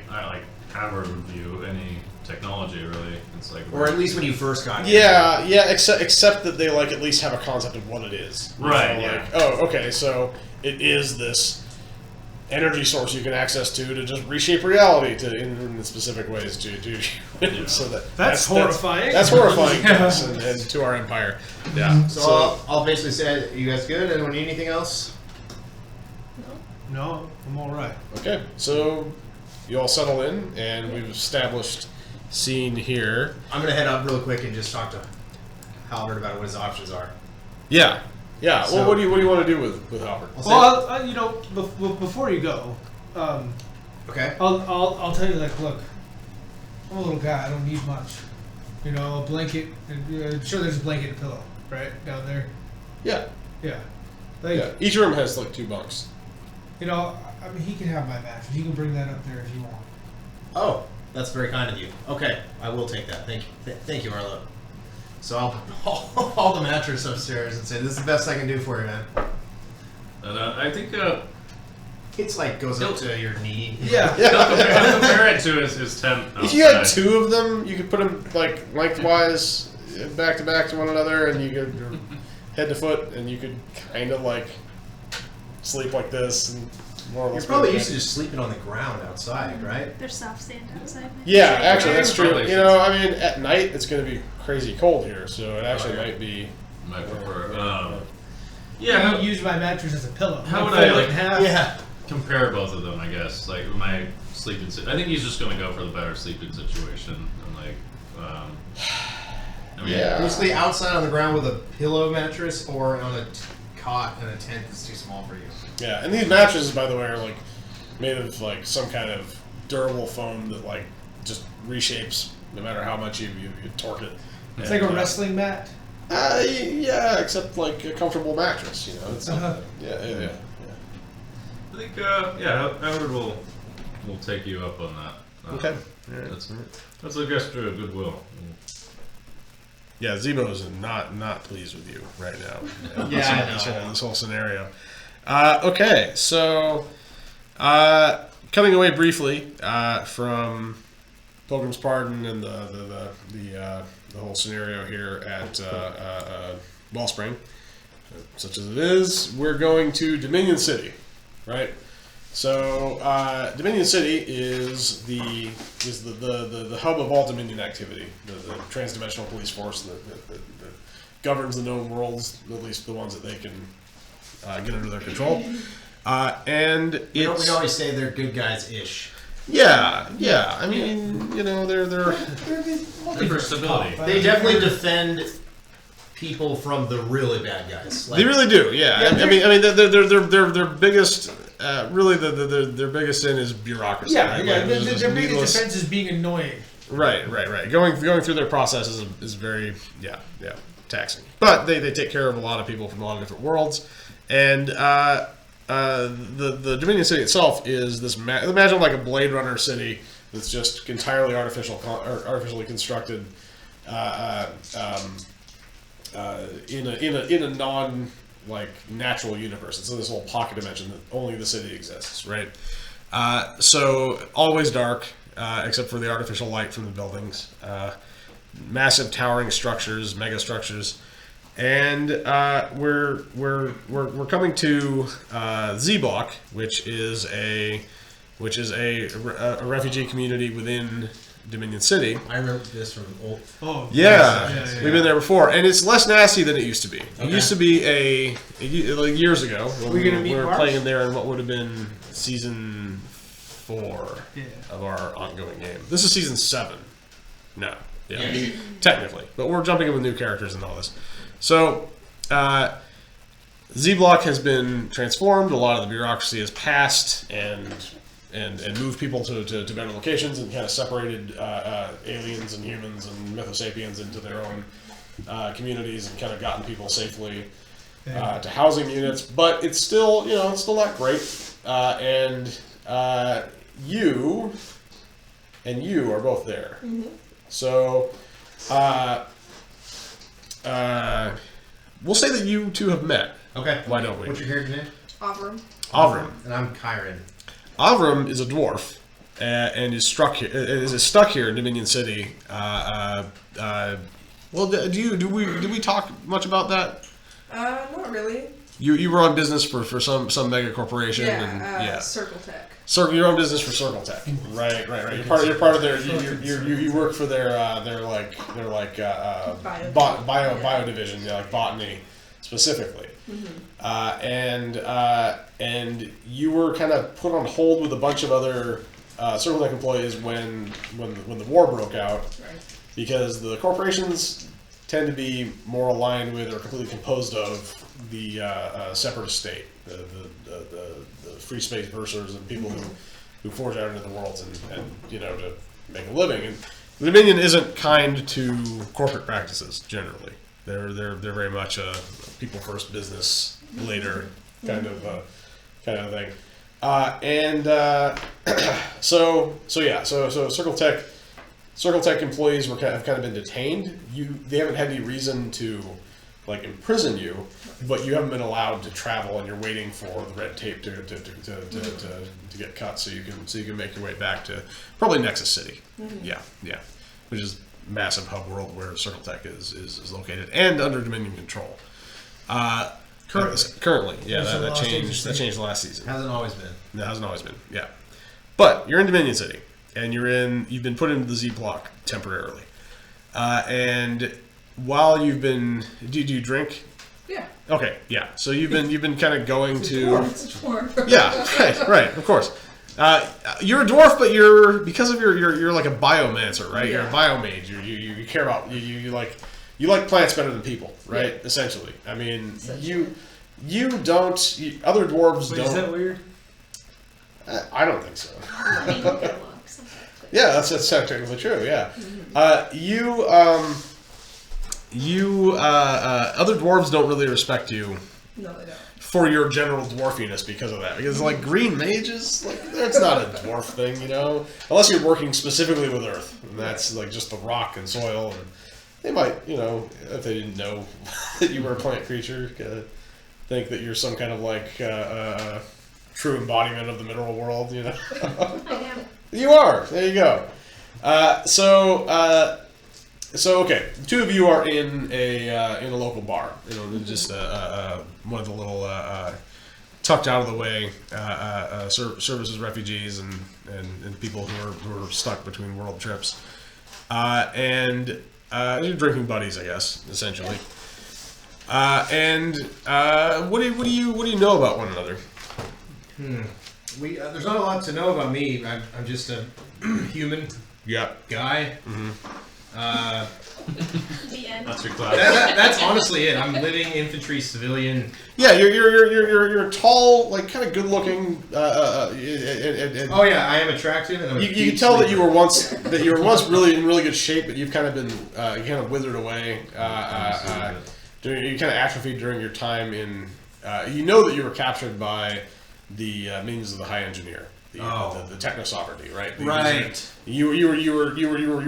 Howard would view any technology, really. It's like, Or at least when you first got here. Yeah. Except that they at least have a concept of what it is. You Right, know, yeah. Oh, okay. So it is this energy source you can access to just reshape reality in specific ways to so That's horrifying. That's horrifying to us and to our empire. Yeah. So I'll basically say, you guys good? Anyone need anything else? No, I'm all right. Okay, so you all settle in, and we've established scene here. I'm gonna head up real quick and just talk to Halbert about what his options are. Yeah. Well, So- what do you want to do with Albert? I'll say- Well, before you go, okay. I'll tell you, look, I'm a little guy. I don't need much. A blanket. Sure, there's a blanket and a pillow, right down there. Yeah. Yeah. Each room has 2 bunks. I mean, he can have my mattress. He can bring that up there if you want. Oh, that's very kind of you. Okay, I will take that. Thank you. Thank you, Arlo. So I'll haul the mattress upstairs and say, this is the best I can do for you, man. And I think It's goes up to your knee. Yeah. I'll compare it to his tent. If you had outside. 2 of them, you could put them lengthwise, back to back to one another, and you could head to foot, and you could kind of sleep like this, and more or You're less. probably used to just sleeping on the ground outside, right? There's soft sand outside. Yeah, actually, that's true. Probably. At night it's going to be crazy cold here, so it actually might be. Might prefer. I Yeah. don't use my mattress as a pillow. How would fold I, it in half. Yeah. compare both of them? I guess my sleeping. I think he's just gonna go for the better sleeping situation. And Yeah. Basically outside on the ground with a pillow mattress or on a cot in a tent that's too small for you. Yeah, and these mattresses, by the way, are made of some kind of durable foam that just reshapes no matter how much you torque it. It's like a wrestling mat. Yeah, except a comfortable mattress. It's Uh-huh. yeah. I think Howard will take you up on that. Okay. That's a gesture of goodwill. Yeah, Zebo is not pleased with you right now. Yeah, this whole scenario. Okay, so cutting away briefly from Pilgrim's Pardon and the whole scenario here at Wellspring, such as it is, we're going to Dominion City, right? So Dominion City is the hub of all Dominion activity, the transdimensional police force that governs the known worlds, at least the ones that they can get under their control. And We it's always say they're good guys-ish. yeah. I mean, they're For stability. They definitely defend people from the really bad guys. they really do. Yeah, I mean, their biggest. Really, their biggest sin is bureaucracy. Yeah, right? yeah. There's this Their biggest needless- defense is being annoying. Right. Going through their process is very taxing. But they take care of a lot of people from a lot of different worlds, and the Dominion City itself is this. Imagine a Blade Runner city that's just entirely artificially constructed in a non natural universe. It's in this little pocket dimension that only the city exists, right? So always dark, except for the artificial light from the buildings. Massive towering structures, mega structures. And we're coming to Z Block, which is a refugee community within Dominion City. I remember this from old. Oh, Yeah, we've been there before, and it's less nasty than it used to be. It used to be like years ago when we were playing in there in what would have been season 4 of our ongoing game. This is season 7. No, technically, but we're jumping in with new characters and all this. So, Z Block has been transformed. A lot of the bureaucracy has passed and moved people to better locations and kind of separated aliens and humans and mythosapiens into their own communities and kind of gotten people safely to housing units. But it's still, it's still not great. You are both there. Mm-hmm. So, we'll say that you two have met. Okay. Why don't we? What's your character name? Avram. And I'm Kyron. Avram is a dwarf and is stuck here in Dominion City. Well, did we talk much about that? Not really. You were on business for some mega corporation. Circle Tech. You're on business for Circle Tech. Right. You're part of their. You work for their bio division, like botany specifically. Mm-hmm. And you were kind of put on hold with a bunch of other Circle Tech employees when the war broke out, right? Because the corporations tend to be more aligned with or completely composed of the separatist state, the free space bursars and people who forge out into the worlds and to make a living. And the Dominion isn't kind to corporate practices generally. They're very much a people first, business later kind of thing. So Circle Tech employees have kind of been detained. They haven't had any reason to imprison you, but you haven't been allowed to travel, and you're waiting for the red tape to get cut so you can make your way back to probably Nexus City. Mm-hmm. Yeah, which is massive hub world where Circle Tech is located and under Dominion control. Currently, yeah, that changed last season. Hasn't always been. That hasn't always been. Yeah, but you're in Dominion City, and you've been put into the Z Block temporarily, and while you've been, do you drink? Yeah. Okay, yeah. So you've been kind of going It's to. It's a dwarf. Yeah, right, of course. You're a dwarf, but because of you're like a biomancer, right? You're a biomage. You care about you like plants better than people, right? Yeah. Essentially, I mean, you don't. Other dwarves don't. Is that weird? I don't think so. I mean, look at looks. Yeah, that's technically true. Yeah, other dwarves don't really respect you. No, they don't. For your general dwarfiness because of that. Because green mages, that's not a dwarf thing, unless you're working specifically with Earth, and that's just the rock and soil, and they might, if they didn't know that you were a plant creature, think that you're some kind of true embodiment of the mineral world, I am. You are. There you go. So okay, the two of you are in a local bar. Just one of the little tucked out of the way services refugees and people who are stuck between world trips, and you're drinking buddies, I guess, essentially. What do you know about one another? There's not a lot to know about me. I'm just a human guy. Mm-hmm. The end. That's your class. That's honestly it. I'm living infantry civilian. Yeah, you're tall, kind of good looking. Oh yeah, I am attractive. And you can tell that you were once really in really good shape, but you've kind of been withered away. You kind of atrophied during your time in. You know that you were captured by the minions of the High Engineer. The techno sovereignty, right? Right. You were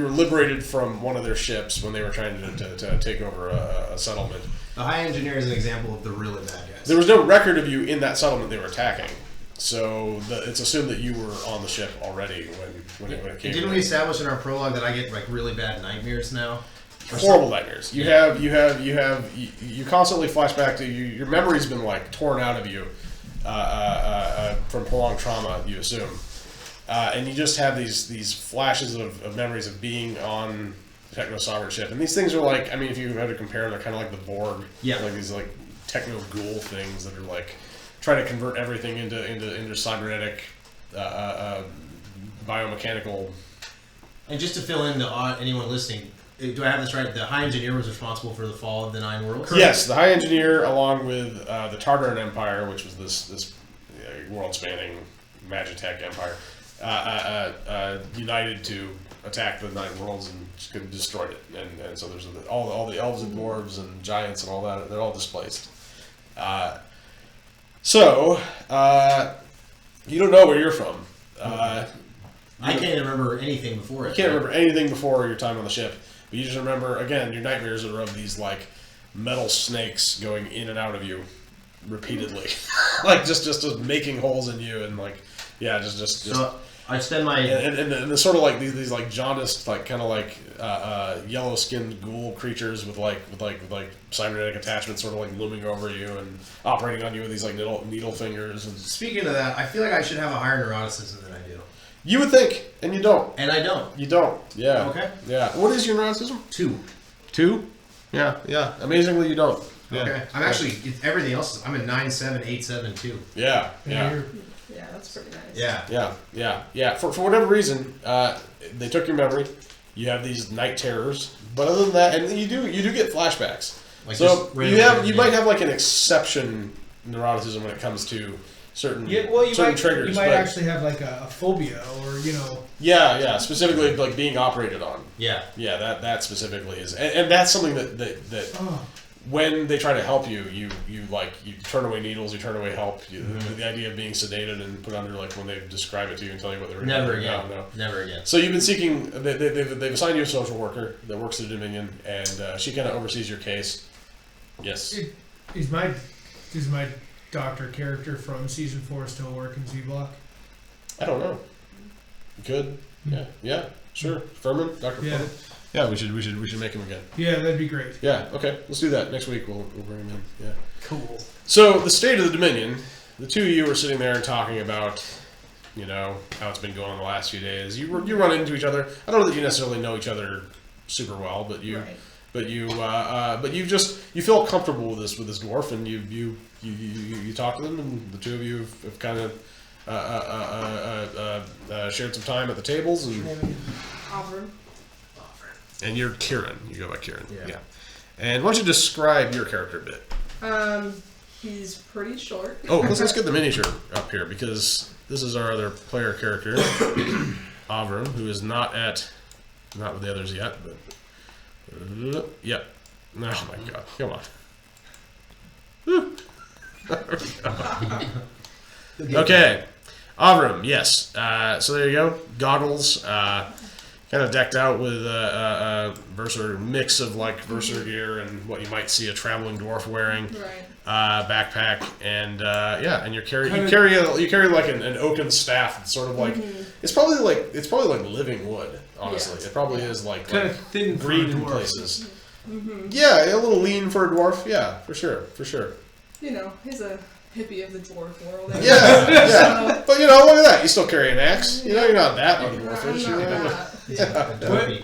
liberated from one of their ships when they were trying to take over a settlement. The High Engineer is an example of the really bad guys. There was no record of you in that settlement they were attacking, so it's assumed that you were on the ship already when it came. Didn't we establish in our prologue that I get really bad nightmares now? horrible nightmares. You constantly flash back to your memory's been like torn out of you from prolonged trauma. You assume, and you just have these flashes of memories of being on the techno sovereign ship. And these things are like, I mean, if you had to compare, they're kind of like the Borg. Yeah. Like these like techno ghoul things that are like trying to convert everything into cybernetic, biomechanical. And just to fill in anyone listening, do I have this right? The High Engineer was responsible for the fall of the 9 worlds? Yes, the High Engineer, along with the Tartaran Empire, which was this world-spanning Magitech empire, united to attack the 9 worlds and destroyed it. And so there's all the elves and dwarves and giants and all that. They're all displaced. So you don't know where you're from. I can't remember anything before it. You can't remember anything before your time on the ship. But you just remember, again, your nightmares are of these, like, metal snakes going in and out of you repeatedly. Like, just making holes in you and, like, yeah, just So I spend my... And the sort of, like, these like, jaundiced, like, kind of, like, yellow-skinned ghoul creatures with cybernetic attachments sort of, like, looming over you and operating on you with these, like, needle fingers. And Speaking of that, I feel like I should have a higher neuroticism than I do. you would think, and you don't. And I don't. You don't. Yeah. Okay. Yeah. What is your neuroticism? 2. 2? Yeah. Amazingly, you don't. Yeah. Okay. I'm actually, everything else, I'm a 9, 7, 8, 7, 2. Yeah. Yeah, that's pretty nice. Yeah. For whatever reason, they took your memory. You have these night terrors, but other than that, and you do get flashbacks. Like So just random- you might have like an exception neuroticism when it comes to certain You certain triggers. You might but actually have like a phobia, or yeah, specifically like being operated on. Yeah. Yeah, that specifically is, and that's something that when they try to help you, you turn away needles, you turn away help. The idea of being sedated and put under, like when they describe it to you and tell you what they're Never doing. again. No. Never again. So you've been seeking. They've assigned you a social worker that works at the Dominion, and she kind of oversees your case. Yes. Is my doctor character from season 4 still working Z Block? I don't know. Good. Yeah. Sure. Furman, Dr. Yeah. Furman. Yeah, we should make him again. Yeah, that'd be great. Yeah. Okay. Let's do that next week. We'll bring him in. Yeah. Cool. So the state of the Dominion. The two of you were sitting there and talking about, how it's been going the last few days. You run into each other. I don't know that you necessarily know each other super well, but you. Right. But you feel comfortable with this dwarf, and you talk to them, and the two of you have kind of shared some time at the tables, Auburn. and you're Kieran. You go by Kieran. Yeah. And why don't you describe your character a bit? He's pretty short. Oh, let's get the miniature up here, because this is our other player character, Avram, who is not with the others yet, but. Yep. Oh my god. Come on. Okay. Avram, yes. So there you go. Goggles. Kind of decked out with Verser mix of like Verser gear and what you might see a traveling dwarf wearing. Right. Backpack and and you carry like an oaken staff. It's sort of like it's probably like living wood. Honestly, Yeah. it probably is like Kind of thin for a green in dwarf. places. Yeah, a little lean for a dwarf. Yeah, for sure. He's a hippie of the dwarf world. Yeah. But look at that. You still carry an axe. You're not that undwarfish. I'm not that.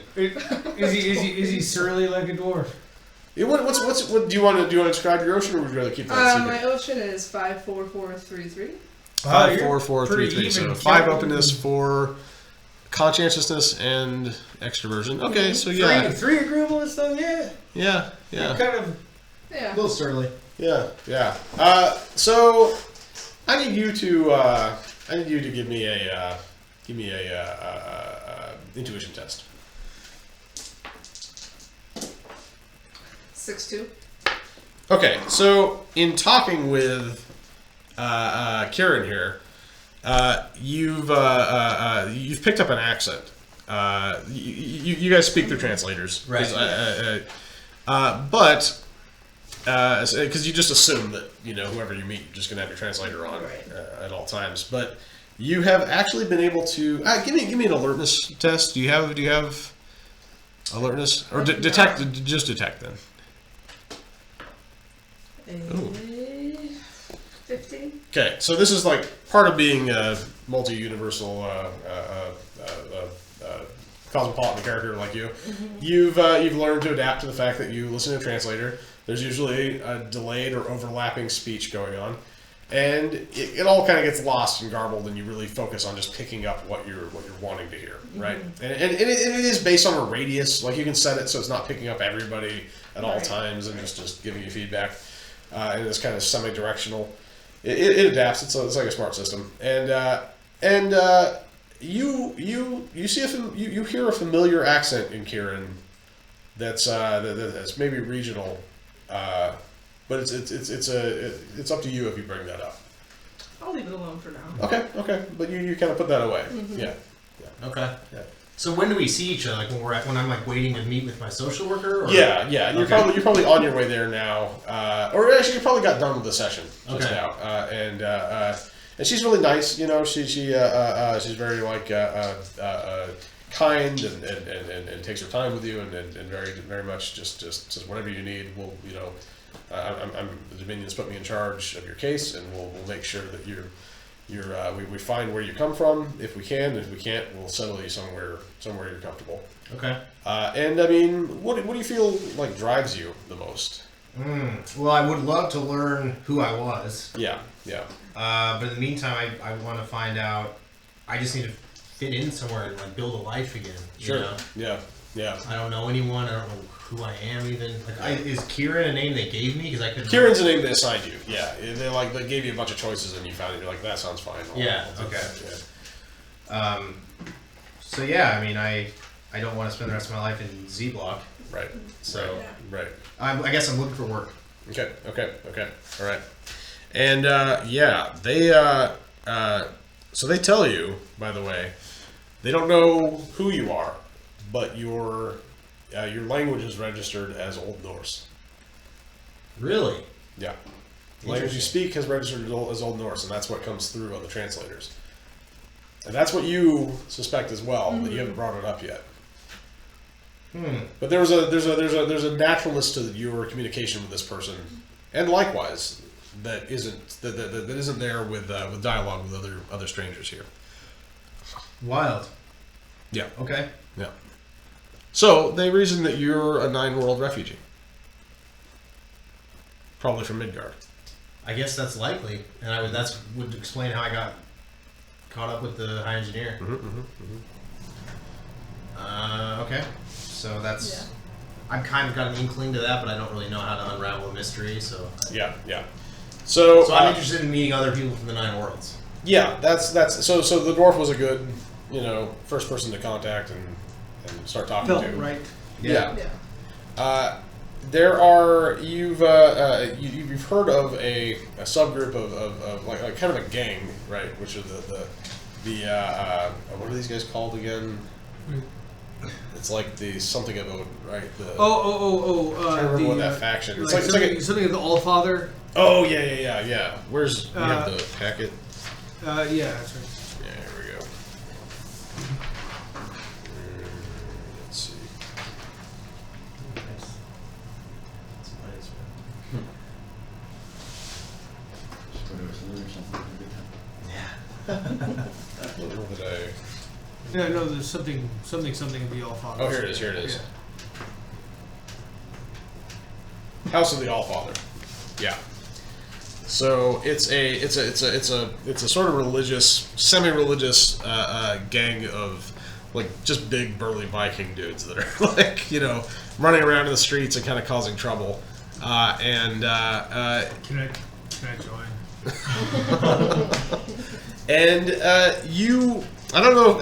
Is he surly like a dwarf? What do you want to describe your ocean, or would you rather keep that secret? My ocean is 54433. 5, 4, 4, 3, 3. pretty So even. 5 openness, 4 conscientiousness, and extroversion. Okay, so yeah, Three agreeable and stuff. Yeah. Kind of. Yeah. A little surly. Yeah. So I need you to give me a intuition test. 6'2". Okay, so in talking with Kieran here, you've picked up an accent. You guys speak through translators, Right. but because you just assume that whoever you meet, you're just gonna have your translator on Right. at all times. But you have actually been able to give me an alertness test. Do you have Alertness or detect? Just detect then. Ooh. 15. Okay, so this is like part of being a multi-universal cosmopolitan character like you. You've learned to adapt to the fact that you listen to a translator. There's usually a delayed or overlapping speech going on, and it all kind of gets lost and garbled, and you really focus on just picking up what you're wanting to hear, right? And it is based on a radius. Like you can set it so it's not picking up everybody at all times and just giving you feedback, and it's kind of semi-directional. It adapts. It's like a smart system, and you see you hear a familiar accent in Kieran that's maybe regional, but it's up to you if you bring that up. I'll leave it alone for now. Okay, but you kind of put that away. Yeah. Okay. Yeah. So when do we see each other? Like when I'm like waiting to meet with my social worker? Or? Yeah. And you're Okay. probably on your way there now, or actually you probably got done with the session just Okay. now, and she's really nice. You know, she's very like kind and takes her time with you and very much just says whatever you need. We'll the Dominion's put me in charge of your case, and we'll make sure that we find where you come from if we can. If we can't, we'll settle you somewhere you're comfortable. Okay. And I mean, what do you feel like drives you the most? Well, I would love to learn who I was. Yeah. But in the meantime, I want to find out. I just need to fit in somewhere and like build a life again. Sure. You know? Yeah. I don't know anyone. I don't know who I am even. Like, is Kieran a name they gave me? Because I could. Kieran's the name they assigned you. Yeah. They gave you a bunch of choices and you found it. You're like, that sounds fine. Yeah, I'll take okay. that, yeah. So yeah, I mean, I don't want to spend the rest of my life in Z Block. Right. So Right. I guess I'm looking for work. Okay. All right. And they so they tell you, by the way, they don't know who you are, but your language is registered as Old Norse. Really? Yeah. The language you speak has registered as Old Norse, and that's what comes through on the translators. And that's what you suspect as well, but you haven't brought it up yet. But there's a naturalness to your communication with this person, and likewise that isn't there with dialogue with other strangers here. Wild. Yeah. Okay. Yeah. So they reason that you're a 9-world refugee, probably from Midgard. I guess that's likely, and that would explain how I got caught up with the high engineer. Okay. So that's. I've kind of got an inkling to that, but I don't really know how to unravel a mystery. So. Yeah. So I'm interested in meeting other people from the 9 worlds. Yeah, that's so the dwarf was a good, first person to contact and start talking Felt to. right. Yeah. Yeah. There are you've heard of a subgroup of like kind of a gang, right? Which are the what are these guys called again? It's like the something of Odin, right? I can't remember what that faction. It's like something of the Allfather. Oh yeah. Where's we have the packet? Yeah, that's right. Yeah, here we go. Let's see. What did I? Yeah, no, there's something of the Allfather. Oh, here it is. House of the Allfather. Yeah. So it's a sort of religious, semi-religious gang of like just big burly Viking dudes that are like running around in the streets and kind of causing trouble. Can I join? And you. I don't know.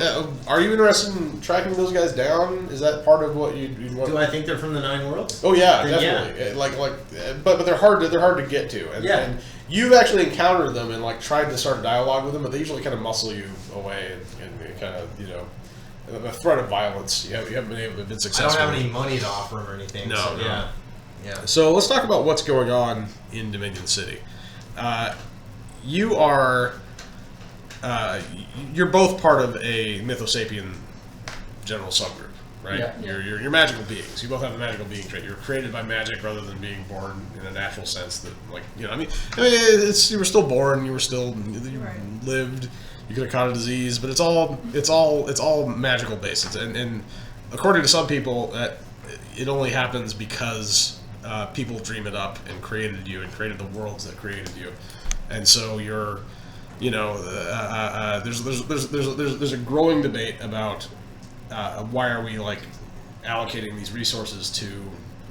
Are you interested in tracking those guys down? Is that part of what you'd want? Do I think they're from the 9 worlds? Oh yeah, Then definitely. But they're hard to get to. And you've actually encountered them and like tried to start a dialogue with them, but they usually kind of muscle you away and kind of the threat of violence. You haven't been successful. I don't have any money to offer them or anything. No, so, no. Yeah. So let's talk about what's going on in Dominion City. You are. You're both part of a Mythosapien general subgroup, right? Yeah. You're magical beings. You both have a magical being trait. You're created by magic rather than being born in a natural sense. That, like, you know, I mean, it's, you were still born. You lived. You could have caught a disease, but it's all magical based. And according to some people, it only happens because people dream it up and created you and created the worlds that created you. And so you're, you know, there's a growing debate about why are we like allocating these resources to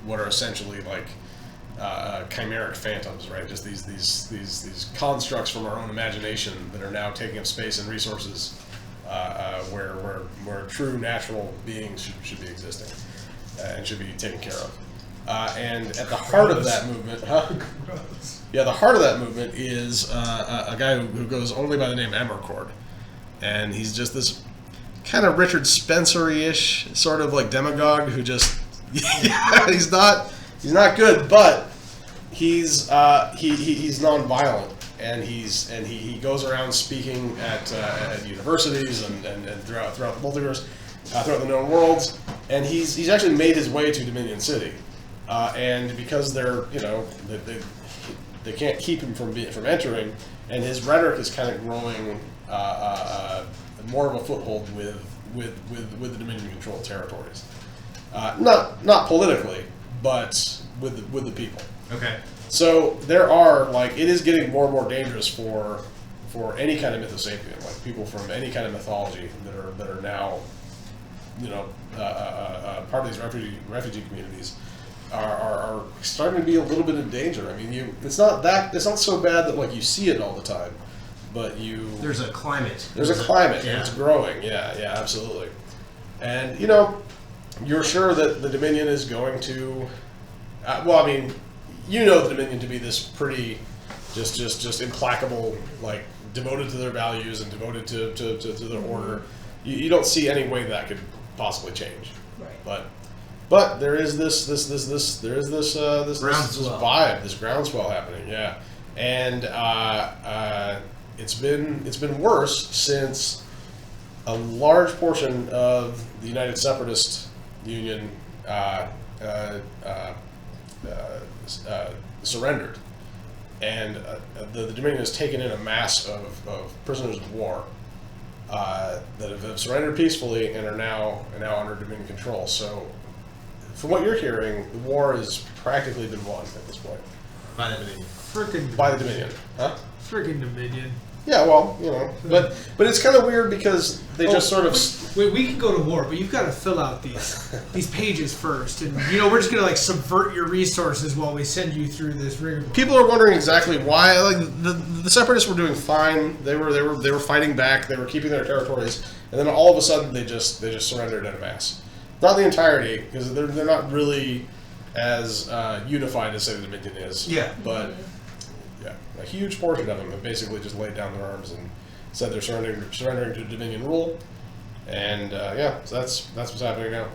what are essentially like chimeric phantoms, right? Just these constructs from our own imagination that are now taking up space and resources where true natural beings should be existing and should be taken care of. And at the heart of that movement, yeah, the heart of that movement is a guy who goes only by the name Emmercord, and he's just this kind of Richard Spencer-ish sort of like demagogue who just he's not good, but he's nonviolent, and he goes around speaking at universities and throughout the multiverse, throughout the known worlds, and he's actually made his way to Dominion City, and because they're, you know, they can't keep him from entering, and his rhetoric is kind of growing more of a foothold with the Dominion controlled territories, not politically, but with the people. Okay. So there are, like, it is getting more and more dangerous for any kind of mythosapien, like people from any kind of mythology that are now, you know, part of these refugee communities are starting to be a little bit in danger. I mean, it's not so bad that like you see it all the time, but There's a climate. There's a climate, Yeah. and it's growing. Yeah, absolutely. And, you know, you're sure that the Dominion is going to, well, I mean, you know the Dominion to be this pretty, just implacable, like, devoted to their values and devoted to their order. You don't see any way that could possibly change. Right. But there is this Groundswell. vibe, this groundswell happening, yeah. And it's been worse since a large portion of the United Separatist Union surrendered, and the Dominion has taken in a mass of prisoners of war that have surrendered peacefully and are now under Dominion control. So, from what you're hearing, the war has practically been won at this point By the Dominion. Frickin' by the Dominion, huh? Frickin' Dominion. Yeah, well, you know, but it's kind of weird because they just sort of. Wait, we can go to war, but you've got to fill out these pages first, and you know we're just gonna like subvert your resources while we send you through this rigmarole. People are wondering exactly why. Like the Separatists were doing fine. They were fighting back. They were keeping their territories, and then all of a sudden they just surrendered en masse. Not the entirety, because they're not really as unified as say the Dominion is. Yeah. But yeah, a huge portion of them have basically just laid down their arms and said they're surrendering to Dominion rule. And yeah, so that's what's happening now.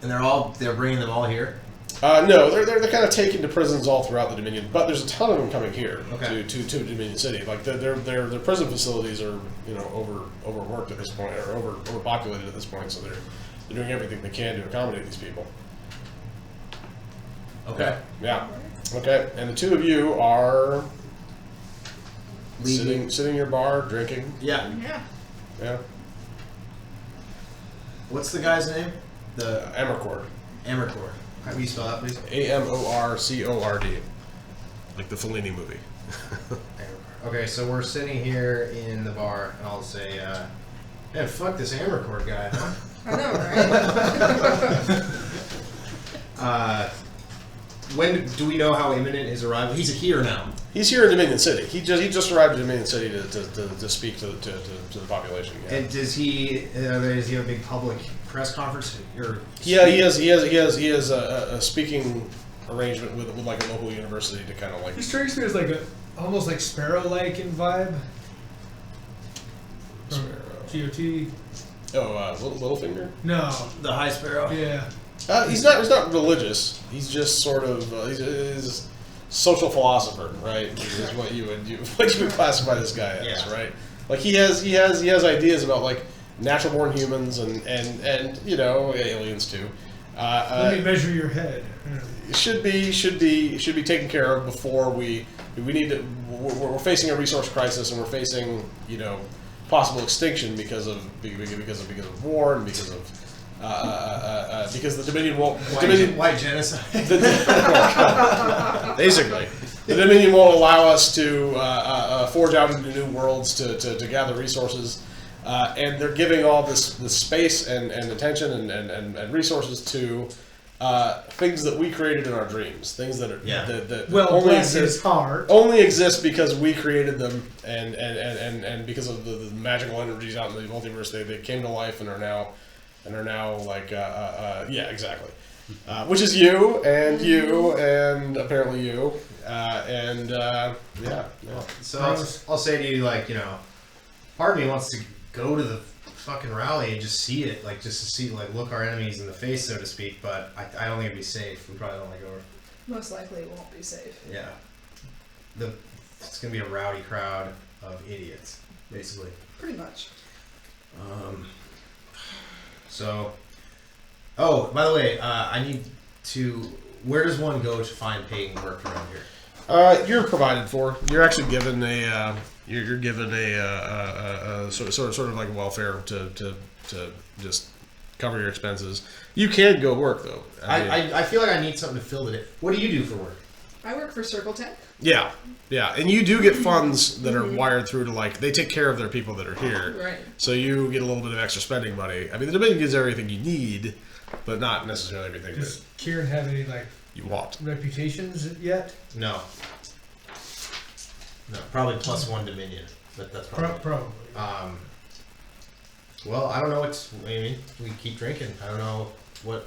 And they're bringing them all here. No, they're kind of taken to prisons all throughout the Dominion, but there's a ton of them coming here Okay. to Dominion City. Like their prison facilities are, you know, overworked at this point, or overpopulated at this point. So they're doing everything they can to accommodate these people. Okay. Yeah. Okay. And the two of you are Leaving. sitting in your bar drinking. Yeah. Yeah. Yeah. What's the guy's name? The Emmercord. Amercord. How do you spell that, please? Amorcord. Like the Fellini movie. Okay, so we're sitting here in the bar, and I'll say, man, fuck this Amercord guy, huh? I know, right? When do we know how imminent his arrival? He's here now. He's here in Dominion City. He just arrived in Dominion City to speak to the population. Yeah. And does he have a big public press conference? Or Yeah, he has a speaking arrangement with like a local university to kind of like. He strikes me as like almost like Sparrow-like in vibe. GOT. Oh, Littlefinger. No. the High Sparrow? Yeah. He's not religious. He's just sort of he's a social philosopher, right? Is what you would classify this guy as, Yeah. right? Like he has ideas about like natural born humans and you know, aliens too. Let me measure your head. Should be taken care of before we need to. We're facing a resource crisis, and we're facing, you know, possible extinction because of war and because the Dominion won't. White genocide. Basically, the Dominion won't allow us to forge out into new worlds to gather resources, and they're giving all this space and attention and resources to things that we created in our dreams, things that are that Well, only bless his exist heart. only exist because we created them, and because of the magical energies out in the multiverse, they came to life and are now like yeah, exactly. Which is you and apparently you yeah. So I'll say to you, like, you know, part of me wants to go to the fucking rally and just see it, like, just to see, like, look our enemies in the face, so to speak. But I don't think it'd be safe. We probably don't want to go. Most likely it won't be safe. Yeah, it's gonna be a rowdy crowd of idiots, basically. Pretty much. So, oh, by the way, I need to. Where does one go to find paying work around here? You're provided for. You're actually given a you're given a sort of like welfare to just cover your expenses. You can go work though. I feel like I need something to fill the day. What do you do for work? I work for Circle Tech. Yeah, and you do get funds that are wired through to, like, they take care of their people that are here. Right. So you get a little bit of extra spending money. I mean, the Dominion gives everything you need, but not necessarily everything that Does Kieran have any like you want. reputations yet? No. No, probably +1 Dominion, but that's probably. Probably. Well, I don't know I mean, we keep drinking. I don't know what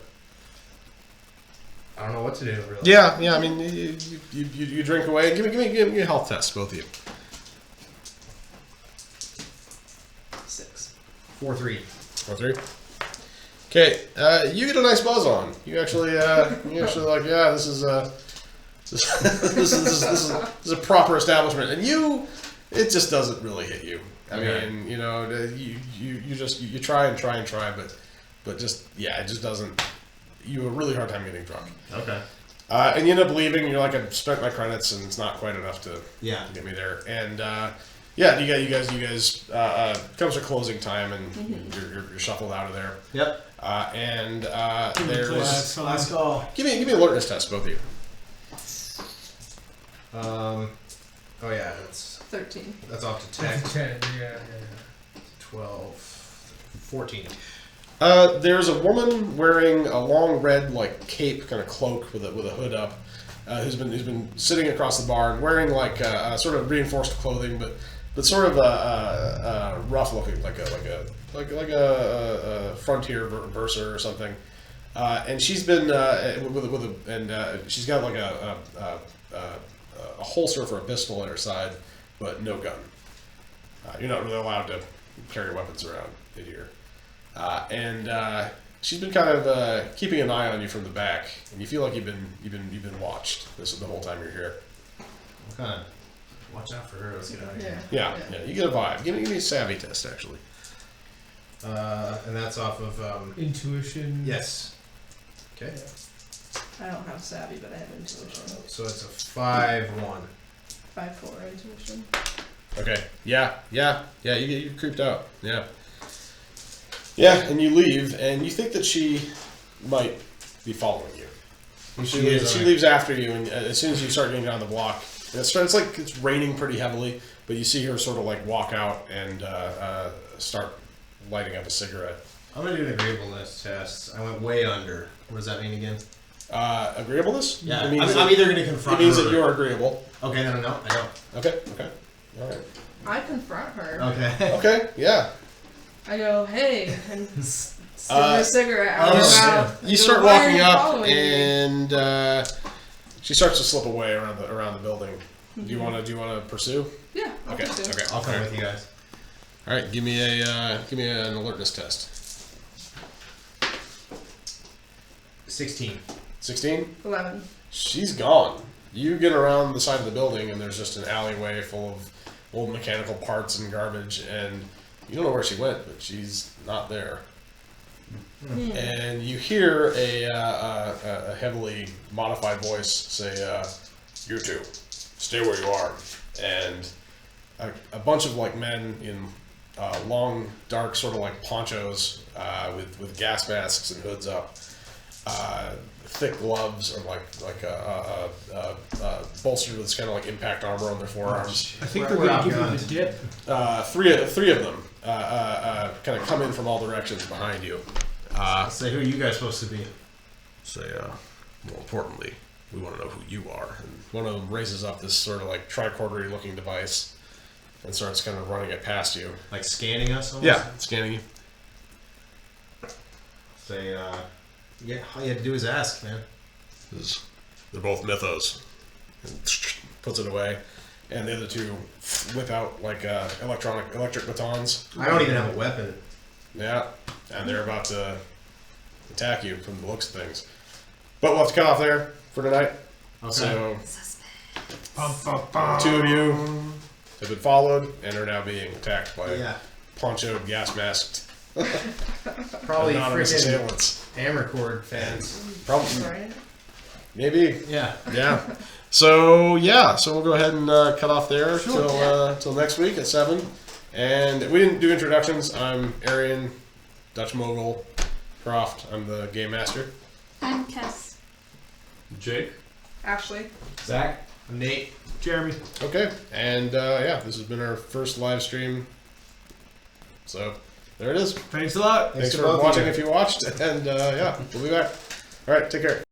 to do, really. Yeah. I mean, you drink away. Give me a health test, both of you. 6. 4-3. 4-3. Okay, you get a nice buzz on. You actually like, yeah, this is this is a proper establishment, and it just doesn't really hit you. I mean, you know, you try and try, but just, yeah, it just doesn't. You have a really hard time getting drunk. Okay. And you end up leaving. You're like, I've spent my credits, and it's not quite enough to get me there. And yeah, you guys comes to closing time, and you're shuffled out of there. Yep. And there's Last call. give me an alertness test, both of you. Oh yeah, that's 13. off to tech. 10. Yeah. 12, 14. There's a woman wearing a long red, like, cape, kind of cloak with a hood up, who's been sitting across the bar and wearing, like, sort of reinforced clothing, but sort of rough looking, like a frontier verser or something. And she's been she's got like a holster for a pistol at her side, but no gun. You're not really allowed to carry weapons around in here. And she's been kind of keeping an eye on you from the back, and you feel like you've been watched the whole time you're here. Kind of watch out for her. Let's get out of here. Yeah. You get a vibe. Give me a savvy test, actually. And that's off of Intuition. yes. Okay. I don't have savvy, but I have intuition. So it's a 5-1. 5-4 intuition. Okay. Yeah. You creeped out. Yeah. Yeah, and you leave, and you think that she might be following you. She leaves after you, and as soon as you start getting down the block, and it's like it's raining pretty heavily, but you see her sort of like walk out and start lighting up a cigarette. I'm gonna do an agreeableness test. I went way under. What does that mean again? Agreeableness? Yeah, It means I'm either gonna confront it means her. that you're agreeable. Okay, no, I don't. Okay. All right. I confront her. Okay. Okay, yeah. I go, hey, and stick my cigarette out You, of her mouth. you I go, start "Why are walking you up, following me?" and she starts to slip away around the building. Do you want to pursue? Yeah, I'll Okay. pursue. Okay. I'll come with you guys. All right. Give me an alertness test. 16. 16. 11. She's gone. You get around the side of the building, and there's just an alleyway full of old mechanical parts and garbage, and You don't know where she went, but she's not there. And you hear a heavily modified voice say, "You two, stay where you are." And a bunch of like men in long, dark, sort of like ponchos with gas masks and hoods up, thick gloves, or like bolstered with this kind of like impact armor on their forearms. I think We're they're going to give you outgunned. the dip. Three of them kind of come in from all directions behind you. Say, who are you guys supposed to be? Say, more importantly, we want to know who you are. And one of them raises up this sort of like tricorder looking device and starts kind of running it past you. Like scanning us? Almost? Yeah, scanning you. Say, yeah, all you had to do is ask, man. They're both mythos. And puts it away. And the other two whip out like electric batons. I don't even have a weapon. Yeah, and they're about to attack you from the looks of things. But we'll have to cut off there for tonight. Okay. So, two of you have been followed and are now being attacked by Yeah. ponchoed, gas masked Probably anonymous freaking assailants. hammer cord fans. Probably, Right? maybe, Yeah. yeah. So we'll go ahead and cut off there till next week at 7. And we didn't do introductions. I'm Arian, Dutch Mogul, Croft. I'm the game master. I'm Kess. Jake? Ashley. Zach? I'm Nate. Jeremy. Okay, and this has been our first live stream. So there it is. Thanks a lot. Thanks to for both of watching you. if you watched, and we'll be back. All right, take care.